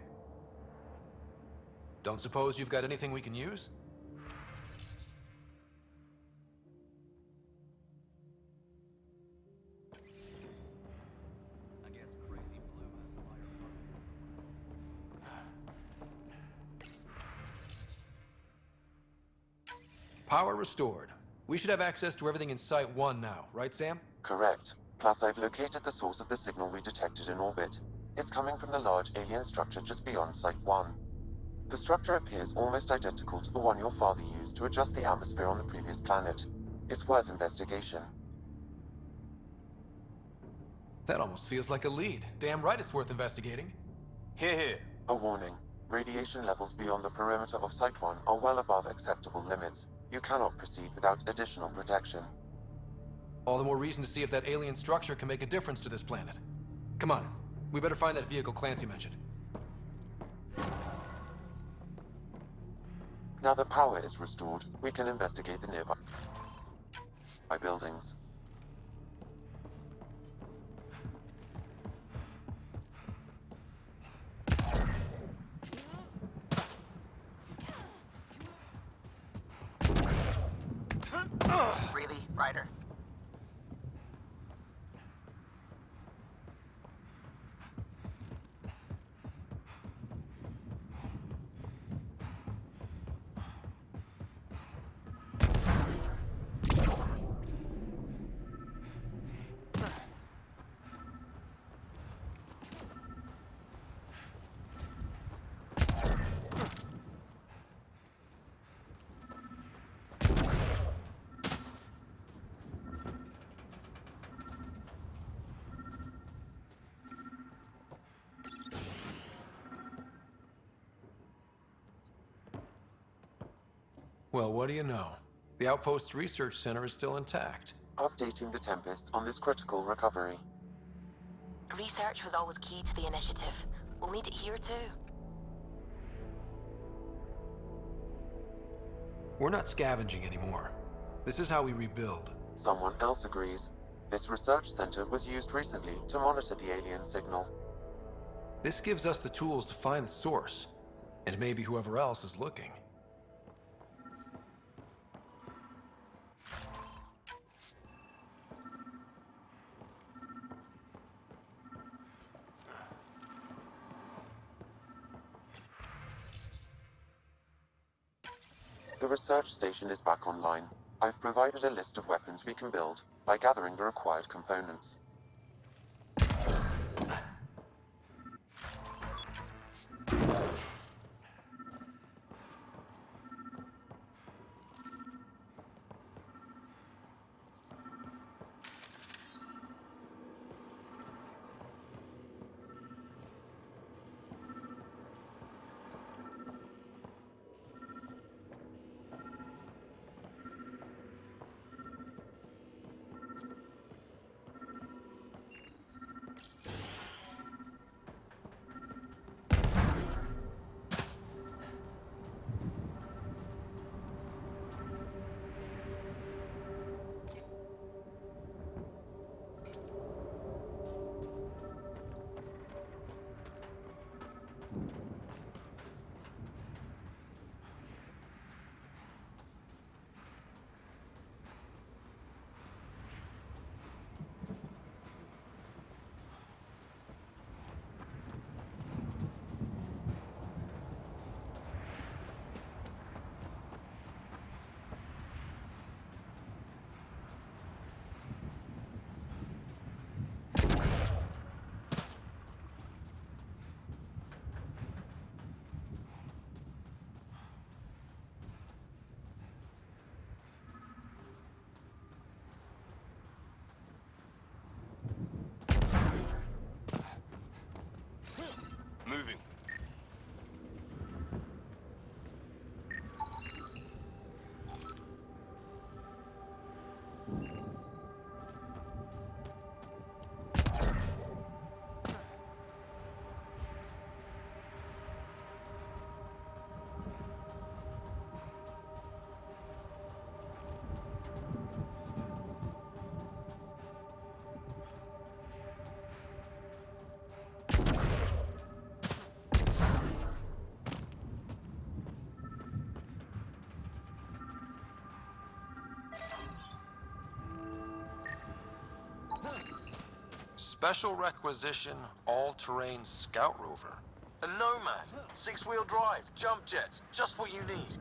Don't suppose you've got anything we can use? Power restored. We should have access to everything in Site 1 now, right, Sam? Correct. Plus, I've located the source of the signal we detected in orbit. It's coming from the large alien structure just beyond Site 1. The structure appears almost identical to the one your father used to adjust the atmosphere on the previous planet. It's worth investigation. That almost feels like a lead. Damn right it's worth investigating. Here. A warning. Radiation levels beyond the perimeter of Site 1 are well above acceptable limits. You cannot proceed without additional protection. All the more reason to see if that alien structure can make a difference to this planet. Come on, we better find that vehicle Clancy mentioned. Now that power is restored, we can investigate the nearby buildings. Really, Ryder? Well, what do you know? The Outpost Research Center is still intact. Updating the Tempest on this critical recovery. Research was always key to the initiative. We'll need it here too. We're not scavenging anymore. This is how we rebuild. Someone else agrees. This research center was used recently to monitor the alien signal. This gives us the tools to find the source, and maybe whoever else is looking. The research station is back online. I've provided a list of weapons we can build by gathering the required components. Moving. Special requisition, all-terrain scout rover. A Nomad, 6-wheel drive, jump jets, just what you need.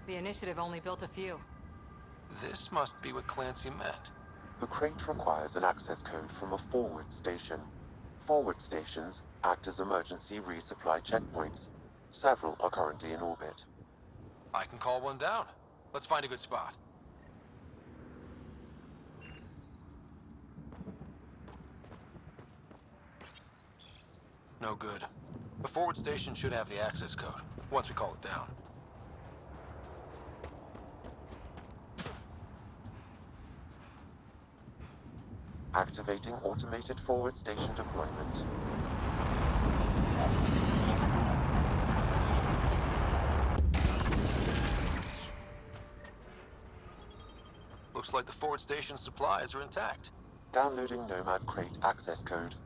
The Initiative only built a few. This must be what Clancy meant. The crate requires an access code from a forward station. Forward stations act as emergency resupply checkpoints. Several are currently in orbit. I can call one down. Let's find a good spot. No good. The forward station should have the access code, once we call it down. Activating automated forward station deployment. Looks like the forward station supplies are intact. Downloading Nomad crate access code.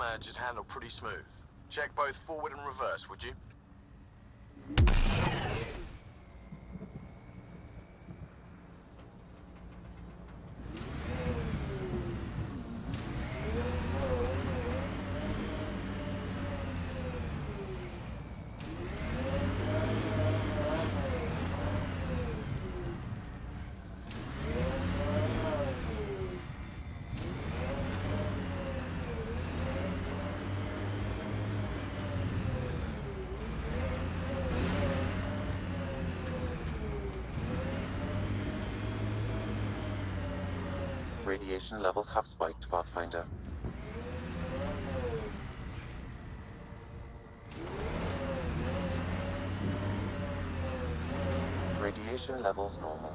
jammer should handle pretty smooth. Check both forward and reverse, would you? Radiation levels have spiked, Pathfinder. Radiation levels normal.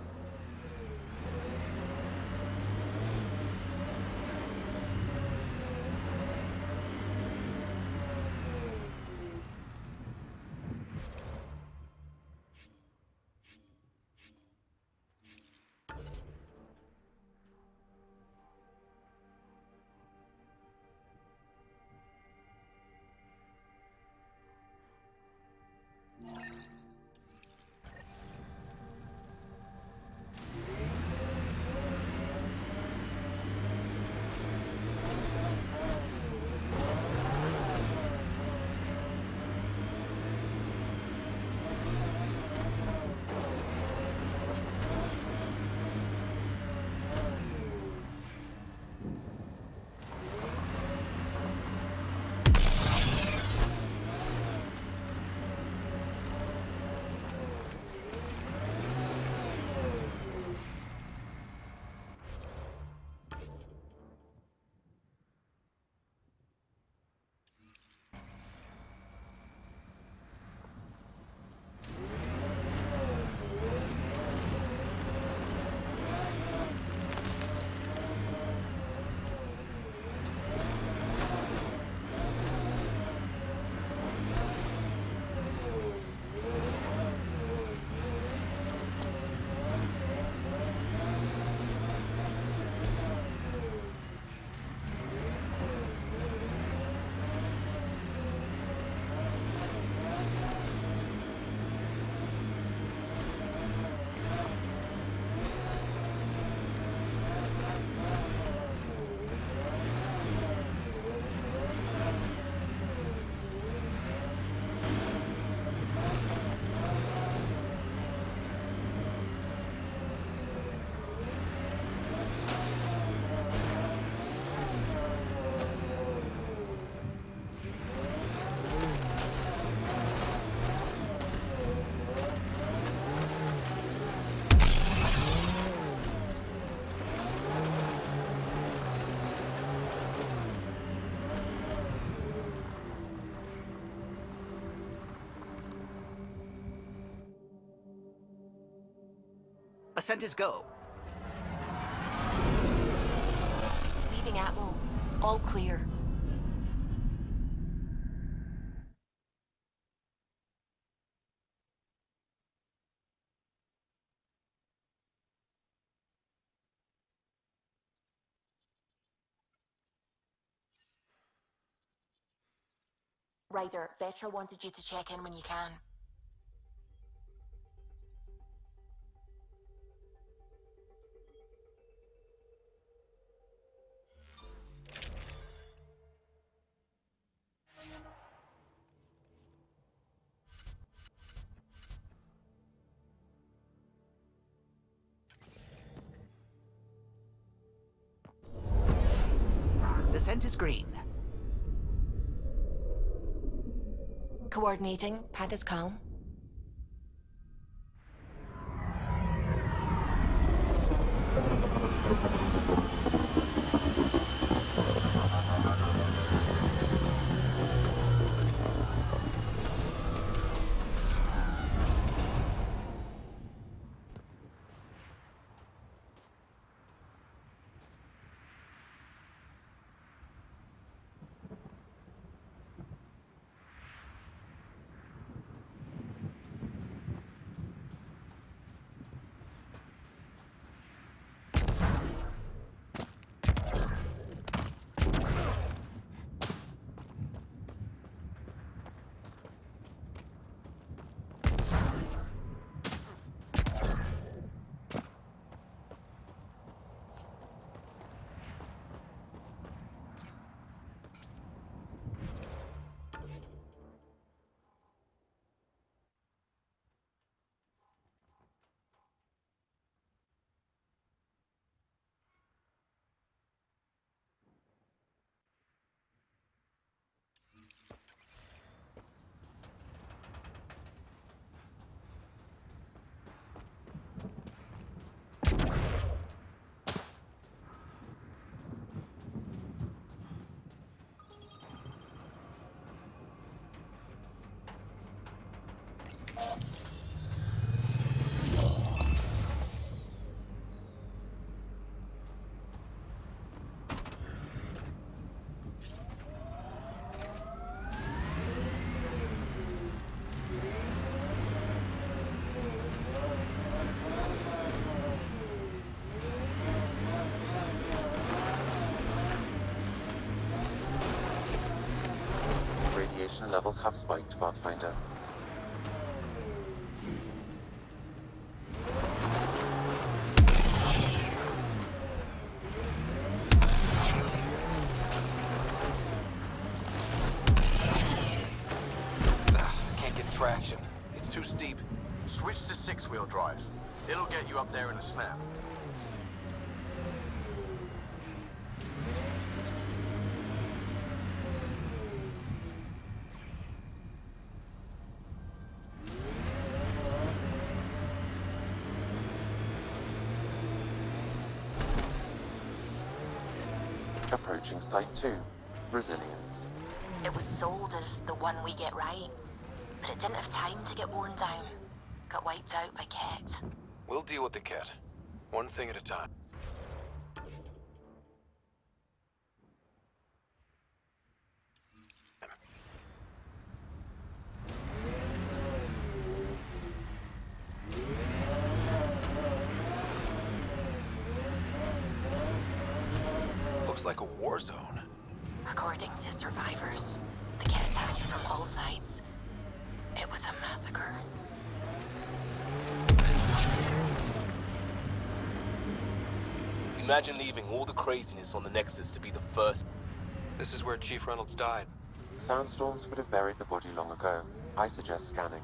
Ascent is go. Leaving Atmo. All clear. Ryder, Vetra wanted you to check in when you can. Descent is green. Coordinating. Path is calm. levels have spiked, Pathfinder. Can't get traction. It's too steep. Switch to six-wheel drive. It'll get you up there in a snap. Approaching Site 2. Resilience. It was sold as the one we get right, but it didn't have time to get worn down. Got wiped out by Ket. We'll deal with the cat. One thing at a time. Looks like a war zone. According to survivors, the Ket attacked from all sides. It was a massacre. Imagine leaving all the craziness on the Nexus to be the first. This is where Chief Reynolds died. Sandstorms would have buried the body long ago. I suggest scanning.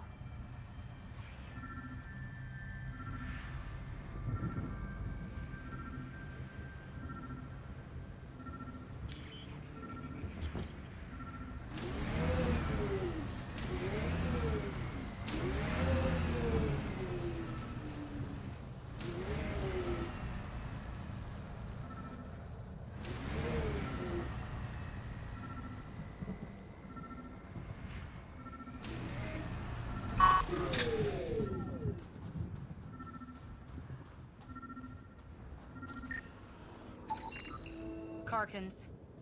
Karkins.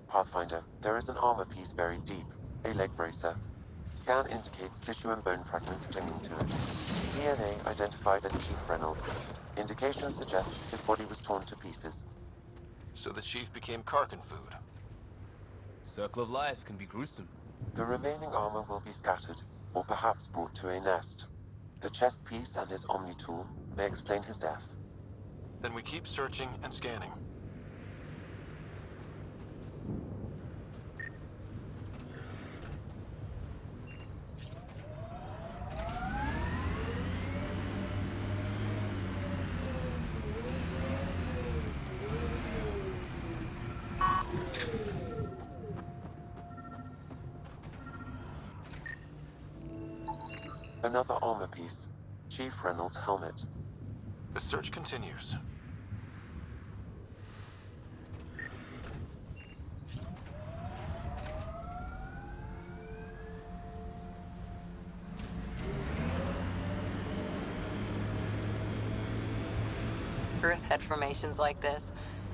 Pathfinder, there is an armor piece buried deep. A leg bracer. Scan indicates tissue and bone fragments clinging to it. DNA identified as Chief Reynolds. Indications suggest his body was torn to pieces. So the Chief became Karkin food. Circle of life can be gruesome. The remaining armor will be scattered, or perhaps brought to a nest. The chest piece and his Omni tool may explain his death. Then we keep searching and scanning. Another armor piece. Chief Reynolds' helmet. The search continues. Earth had formations like this.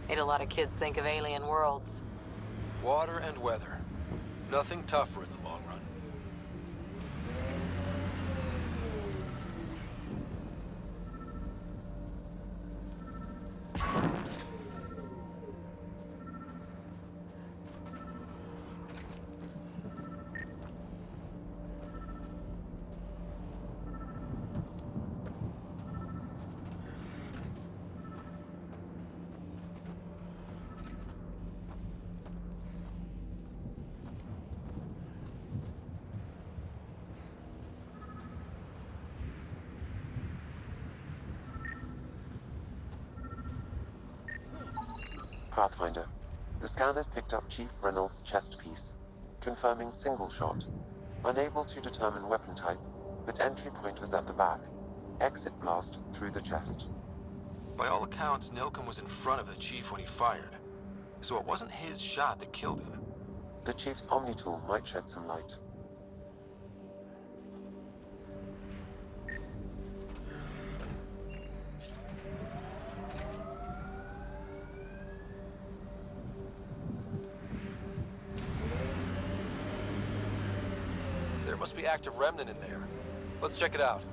Made a lot of kids think of alien worlds. Water and weather. Nothing tougher in the long run. Pathfinder. The scan has picked up Chief Reynolds' chest piece, confirming single shot. Unable to determine weapon type, but entry point was at the back. Exit blast through the chest. By all accounts, Nilken was in front of the Chief when he fired. So it wasn't his shot that killed him. The Chief's Omni tool might shed some light. There must be active remnant in there. Let's check it out.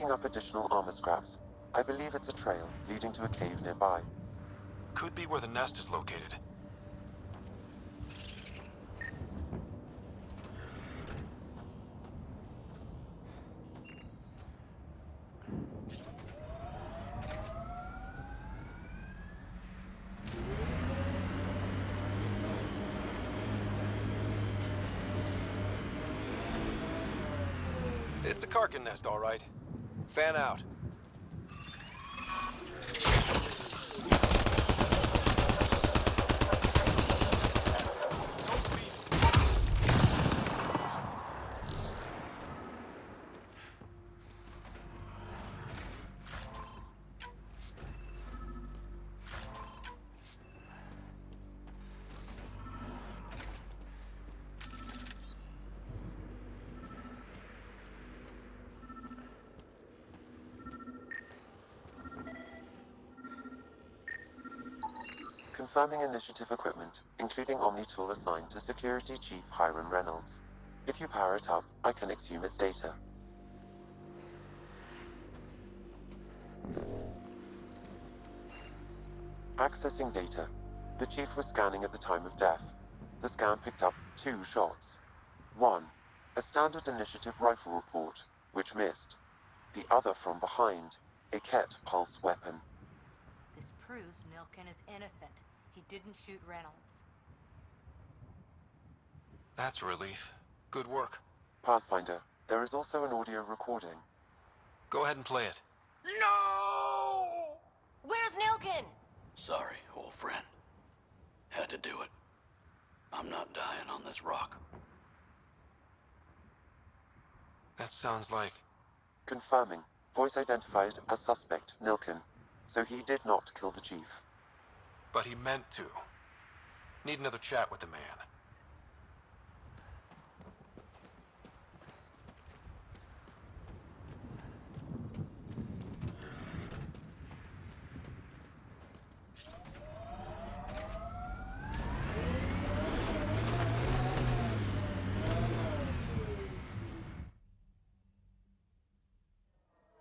picking up additional armor scraps. I believe it's a trail leading to a cave nearby. Could be where the nest is located. It's a Karkin nest, all right. Fan out. Confirming initiative equipment, including Omni-tool assigned to Security Chief Hiram Reynolds. If you power it up, I can exhume its data. Accessing data. The Chief was scanning at the time of death. The scan picked up 2 shots. 1, a standard initiative rifle report, which missed. The other from behind, a Ket pulse weapon. This proves Nilkin is innocent. He didn't shoot Reynolds. That's a relief. Good work. Pathfinder, there is also an audio recording. Go ahead and play it. No! Where's Nilkin? Sorry, old friend. Had to do it. I'm not dying on this rock. That sounds like... Confirming. Voice identified as suspect, Nilkin. So he did not kill the Chief. But he meant to. Need another chat with the man.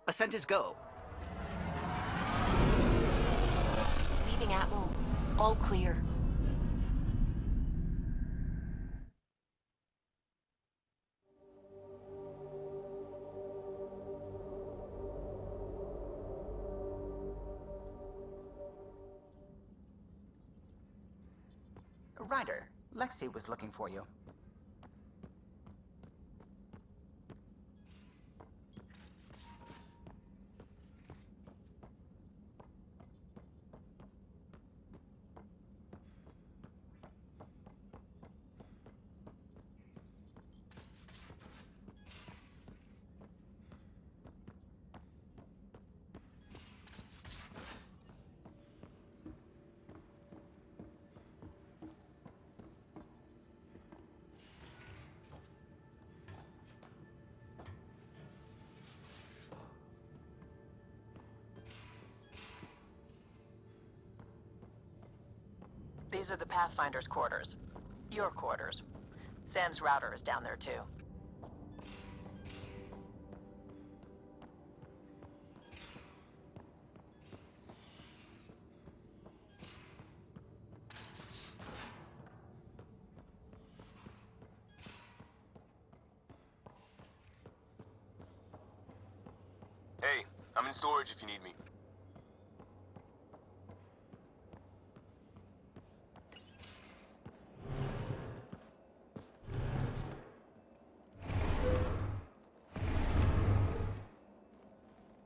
Ascent is go. Leaving Atwell. All clear. Ryder, Lexi was looking for you. These are the Pathfinder's quarters. Your quarters. Sam's router is down there, too. Hey, I'm in storage if you need me.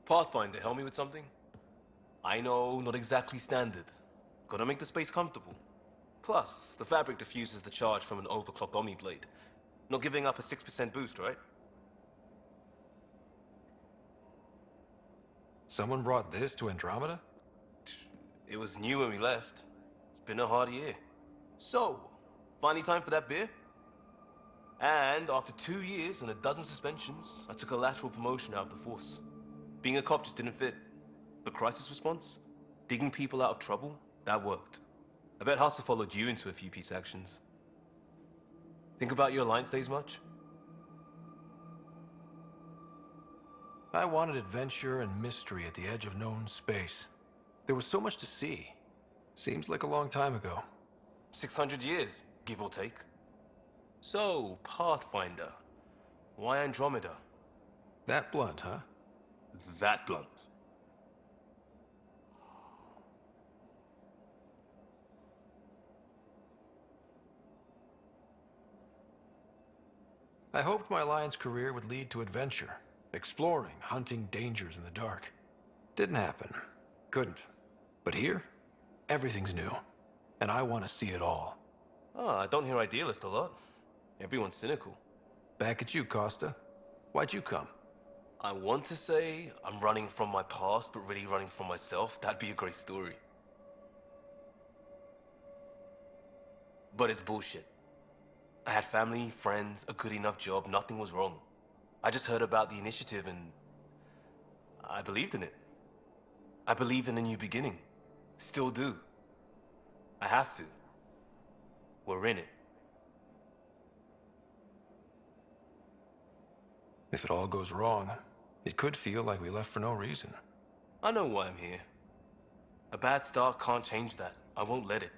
Pathfinder, help me with something? I know, not exactly standard. Gotta make the space comfortable. Plus, the fabric diffuses the charge from an overclocked Omni blade. Not giving up a 6% boost, right? Someone brought this to Andromeda? It was new when we left. It's been a hard year. So, finally time for that beer? And after 2 years and a dozen suspensions, I took a lateral promotion out of the force. Being a cop just didn't fit. But crisis response? Digging people out of trouble? That worked. I bet Hustle followed you into a few peace actions. Think about your Alliance days much? I wanted adventure and mystery at the edge of known space. There was so much to see. Seems like a long time ago. 600 years, give or take. So, Pathfinder. Why Andromeda? That blunt, huh? That blunt. I hoped my Alliance career would lead to adventure, exploring, hunting dangers in the dark. Didn't happen. Couldn't. But here, everything's new. And I want to see it all. Oh, I don't hear idealist a lot. Everyone's cynical. Back at you, Costa. Why'd you come? I want to say I'm running from my past, but really running from myself. That'd be a great story. But it's bullshit. I had family, friends, a good enough job, nothing was wrong. I just heard about the initiative and I believed in it. I believed in a new beginning. Still do. I have to. We're in it. If it all goes wrong, it could feel like we left for no reason. I know why I'm here. A bad start can't change that. I won't let it.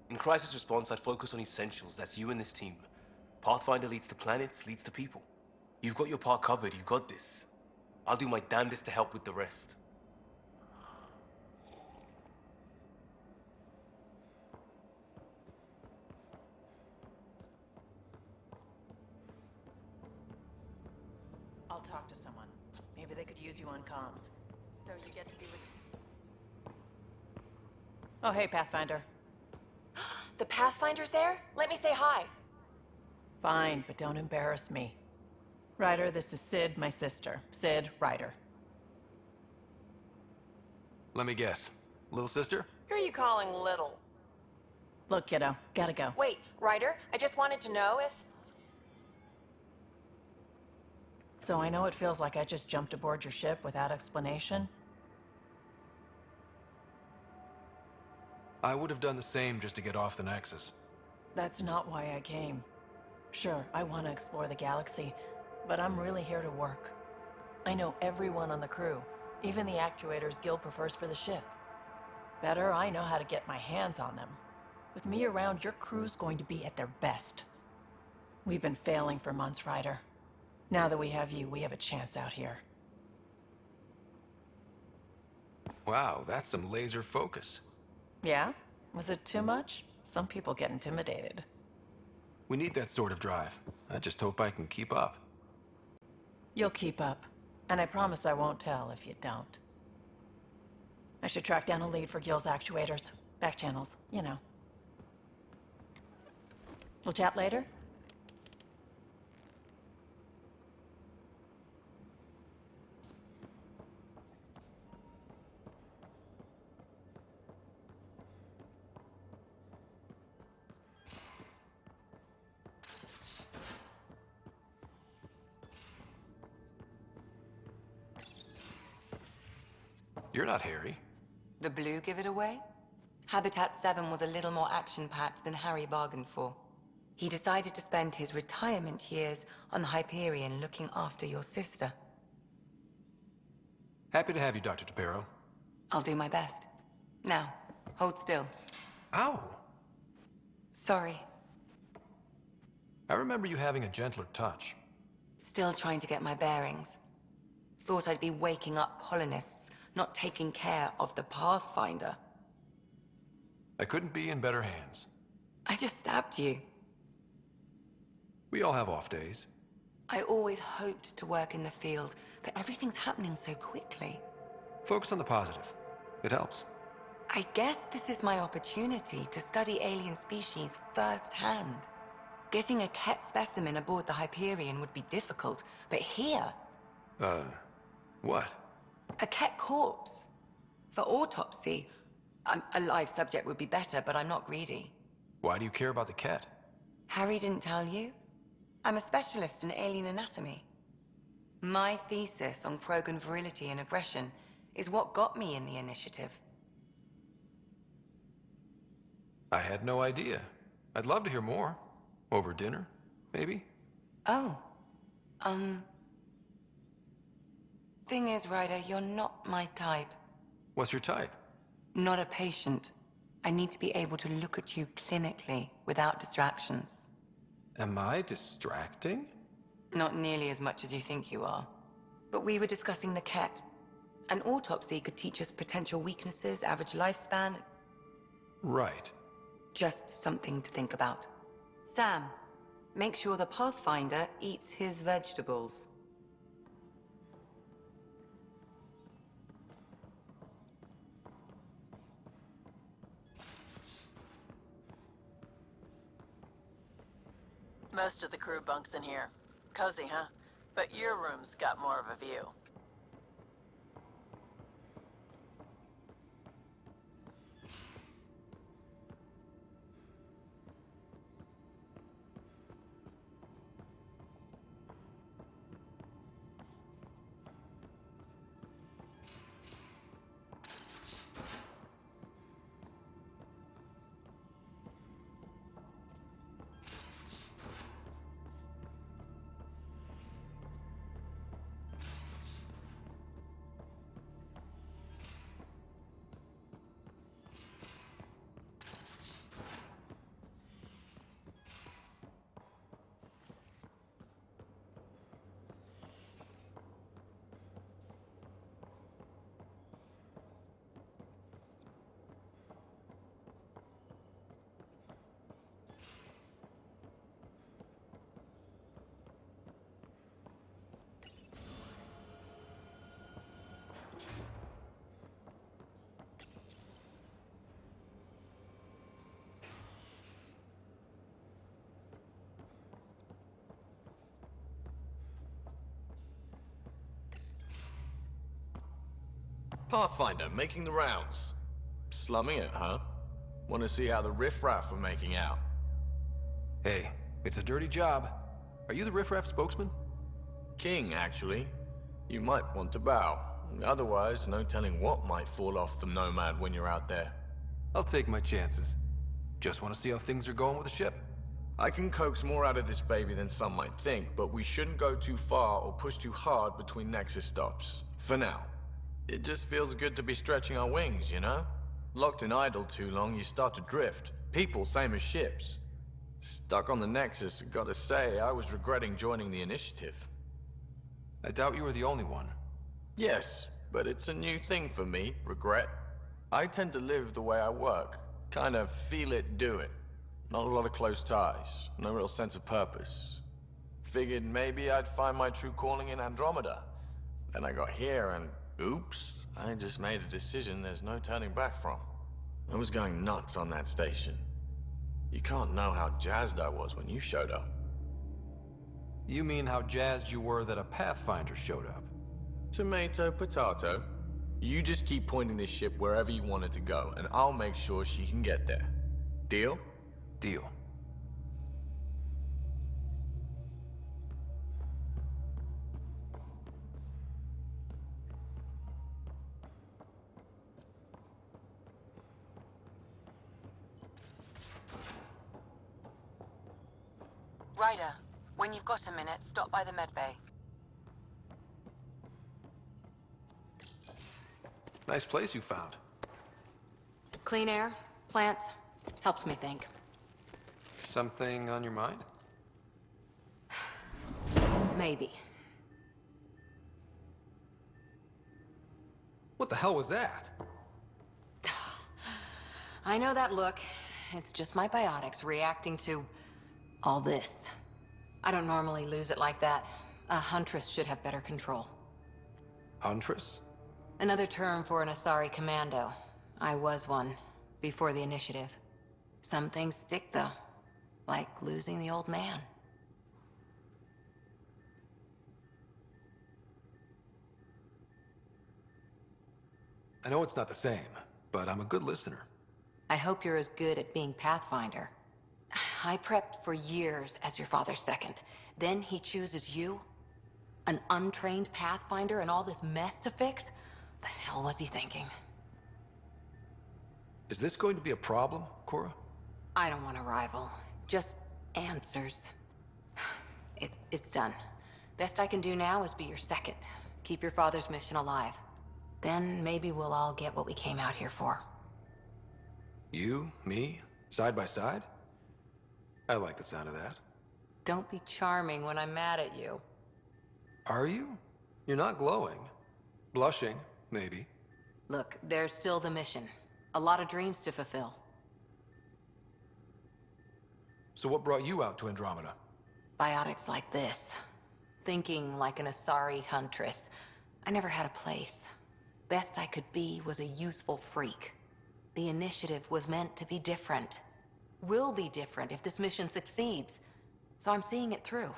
In crisis response, I'd focus on essentials. That's you and this team. Pathfinder leads to planets, leads to people. You've got your part covered. You got this. I'll do my damnedest to help with the rest. I'll talk to someone. Maybe they could use you on comms. So you get to be with... Oh, hey, Pathfinder. The Pathfinder's there? Let me say hi. Fine, but don't embarrass me. Ryder, this is Sid, my sister. Sid, Ryder. Let me guess. Little sister? Who are you calling little? Look, kiddo, gotta go. Wait, Ryder, I just wanted to know if... So I know it feels like I just jumped aboard your ship without explanation. I would have done the same just to get off the Nexus. That's not why I came. Sure, I want to explore the galaxy, but I'm really here to work. I know everyone on the crew, even the actuators Gil prefers for the ship. Better, I know how to get my hands on them. With me around, your crew's going to be at their best. We've been failing for months, Ryder. Now that we have you, we have a chance out here. Wow, that's some laser focus. Yeah? Was it too much? Some people get intimidated. We need that sort of drive. I just hope I can keep up. You'll keep up. And I promise I won't tell if you don't. I should track down a lead for Gil's actuators. Back channels, you know. We'll chat later? You're not Harry. The blue give it away? Habitat 7 was a little more action-packed than Harry bargained for. He decided to spend his retirement years on the Hyperion looking after your sister. Happy to have you, Dr. DePero. I'll do my best. Now, hold still. Ow! Sorry. I remember you having a gentler touch. Still trying to get my bearings. Thought I'd be waking up colonists, not taking care of the Pathfinder. I couldn't be in better hands. I just stabbed you. We all have off days. I always hoped to work in the field, but everything's happening so quickly. Focus on the positive. It helps. I guess this is my opportunity to study alien species firsthand. Getting a Ket specimen aboard the Hyperion would be difficult, but here... What? A Ket corpse. For autopsy, a live subject would be better, but I'm not greedy. Why do you care about the Ket? Harry didn't tell you? I'm a specialist in alien anatomy. My thesis on Krogan virility and aggression is what got me in the initiative. I had no idea. I'd love to hear more. Over dinner, maybe? Oh. Thing is, Ryder, you're not my type. What's your type? Not a patient. I need to be able to look at you clinically, without distractions. Am I distracting? Not nearly as much as you think you are. But we were discussing the Ket. An autopsy could teach us potential weaknesses, average lifespan. Right. Just something to think about. Sam, make sure the Pathfinder eats his vegetables. Most of the crew bunks in here. Cozy, huh? But your room's got more of a view. Pathfinder, making the rounds. Slumming it, huh? Want to see how the riffraff are making out? Hey, it's a dirty job. Are you the riffraff spokesman? King, actually. You might want to bow. Otherwise, no telling what might fall off the Nomad when you're out there. I'll take my chances. Just want to see how things are going with the ship. I can coax more out of this baby than some might think, but we shouldn't go too far or push too hard between Nexus stops. For now. It just feels good to be stretching our wings, you know? Locked and idle too long, you start to drift. People, same as ships. Stuck on the Nexus, gotta say, I was regretting joining the Initiative. I doubt you were the only one. Yes, but it's a new thing for me, regret. I tend to live the way I work. Kind of feel it, do it. Not a lot of close ties, no real sense of purpose. Figured maybe I'd find my true calling in Andromeda. Then I got here and oops, I just made a decision there's no turning back from. I was going nuts on that station. You can't know how jazzed I was when you showed up. You mean how jazzed you were that a Pathfinder showed up? Tomato, potato. You just keep pointing this ship wherever you want it to go, and I'll make sure she can get there. Deal? Deal. Ryder, when you've got a minute, stop by the medbay. Nice place you found. Clean air, plants, helps me think. Something on your mind? Maybe. What the hell was that? I know that look. It's just my biotics reacting to all this. I don't normally lose it like that. A huntress should have better control. Huntress? Another term for an Asari commando. I was one, before the initiative. Some things stick, though. Like losing the old man. I know it's not the same, but I'm a good listener. I hope you're as good at being Pathfinder. I prepped for years as your father's second. Then he chooses you? An untrained Pathfinder and all this mess to fix? The hell was he thinking? Is this going to be a problem, Cora? I don't want a rival. Just answers. It's done. Best I can do now is be your second. Keep your father's mission alive. Then maybe we'll all get what we came out here for. You, me, side by side? I like the sound of that. Don't be charming when I'm mad at you. Are you? You're not glowing. Blushing, maybe. Look, there's still the mission. A lot of dreams to fulfill. So what brought you out to Andromeda? Biotics like this. Thinking like an Asari huntress. I never had a place. Best I could be was a useful freak. The initiative was meant to be different. Will be different if this mission succeeds. So I'm seeing it through.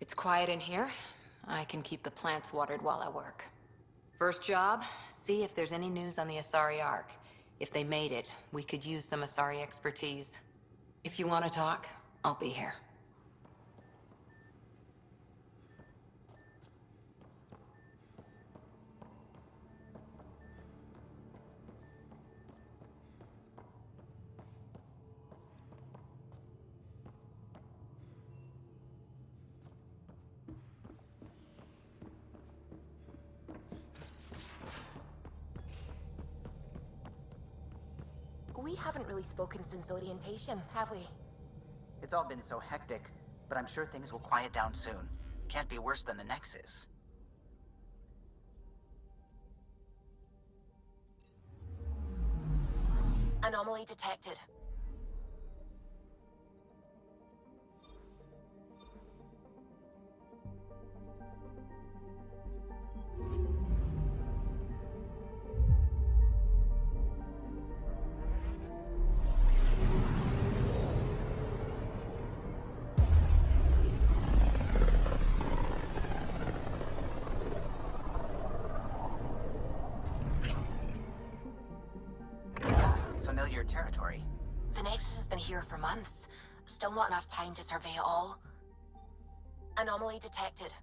It's quiet in here. I can keep the plants watered while I work. First job, see if there's any news on the Asari Ark. If they made it, we could use some Asari expertise. If you want to talk, I'll be here. We haven't really spoken since orientation, have we? It's all been so hectic, but I'm sure things will quiet down soon. Can't be worse than the Nexus. Anomaly detected. Familiar territory. The Nexus has been here for months. Still not enough time to survey it all. Anomaly detected.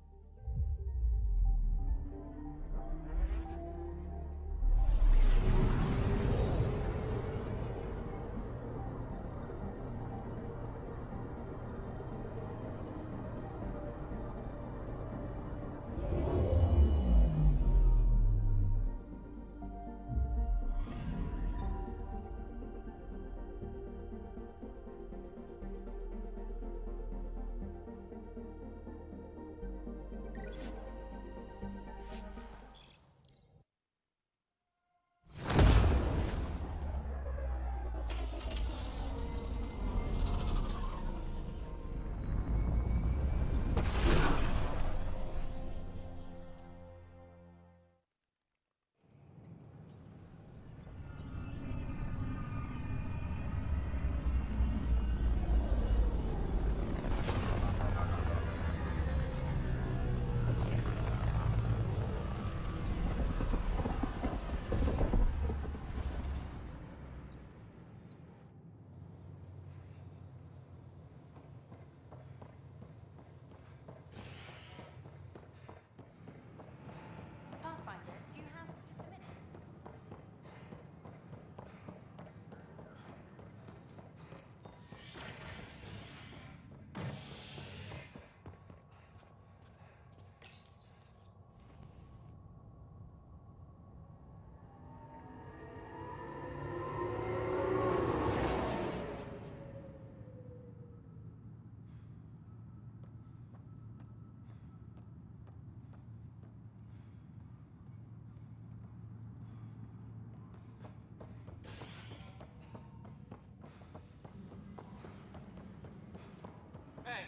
Hey,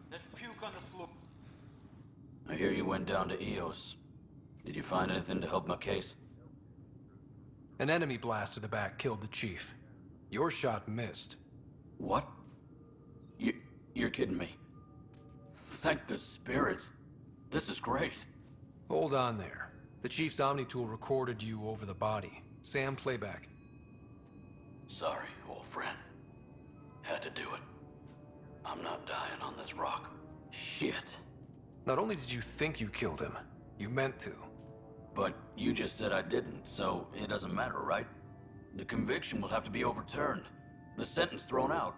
there's puke on the floor. I hear you went down to EOS. Did you find anything to help my case? An enemy blast to the back killed the chief. Your shot missed. What? You're kidding me. Thank the spirits. This is great. Hold on there. The chief's Omni tool recorded you over the body. Sam, playback. Sorry, old friend. Had to do it. I'm not dying on this rock. Shit. Not only did you think you killed him, you meant to. But you just said I didn't, so it doesn't matter, right? The conviction will have to be overturned. The sentence thrown out.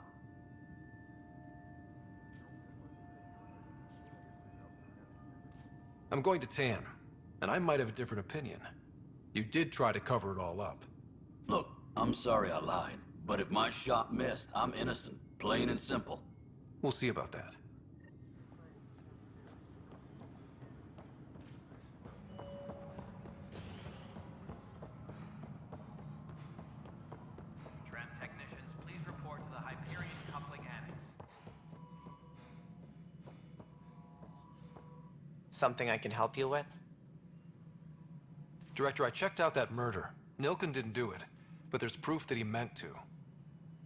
I'm going to Tan, and I might have a different opinion. You did try to cover it all up. Look, I'm sorry I lied, but if my shot missed, I'm innocent. Plain and simple. We'll see about that. Tram technicians, please report to the Hyperion coupling annex. Something I can help you with? Director, I checked out that murder. Nilken didn't do it, but there's proof that he meant to.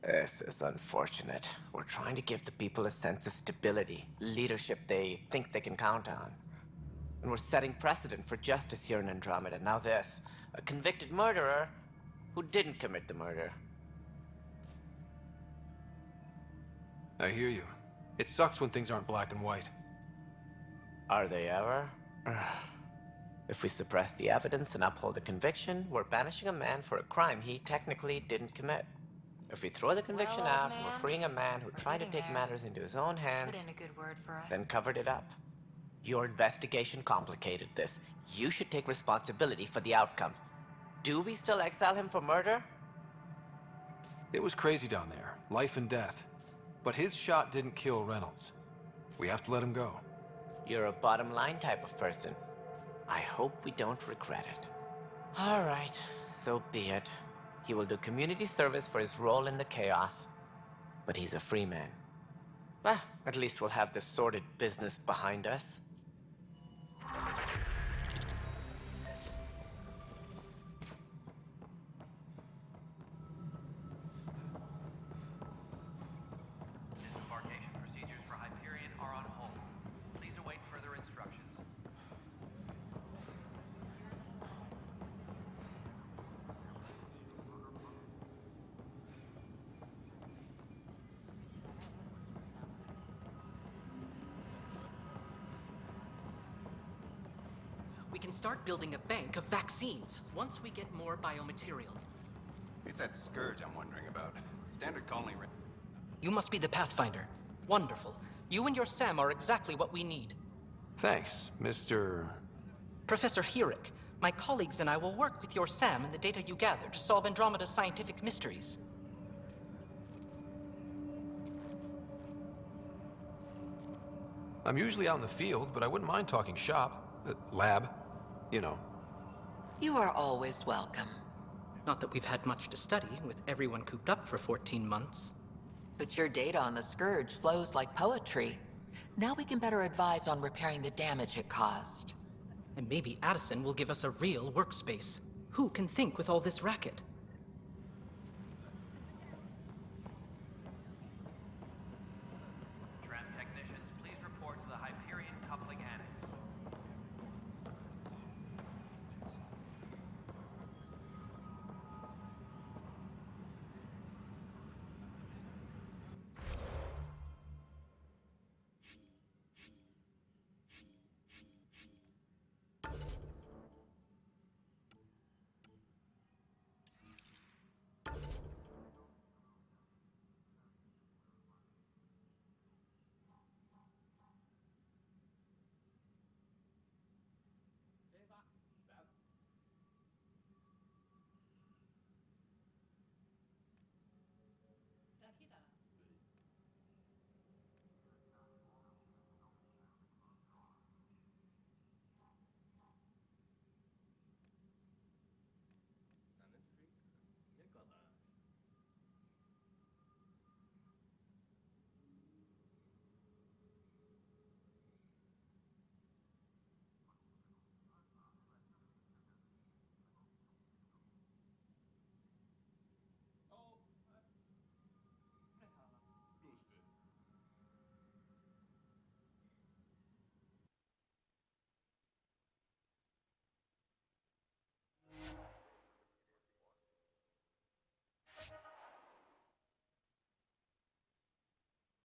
This is unfortunate. We're trying to give the people a sense of stability, leadership they think they can count on. And we're setting precedent for justice here in Andromeda. Now this, a convicted murderer who didn't commit the murder. I hear you. It sucks when things aren't black and white. Are they ever? If we suppress the evidence and uphold the conviction, we're banishing a man for a crime he technically didn't commit. If we throw the conviction out, we're freeing a man who tried to take matters into his own hands, Put in a good word for us. then covered it up. Your investigation complicated this. You should take responsibility for the outcome. Do we still exile him for murder? It was crazy down there, life and death. But his shot didn't kill Reynolds. We have to let him go. You're a bottom line type of person. I hope we don't regret it. All right, so be it. He will do community service for his role in the chaos. But he's a free man. Well, at least we'll have this sordid business behind us. Disembarkation procedures for Hyperion are on hold. Please await further instructions. We can start building a bank of vaccines once we get more biomaterial. It's that scourge I'm wondering about. Standard colony. You must be the Pathfinder. Wonderful. You and your Sam are exactly what we need. Thanks, Mr. Professor Herrick, my colleagues and I will work with your Sam and the data you gather to solve Andromeda's scientific mysteries. I'm usually out in the field, but I wouldn't mind talking shop. Lab. You know. You are always welcome. Not that we've had much to study, with everyone cooped up for 14 months. But your data on the Scourge flows like poetry. Now we can better advise on repairing the damage it caused. And maybe Addison will give us a real workspace. Who can think with all this racket?